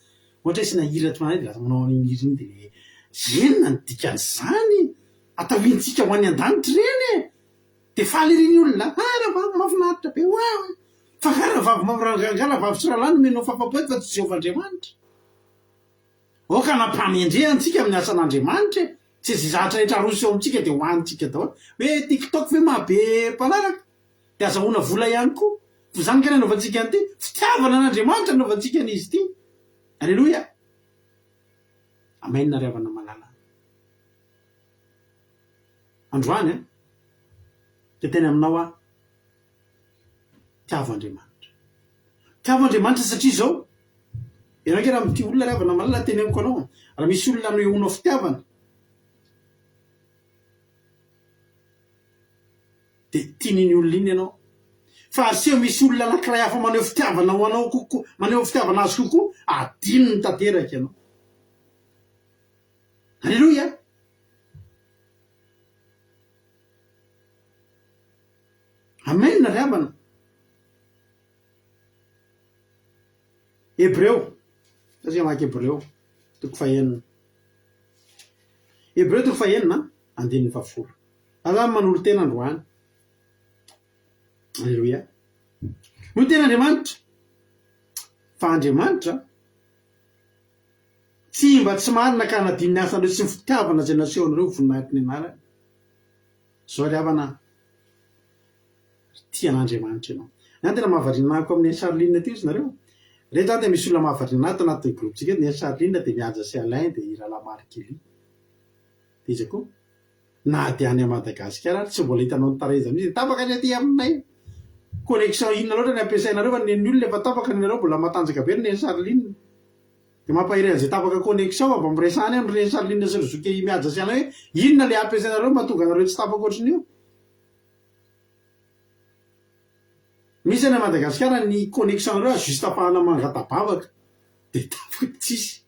Speaker 3: ohatra hoe asiana hira tsy manay dia lasa manao iny hira iny dia enona ny dikan'izany atao intsika ho any an-danitra reny dia faly ireny olona rahavavy mahafinaritra be fa rahavavy soralany menao fafapoety fa tsy Jehovah-Andriamanitra oka nampamendrehantsika amin'ny asan'Andriamanitra tsy zay zahatra rehetra aroso eo amintsika dia hoanitsika daholo hoe TikTok ve mahabe mpanaraka dia azahoana vola ihany koa fa zany ka nanaovantsika an'ity fitiavana an'Andriamanitra nanaovantsika an'izy ity alleloia amen ry havana malala androany dia tena aminao tiavo Andriamanitra satria zao ianao ke raha mity olona ry havana malala teny amiko anao raha misy olona nohonao fitiavana dia tian'iny olona iny ianao fa aseho misy olona anankiray hafa maneho fitiavana ho anao kokoa maneho fitiavana azy kokoa adino ny tanteraka ianao alleloia amen ry havana Hébreu satria maky Hébreu toko fahenina Hébreu toko fahenina andininy fafolo aza manolo tena androany alleloia no tena Andriamanitra fa Andriamanitra tsy mba tsy marina ka nadininy asan'ireo sy ny fitiavana zay nasehon'ireo voninahitry ny anarany zao ry havana tian'Andriamanitra ianao zany tena mahavarianako amin'ny Charline aty izy nareo rehetra zany dia misy olona mahavariana tanaty grouptsika ny Charline dia mihaja sy Alain dia irala marikely dia izy koa na dia any Madagasikara tsy mbola hitanao ny tareza mihitsy tapaka ny aty aminay connexion inona loatra ny ampiasainareo fa neny olona efa tapaka ny nareo mbola matanjaka be ny Charline dia mampahiry an'izay tapaka connexion mba miresany amin'ireny Charline sy rizoky mihaja sy Alain hoe inona le ampiasainareo mahatonga anareo tsy tapaka ohatrin'io misy any Madagasikara ny connexion nareo juste afahana mangatabavaka dia tapaka tsisy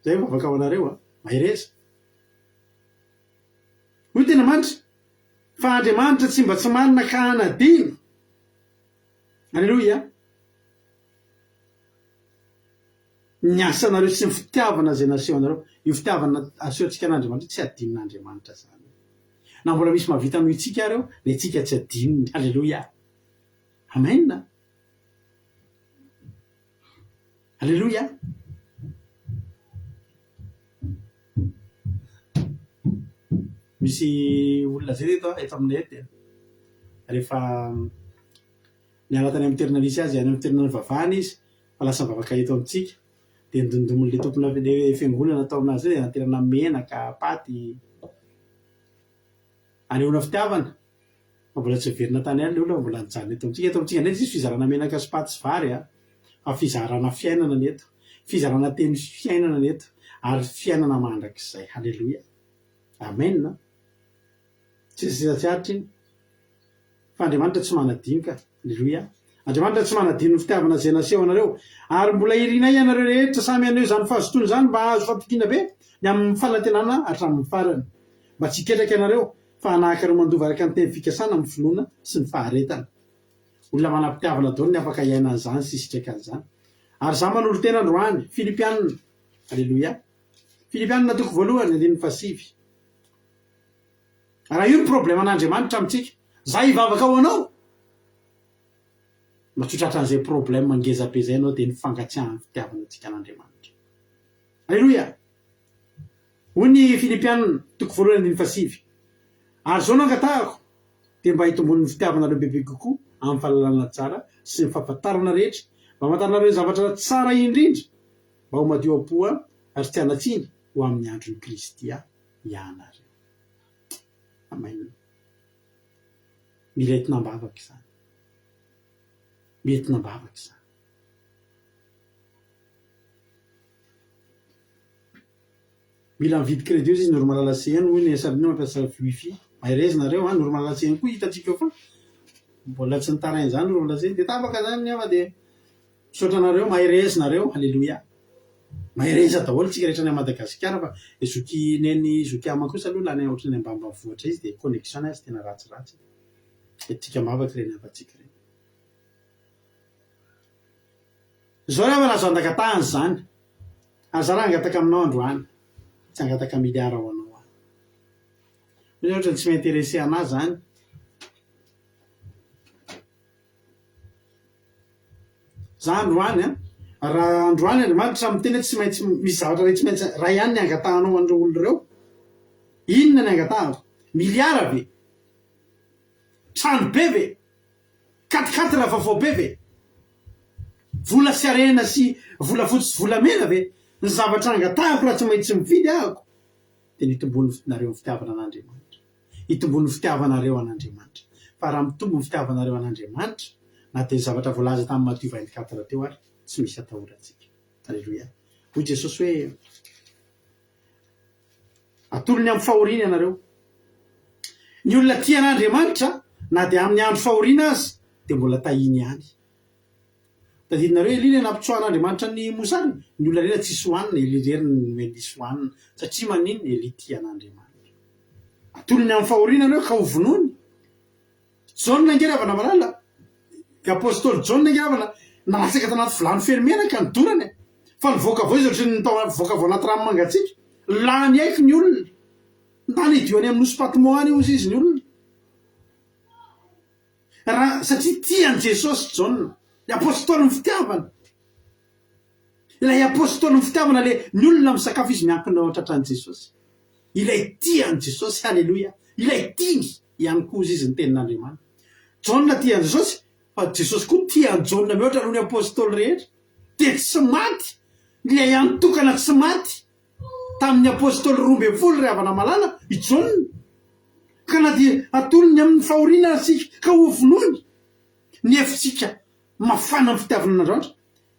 Speaker 3: zay vavaka ao anareo mahireza hoy tena mandry fa Andriamanitra tsy mba tsy marina ka hanadino alleloia ny asanareo sy ny fitiavana zay naseho anareo io fitiavana asehontsika an'Andriamanitra tsy adinon'Andriamanitra zany na mbola misy mahavita noho itsika reo le tsika tsy adinony. Alleloia, amen, alleloia. Misy olona zay eto aminay ety rehefa niala tany amin'ny terinalisy azy any amin'ny terinany vavahany izy fa lasa mivavaka eto amintsika dia nidondomony le tompona le fiangonana atao aminazy zay anaterana menaka paty anehoana fitiavana fa mbola tsy verina tany any le olona mbola nijanona eto amintsika ndray tsisy fizarana menaka sy paty sy vary fa fizarana fiainana neto, fizarana teny fiainana neto ary fiainana mandrak'izay. Halleloia, amen. Tsy tsiaritry iny fa Andriamanitra tsy manadinika. Halleloia, Andriamanitra tsy manadino ny fitiavana zay naseho anareo ary mbola irinay ianareo rehetra samy aneo zany fahazotony zany mba azo fampikina be ny amin'ny fanantenana hatramin'ny farany, mba tsy hiketraka ianareo fa hanahakareo mandova araka ny teny fikasana amin'ny finoana sy ny faharetana. Olona manam-pitiavana daholo ny afaka iaina an'izany sy sitraka an'izany. Ary za manolo tena androany Filipianina. Alleloia, Filipianina 2:1-5. Raha io ny problème an'Andriamanitra amintsika, za hivavaka ao anao matsotratra an'izay problème mangeza be zay anao dia ny fangatsiahany fitiavana antsika an'Andriamanitra. Alleloia, hoy ny Filipianina 2:1-5. Ary zao no angatahako dia mba hitombony ny fitiavanareo bebe kokoa amin'ny fahalalana tsara sy ny fahafantarana rehetra, mba hamantaranareo zavatra tsara indrindra, mba ho madio am-poa ary tsy hanatsiny ho amin'ny andron'ny Kristy ianareo. Amen. Mila entinam-bavaka izany, mila entinam-bavaka izany. Mila mividy crédit izy noro malala sehany hoy ny Salino mampiasa wifi. Mahereza nareo noro malala sehany koa hitatsika fa mbola tsy nitarainy zany noro malala sehany dia tapaka zany nefa dia misaotra nareo mahereza nareo. Halleloia, mahereza daholo tsika rehetra ny Madagasikara fa zoky neny zoky ama kosa aloha lany ohatrany ambamba vohatra izy dia connexion azy tena ratsiratsy tsika mavaka reny afatsika reny. Zao rehefa nazo andakatahany zany ary za raha angataka aminao androany tsy angataka miliara ho anao any. Misy ohatra tsy mainteresse anazy zany za androany raha androany Andriamanitra miteny tsy maintsy misy zavatra re tsy maintsy raha ihany ny angatahanao an'ireo olo ireo. Inona ny angatahako? Miliara ve? Trano be ve? 4x4 vaovao be ve? Vola sy arena sy vola fotsy sy vola mena ve? Ny zavatra angatahako raha tsy maintsy mividy ahako dia ny hitombony fitiavana an'Andriamanitra, hitombony fitiavanareo an'Andriamanitra. Fa raha mitombo ny fitiavanareo an'Andriamanitra na dia zavatra voalaza tamin'ny Matthieu 24 teo ary tsy misy atahorantsika. Alleluia, hoy Jesosy hoe atolony amin'ny fahoriana ianareo. Ny olona tia an'Andriamanitra na dia amin'ny andro fahoriana azy dia mbola tahiny ihany. Tadidinareo elina nampitsoan'Andriamanitra ny mosary, ny olona rena tsisy hohanina, elireriny hoe nisy hohanina satria maninona eli tia an'Andriamanitra. Atolony amin'ny fahoriana ianareo ka ho vonony. Jaune nangeravana malala, apôstôly Jaune nangeravana nalatsaka tanaty vilany feno menaka ny dorany fa nivoaka avao izy ohatrany nivoaka avao anaty rano mangatsiaka. Lany aiky ny olona tany idioany amin'ny nosy Patmoany ozy izy ny olona raha satria tiany Jesosy Jaune, ny apôstôly ny fitiavana. Ilay apôstôly ny fitiavana le ny olona misakafo izy miankina ao tratran'i Jesosy. Ilay tiany Jesosy. Halleloia, ilay tiany ihany koa izy ny tenin'Andriamanitra. Jaune tiany Jesosy fa Jesosy koa tiany Jaune mihoatra noho ny apôstôly rehetra. Dia tsy maty ilay antokana tsy maty tamin'ny apôstôly 12 ravana malala i Jaune, ka na dia atolony amin'ny fahoriana asika ka ho vonony ny efitsika mafana amin'ny fitiavana an'Andriamanitra.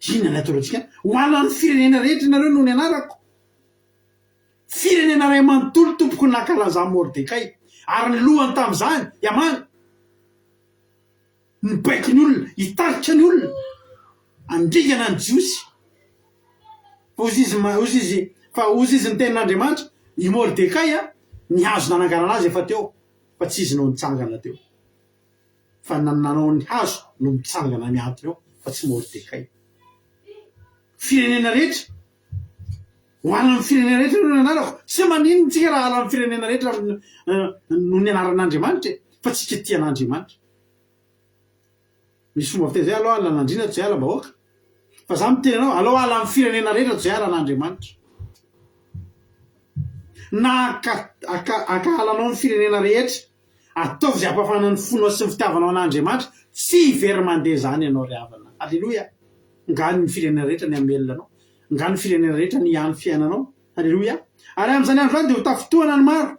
Speaker 3: Inona ny ataontsika? Hoanany firenena rehetra ianareo noho ny anarako. Firenena ray manontolo tompoko nankalaza Mordekay ary ny lohany tamin'izany Hamany. Nibaiky ny olona, hitarika ny olona, andrigana ny jiosy. Ozy izy ny tenin'Andriamanitra i Mordekay nihazo nananganana azy efa teo fa tsy izy no nitsangana teo fa nanao ny hazo no mitsangana miantona eo fa tsy Mordekay. Firenena rehetra ho ala amin'ny firenena rehetra no nanarako tsy manino tsika raha ala amin'ny firenena rehetra no ny anaran'andriamanitra fa tsika tian'andriamanitra misy fomba fiteny zay aloha ala nandrina tsy ala bahoaka fa za miteny anao aloha ala amin'ny firenena rehetra tsy ala n'andriamanitra na akahalanao amin'ny firenena rehetra ataovy zay ampafanany fonao sy ny fitiavanao an'andriamanitra tsy ivery mandeha zany ianao ry havana alleloia ngany ny firenena rehetra ny amelinanao ngany firenena rehetra ny ihany fiainanao alleloia ary am'izany andro zany de ho tafotohana ny maro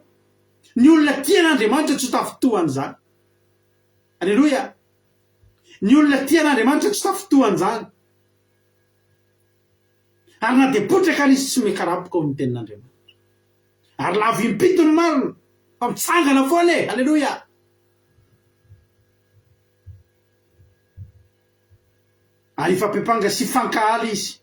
Speaker 3: ny olona tian'andriamanitra tsy ho tafotohany zany alleloia ny olona tian'andriamanitra tsy tafotohany zany ary na de potraka nisy tsy mekarapoka ao amin'ny tenin'andriamanitra ary lavo impito ny marina fa mitsangana foana e alleloia ary ifampepanga sy fankahala izy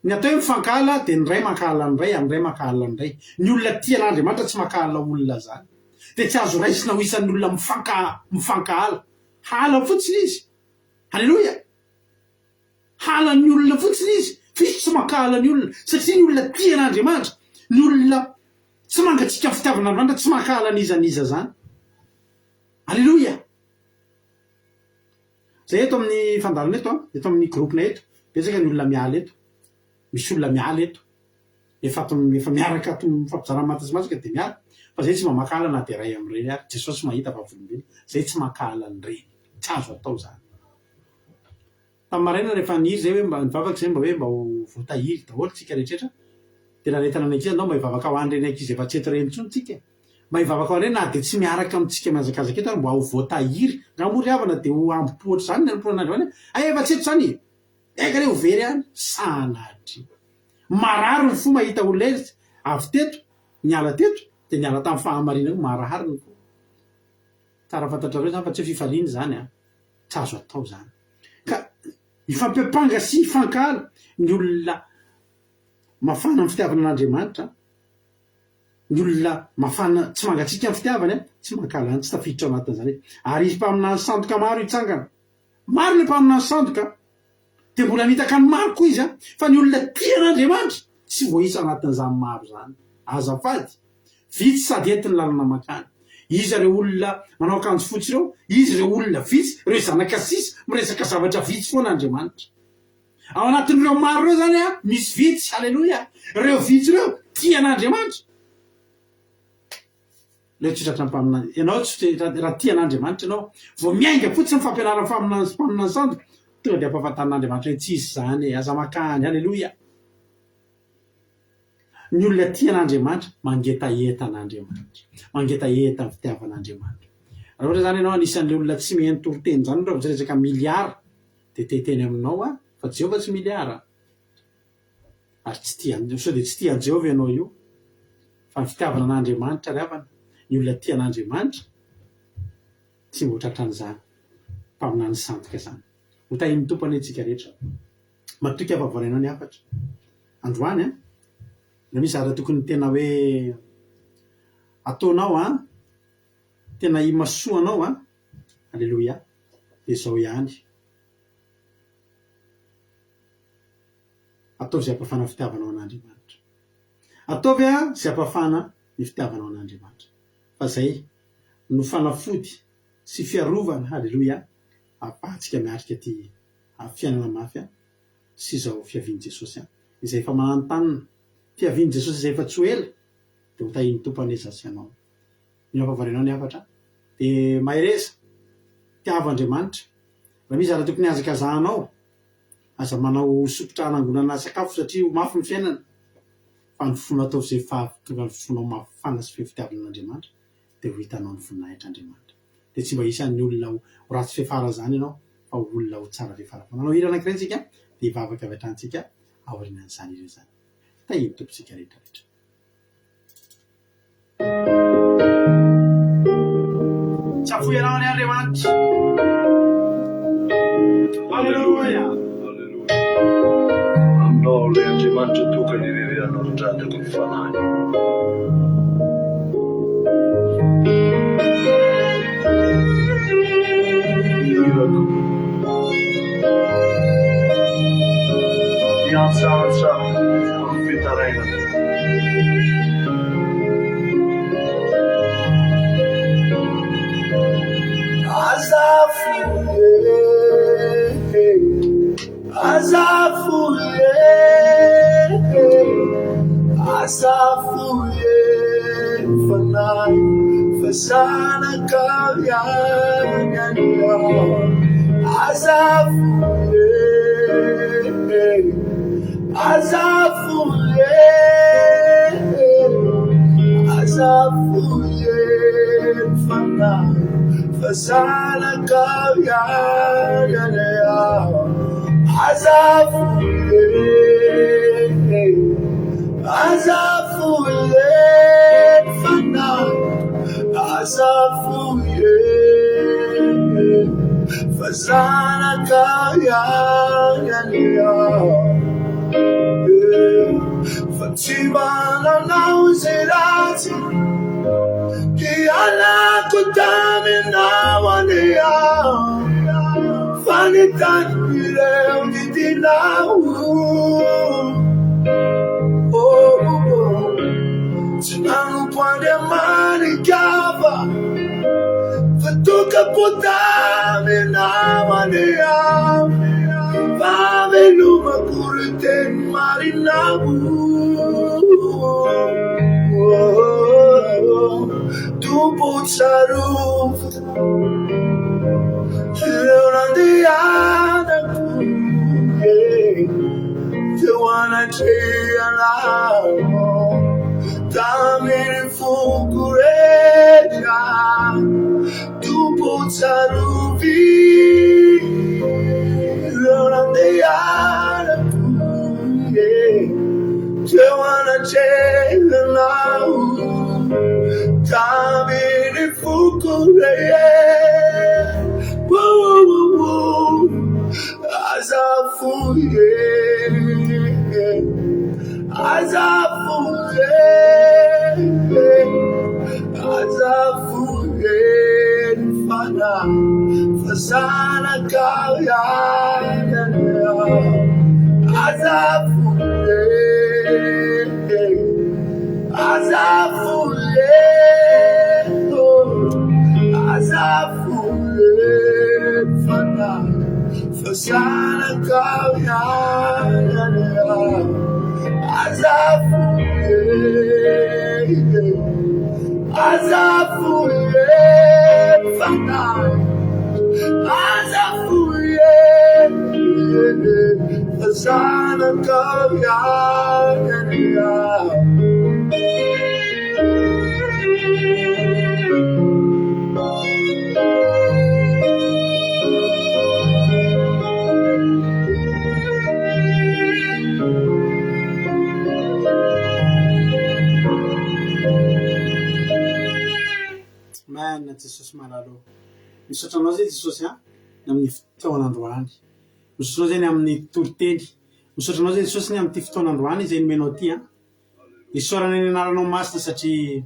Speaker 3: ny atao hoe mifankahala de ny ray mankahala ny ray amin'ny ray mankahala ny ray ny olona tian'andriamanitra tsy mankahala olona zany de tsy azo raisina ho isan'ny olona mifankahala hala fotsiny izy alleloia hala ny olona fotsiny izy fisy tsy mankahala ny olona satria ny olona tian'andriamanitra ny olona tsy mangatsika ny fitiavan'andriamanitra tsy mankahala nizaniza zany alleloia zay eto amin'ny fandalana eto amin'ny groupena eto betsaka ny olona miala eto misy olona miala eto efa miaraka ato mifampizarana matasmasika de miala fa zay tsy mamakala na de ray am'ireny ary jesosy mahita vavolombeny zay tsy makala ny reny tsy azo atao zany tamin'ny maraina rehefa nihiry zay hoe mba nivavaka zay mba hoe mba ho voatahiry daholo tsika rehetrrehetra de naretana ny ankizy anao mba hivavaka ho anyreny ankizy efa tsy eto reny intsony tsika mba hivavaka ho anreny na de tsy miaraka amitsika miazakazaka eto ary mba ho voatahiry ngamory havana de ho ampopohatra zany ny anompoan'andriamanitra ay efa tsy eto zany eka re ho very any sanatry marary ny fo mahita olona izy avy teto niala teto de niala tamin'ny fahamarina io marahary ny ko tsara fantatrareo zany fa tsy hoe fifaliany zany a tsy azo atao zany ka ifampepanga sy ifankala ny olona mafana ny fitiavana an'andriamanitra ny olona mafana tsy mangatsika ny fitiavany a tsy mankala any tsy tafiditra ao anatin'zany ary izy mpaminany sandoka maro itsangana maro le mpaminany sandoka de mbola nitaka ny maro koa izy a fa ny olona tian'andriamanitra tsy voaisa anatin'izany maro zany azafady vitsy sady enti ny lalana makany izy reo olona manao akanjo fotsy reo izy reo olona vitsy reo zanaka sisy miresaka zavatra vitsy foan'andriamanitra ao anatin'ireo maro reo zany a misy vitsy alleloia reo vitsy reo tian'andriamanitra leo tsitratra mpaminany ianao tsy raha tian'andriamanitra ianao vo miainga fotsy ny fampianarany mpaminany sandoka tonga de ampahafantanin'andriamanitra hoe tsisy zany aza makany alleloia ny olona tian'andriamanitra mangetaetan'andriamanitra mangetaeta ny fitiavan'andriamanitra raha ohatra zany ianao anisan'le olona tsy miheno toroteny zany raha vitsy resaka miliara de teteny aminao a fa jehovah tsy miliara ary tsy tiany so de tsy tiany jehovah ianao io fa ny fitiavana an'andriamanitra ry havana ny olona tian'andriamanitra tsy mbo tratran'izany mpaminany sandoka zany ho tahiny tompany etsika rehetra matoky avavoanainao ny afatra androany a na misy ara tokony tena hoe ataonao a tena imasoanao a alleloia de zao ihany ataovy zay ampafana fitiavanao an'andriamanitra ataovy a zay ampafana ny fitiavanao an'andriamanitra fa zay no fanafody sy fiarovana alleloia apahatsika miatrika ty fiainana mafy a sy zao fiaviany jesosy a izay efa mananontanina fiaviany jesosy izay efa tsy ho ela de ho tahiny tompany ezasy anao ny ampavarinao ny afatra de mahereza tiavo andriamanitra raha misy raha tokony azakazahanao aza manao sopotra anangonana sakafo satria ho mafy ny fiainana fa ny fona ataovy zay tonga ny fonao mafana sy fifitiavan'andriamanitra de ho hitanao ny voninahitr'andriamanitra de tsy mba isan'ny olona ho ratsy fefara zany ianao fa olona ho tsara fefara fa nanao hira anankiray tsika de hivavaka avy atrantsika aorinan'izany ireo zany tahiny tompontsika rehetrarehetra tsy afoy anao ny andriamanitra alleluia
Speaker 4: aminao le andriamanitra tokany irerenanao ndratako ny fanahy irako mahatratra amin'ny fitarainana.
Speaker 2: Asafuye fanai fasana kavyanya asafuye fanai fasana kavyanya asafuye fana asafuye fasana kayanya Fatima na nauzirati kiana kutamina wania fanitan ileo didinau Não pode manicava Fatuca potame na mania Vave numa curte marinabu Tu putsaruf Leonandiana Te wanna cheer Dammi fucureggia Tu pozzaruvi Ronandiana Te wanna change now Dammi fucureggia Asafuye fana fasana kavyanya asafuye fana fasana kavyanya Asafuye fana Asafuye fasana kavyanya
Speaker 3: Mana Jesosy malalo misotranao zay Jesosy amin'ny fotoan'androany misotranao zay amin'ny toloteny misotranao zay Jesosy ny amin'ny fotoan'androany zay nomenao ty isorana ny anaranao masina satria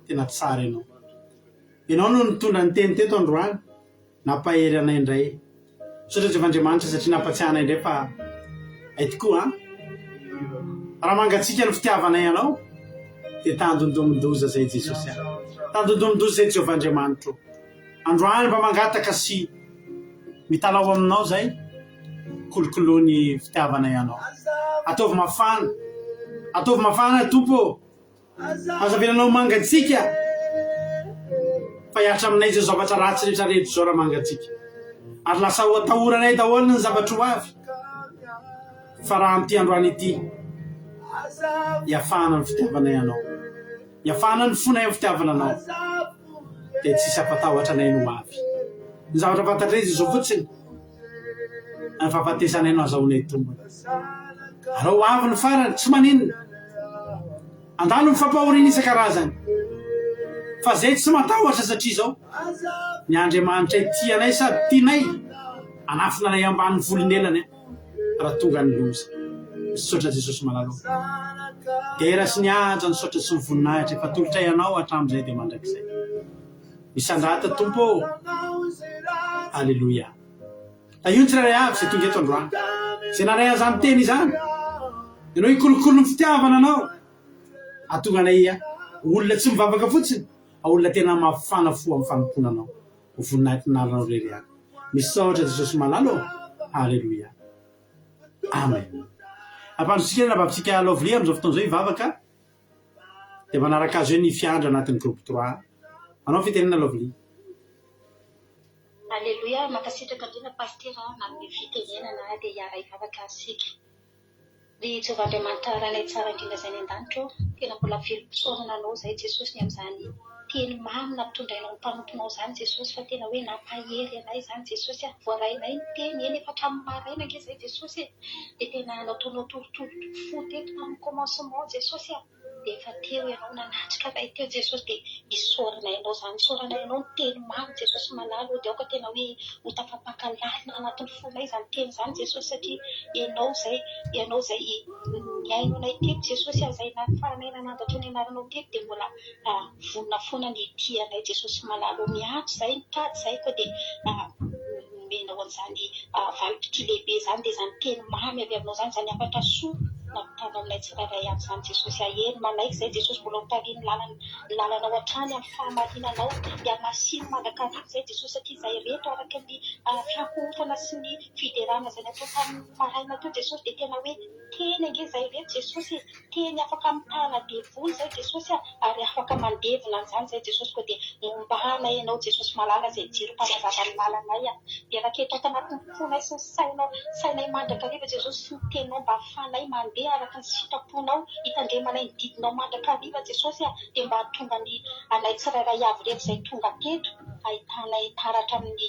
Speaker 3: tena tsara ianao no nitondra ny teny teto androany nampahery anay indray sotra Jehovandriamanitra satria nampatsiahanay indray fa ay tokoa raha mangatsika ny fitiavanay ianao dia tandondomondoza zay Jesosy tandondomondoza zay Jehovandriamanitra androany mba mangataka sy mitalao aminao zay kolokoloany fitiavanay ianao ataovy mafana tompo azavelanao mangatsika fa hiatra aminay zay zavatra ratsy rehetra rehetra zao raha mangatsika ary lasa atahoranay daholo ny zavatra ho avy fa raha amty androany ity hiafahana ny fitiavanay ianao hiafahana ny fonay amin'ny fitiavana anao dia tsisy ampatahotra anay no avy ny zavatra fantatray izy zao fotsiny ny fahafatesanay no azahoanay tombony raha ho avy ny farany tsy maninona andalo mifampahoriana isan-karazany fa zay tsy matahotra satria zao ny Andriamanitra tianay sady tianay anafina anay ambany volonelany raha tonga ny loza misaotra Jesosy malalo dera sy ny aja ny saotra sy ny voninahitra efa tolotray anao hatramin'izay dia mandrakizay misandrata tompo alleluia io ny tsirairay avy zay tonga eto androany zay naray aza amin'ny teny izany ianao ikolokolo ny fitiavana anao atonga anay olona tsy mivavaka fotsiny olona tena mafana fo amin'ny fanompona anao ho voninahitinaranao rery any misy saotra Jesosy malalo halleluia amen ampandrotsika nabavitsika lovely amin'izao fotoana izao hivavaka dia manaraka azy hoe ny fiandra anatin'ny groupe 3 anao fitenena lovely.
Speaker 5: Alléluia, makasitraka indrindra pasteur amin'ny fitenenana dia hiara hivavaka asika. Ny Jehovan'Andriamanitra ranay tsara indrindra izay ny an-danitra tena mbola velom-pisaorana anao izay Jesosy ny amin'izany teny mamy nampitondrainao ny mpanomponao izany Jesosy fa tena hoe nampahery anay izany Jesosy voarainay ny teny eny efa hatramin'ny maraina ange izay Jesosy dia tena nataonao torotoro fo teto tamin'ny commencement Jesosy dia efa teo ianao nanatrika ray teo Jesosy dia isaoranay ianao izany isaoranay ianao ny teny mamy Jesosy malalo dia aoka tena hoe ho tafapakalala anatin'ny fonay izany teny izany Jesosy satria ianao izay miaino anay teto Jesosy izay nafaranay nanandatra ny anaranao teto dia mbola vonona foana ny tianay Jesosy malalo miantso izay mitady izay koa dia menao an'izany valopity lehibe izany dia izany teny mamy avy aminao izany izany afatra soa nampitana aminay tsirairay aby izany Jesosy aheny manaiky izay Jesosy mbola hotariny lalanao hatrany amin'ny fahamarinanao dia masiny mandrakarivo izay Jesosy satria izay reto araka ny fiankohofana sy ny fiderana izay natao tamin'ny maraina teo Jesosy dia tena hoe teny ange izay reto Jesosy teny afaka mitana devoly izay Jesosy ary afaka mandevina an'izany izay Jesosy koa dia mombanay ianao Jesosy malala izay jiro mpanazava ny lalanay dia raha keto tanatin'ny fonay sy ny sainay mandrakariva Jesosy sy ny teninao mba ahafahanay mandeha araka ny sitraponao hitandremanay ny didinao mandrakariva Jesosy dia mba tonga ny anay tsirairay avy rery izay tonga teto ahitanay taratra amin'ny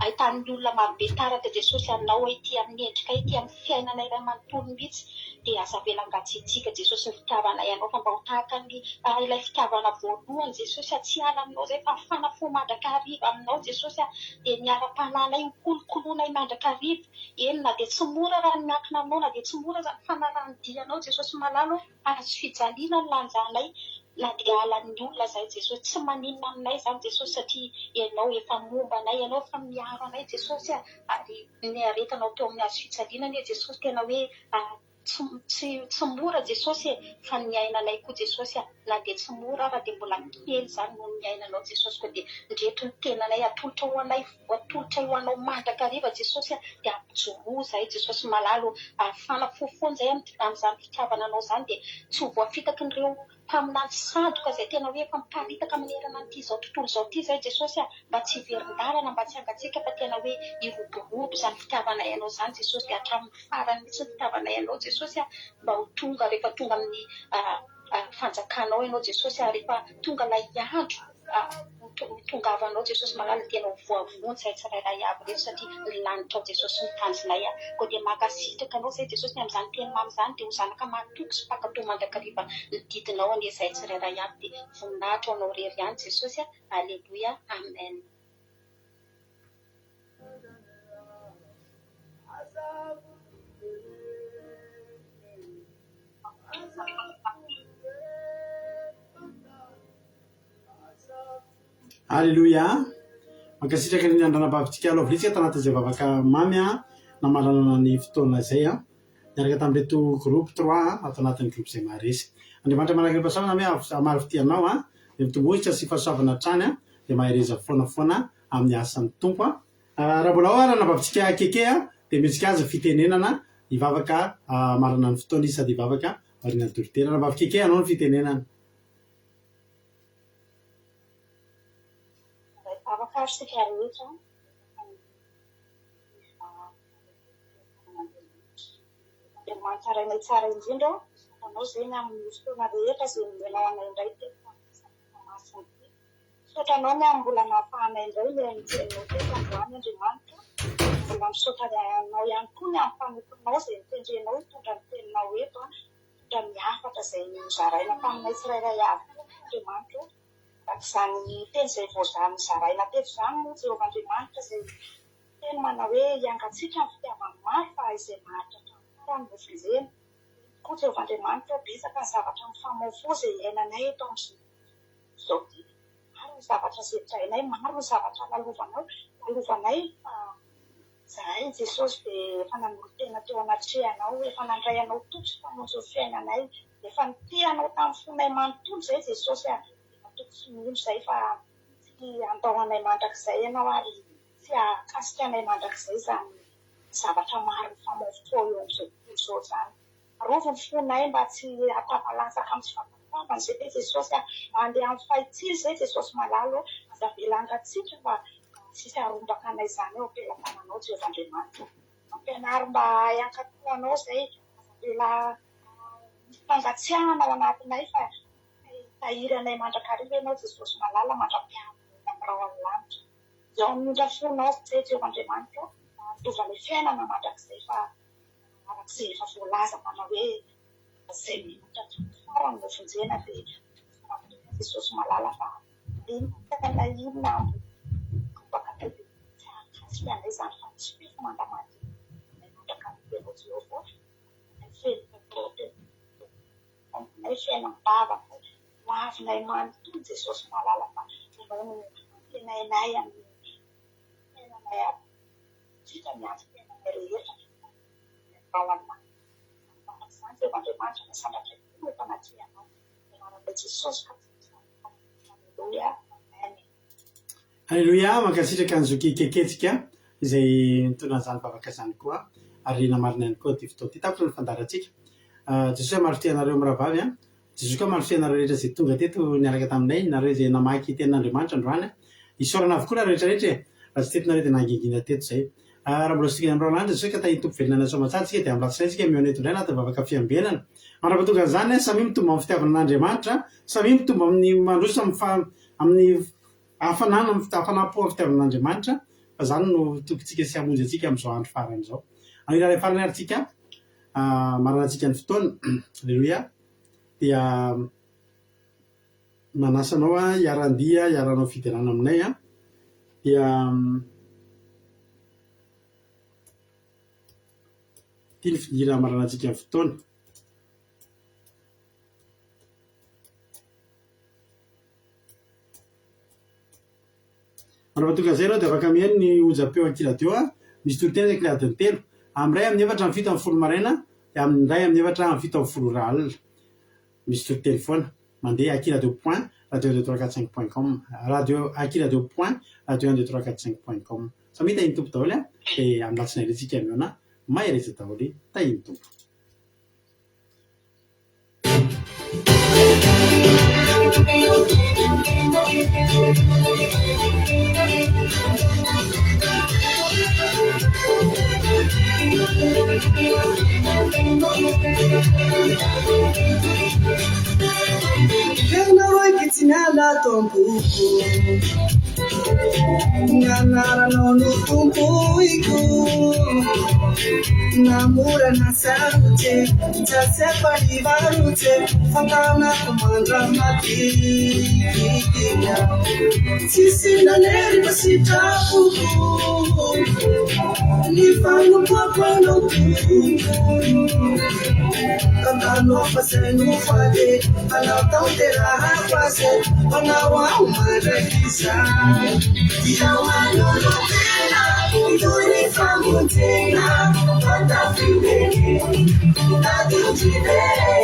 Speaker 5: ahitan'ny olona marobe taratra Jesosy anao ity amin'ny endrika ity amin'ny fiainanay iray manontolo mihitsy dia aza velangatsitsika Jesosy ny fitiavanay ianao fa mba ho tahaka ny ilay fitiavana voalohany Jesosy tsy ala aminao izay fa afana fo mandrakariva aminao Jesosy dia niara-pananay mikolokoloanay mandrakariva eny na dia tsy mora raha miankina aminao na dia tsy mora zany fanarahany dianao Jesosy malalo ary tsy fijaliana ny lanjanay na dia alan'ny olona izay Jesosy tsy maninona aminay izany Jesosy satria ianao efa momba anay ianao efa miaro anay Jesosy ary ny aretanao teo amin'ny azo fijaliana Jesosy tena hoe tsy mora Jesosy fa ny ainanay koa Jesosy na dia tsy mora raha dia mbola kely izany no ny ainanao Jesosy koa dia ndretry ny tenanay atolotra ho anao mandrakariva Jesosy dia ampijoroa izay Jesosy malalo ahafana fofony izay amin'izany fitiavana anao izany dia tsy ho voafitaky n'ireo mpaminantsy sandoka izay tena hoe efa miparitaka amin'ny erana an'ity izao tontolo izao ity izay Jesosy mba tsy hiverin-dalana mba tsy hangatsika fa tena hoe hiroborobo izany fitiavanay ianao izany Jesosy dia hatramin'ny farany mihitsy ny fitiavanay ianao Jesosy mba ho tonga rehefa tonga amin'ny fanjakanao ianao Jesosy rehefa tonga ilay andro tongavanao Jesosy malala tena ho voavony izay tsirairay avy reto satria ny lanitrao Jesosy mitanjonay koa dia makasitraka anao izay Jesosy amin'izany teny mamy izany dia ho zanaka matoky sy mpakatao mandrakariva ny didinao anie izay tsirairay avy dia voninahitra anao rery ihany Jesosy alleluia amen.
Speaker 3: Alléluia. Mankasitraka ny andranabavitsika lovely tanatin'izay vavaka mamy namalanana ny fotoana izay niaraka tamin'reto groupe 3 ato anatin'ny groupe izay maharesy Andriamanitra manaraka ny pasamana hoe marivitianao dia mitombohitra sy fahasoavana hatrany dia mahereza foana amin'ny asan'ny tompo raha mbola ao ranabavitsika keke dia mitsika azy fitenenana hivavaka marana ny fotoana izy sady hivavaka aoriana ny dorotena ranabavy keke anao ny fitenenana.
Speaker 5: Mantsarainay tsara indrindra anao izay ny amin'ny fotoana rehetra izay nomenao anay indray temasiny sotra anao ny mbola nahafahanay indray ilay nitenao teto androany Andriamanitra mbola misaotra anao ihany koa ny amin'ny fanotonao izay nitendrenao hitondra ny teninao eto hitondra ny hafatra izay nozaraina taminay tsirairay avy Andriamanitra izany teny izay voazany zaraina teto izany moa Jehovandriamanitra izay teny manao hoe hiangatsika ny fitiavany maro fa izay maharitra hatramin'ny novozeny koa Jehovandriamanitra betsaka ny zavatra mifamaofo izay iainanay eto amin'izao ty maro ny zavatra izay trainay maro ny zavatra lalovanay Zahay Jesosy dia efa nanorotena teo anatrehanao, efa nandray anao tokotra famonjy ny fiainanay, efa nitianao tamin'ny fonay manontolo izay Jesosy efa toko sinino izay fa tsy andaonanay mandrakizay ianao ary tsy akasika anay mandrakizay izany zavatra maro famofotoa eo amin'izao tontolo izao izany. Rovo ny fonay mba tsy atapalatsaka amin'ny tsy fampafambana izay dia Jesosy mandeha amin'ny fahitsily izay Jesosy malalo azavelangatsika mba sisy arombaka anay izany eo ampelantananao Jehovandriamanitra. Ampianary mba iankatoanao izay azavela fangatsiahana ao anatinay fa tahiry anay mandrakariva ianao Jesosy malala mandra-pianina amin'ny rao amin'ny lanitra. Izao amindra fonao izay Jehovandriamanitra dovanay fiainana mandrakizay fa arak'izay efa voalaza manao hoe izay minutra farany no vonjena dia Jesosy malala fa inona inona baka teo dia tsy akasika anay izany fa tsy pifo mandamady mandrakariva ianao Jehova nay fiainam-bavaka hoavinay manontolo Jesosy malala fa ianao no tenainay amin'ny fiainanay tsika miantso fiainanay rehetra ao aminay izany Jehovandriamanitra ny sandratra koa efa natrehanao anarana Jesosy ka halleluia amen.
Speaker 3: Halleluia, mankasitraka an'izao keketsika izay mitondra an'izany vavaka izany koa ary namarina ihany koa ty fotoana ty tapitra ny fandarantsika. Jesosy marify anareo miravavy a. Jesosy koa marify anareo rehetra izay tonga teto niaraka taminay, nareo izay namaky tenin'Andriamanitra androany isorana avokoa na rehetrarehetra raha tsy tetinareo dia nangingina teto izay. Raha mbola sika amin'irao landra Jesosy ka tahitopy velona soamantsaritsika dia amin'ny latsinay mio eto indray anaty vavaka fiambelana. Mandrapatonga an'izany samy mitombo amin'ny fitiavana an'Andriamanitra, samy mitombo amin'ny mandrosa amin'ny hafanana hafanam-po amin'ny fitiavana an'Andriamanitra, fa izany no tokontsika sy hamonjy antsika amin'izao andro farany izao. Anirary farany ary tsika maranantsika ny fotoana halleluia dia manasanao hiarandia hiaranao fiderana aminay dia tia ny fidira maranantsika ny fotoana. Manapatoka izay reo dia afaka mihaino ny ojapeo ankiladio misy torotena zay kiladiny telo amin'ray amin'ny efatra amin'ny fito amin'ny folo maraina dia amin'ray amin'ny efatra amin'ny fito amin'ny folo ora alina misy toroteny foana mandeha akiradio.radio12345.com radio akiradio.radio12345.com samy tahiny tompo daholo dia amin'ny latsinay retsika miona mahereza daholo tahiny tompo.
Speaker 2: Kenaroi kitinala tompuku Nanara no tumpuiku Namura nasarute Tasepa livarute Fatana kumandra mati Sisina neri pasitapuku Nifanu pakwano Kantano pasenu fade Alatau tera hapase Panawa umarekisa Yawano lopena Iduni famutena Pata fidene Tati ujibere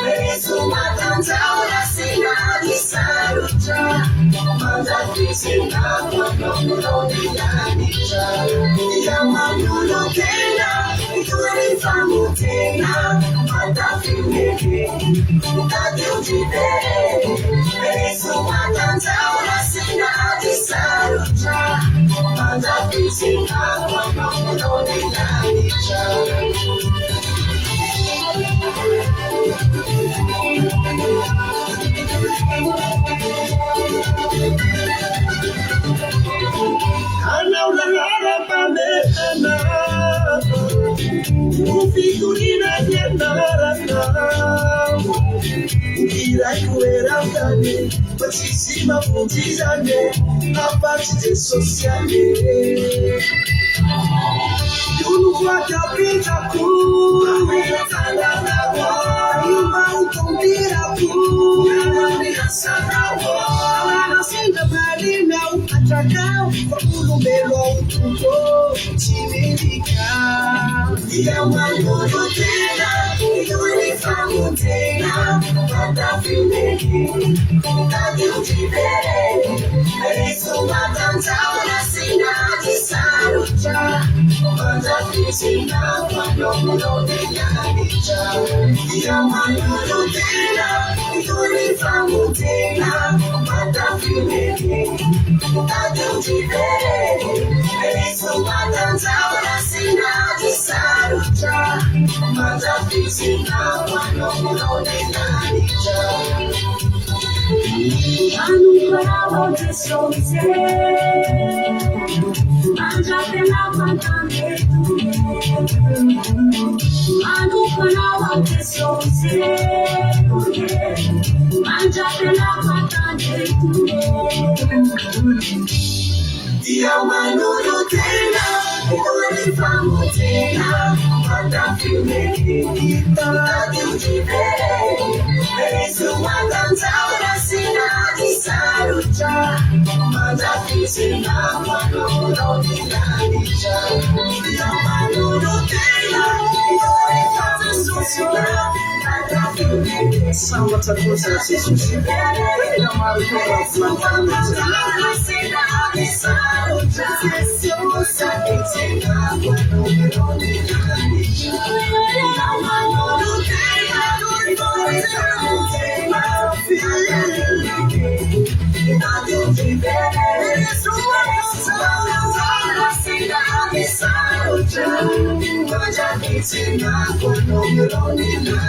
Speaker 2: Meresu matanza Ora sina disarucha Manda krisina Kwano muloni yanija Yawano lopena Iduni famutena Pata fidene Tati ujibere Meresu matanza Ora sina disarucha Manda krisina Kwano muloni yanija Ana ulanara pamena Ufigurina nyenarana Ukirai kuera kane Pasisima funtizane Apatite sociale Yunu kwa kapita ku Amena tanda na wa Yuma utombira ku Yuma ni asana wa Alana sinda bali na Atracão, no meu tudo, Timirica. E é uma lurutena, e do elefantena, manda filme, cadê o diferente? Eles uma canção na cidade, Saruja. Manda piscina, quando não tem nada. E é uma lurutena, e do elefantena, manda filme, cadê o diferente? Eles uma canção na cidade, Saruja. Manda piscina, quando não tem nada. Manu para onde sou manja pela pantane Manu para onde sou manja pela pantane E a manu no treina e do vamos treinar manda filme cadê o diferente eles uma canção da cidade Saruja manda piscina quando não tem nada E a manu no treina e do vamos social manda filme samba tá com você e a manu no treina cidade Saruja eu sei que quando não tem nada E a manu no treina Cadê o diferente? Sua canção na cidade Saruja Manda piscina quando não tem nada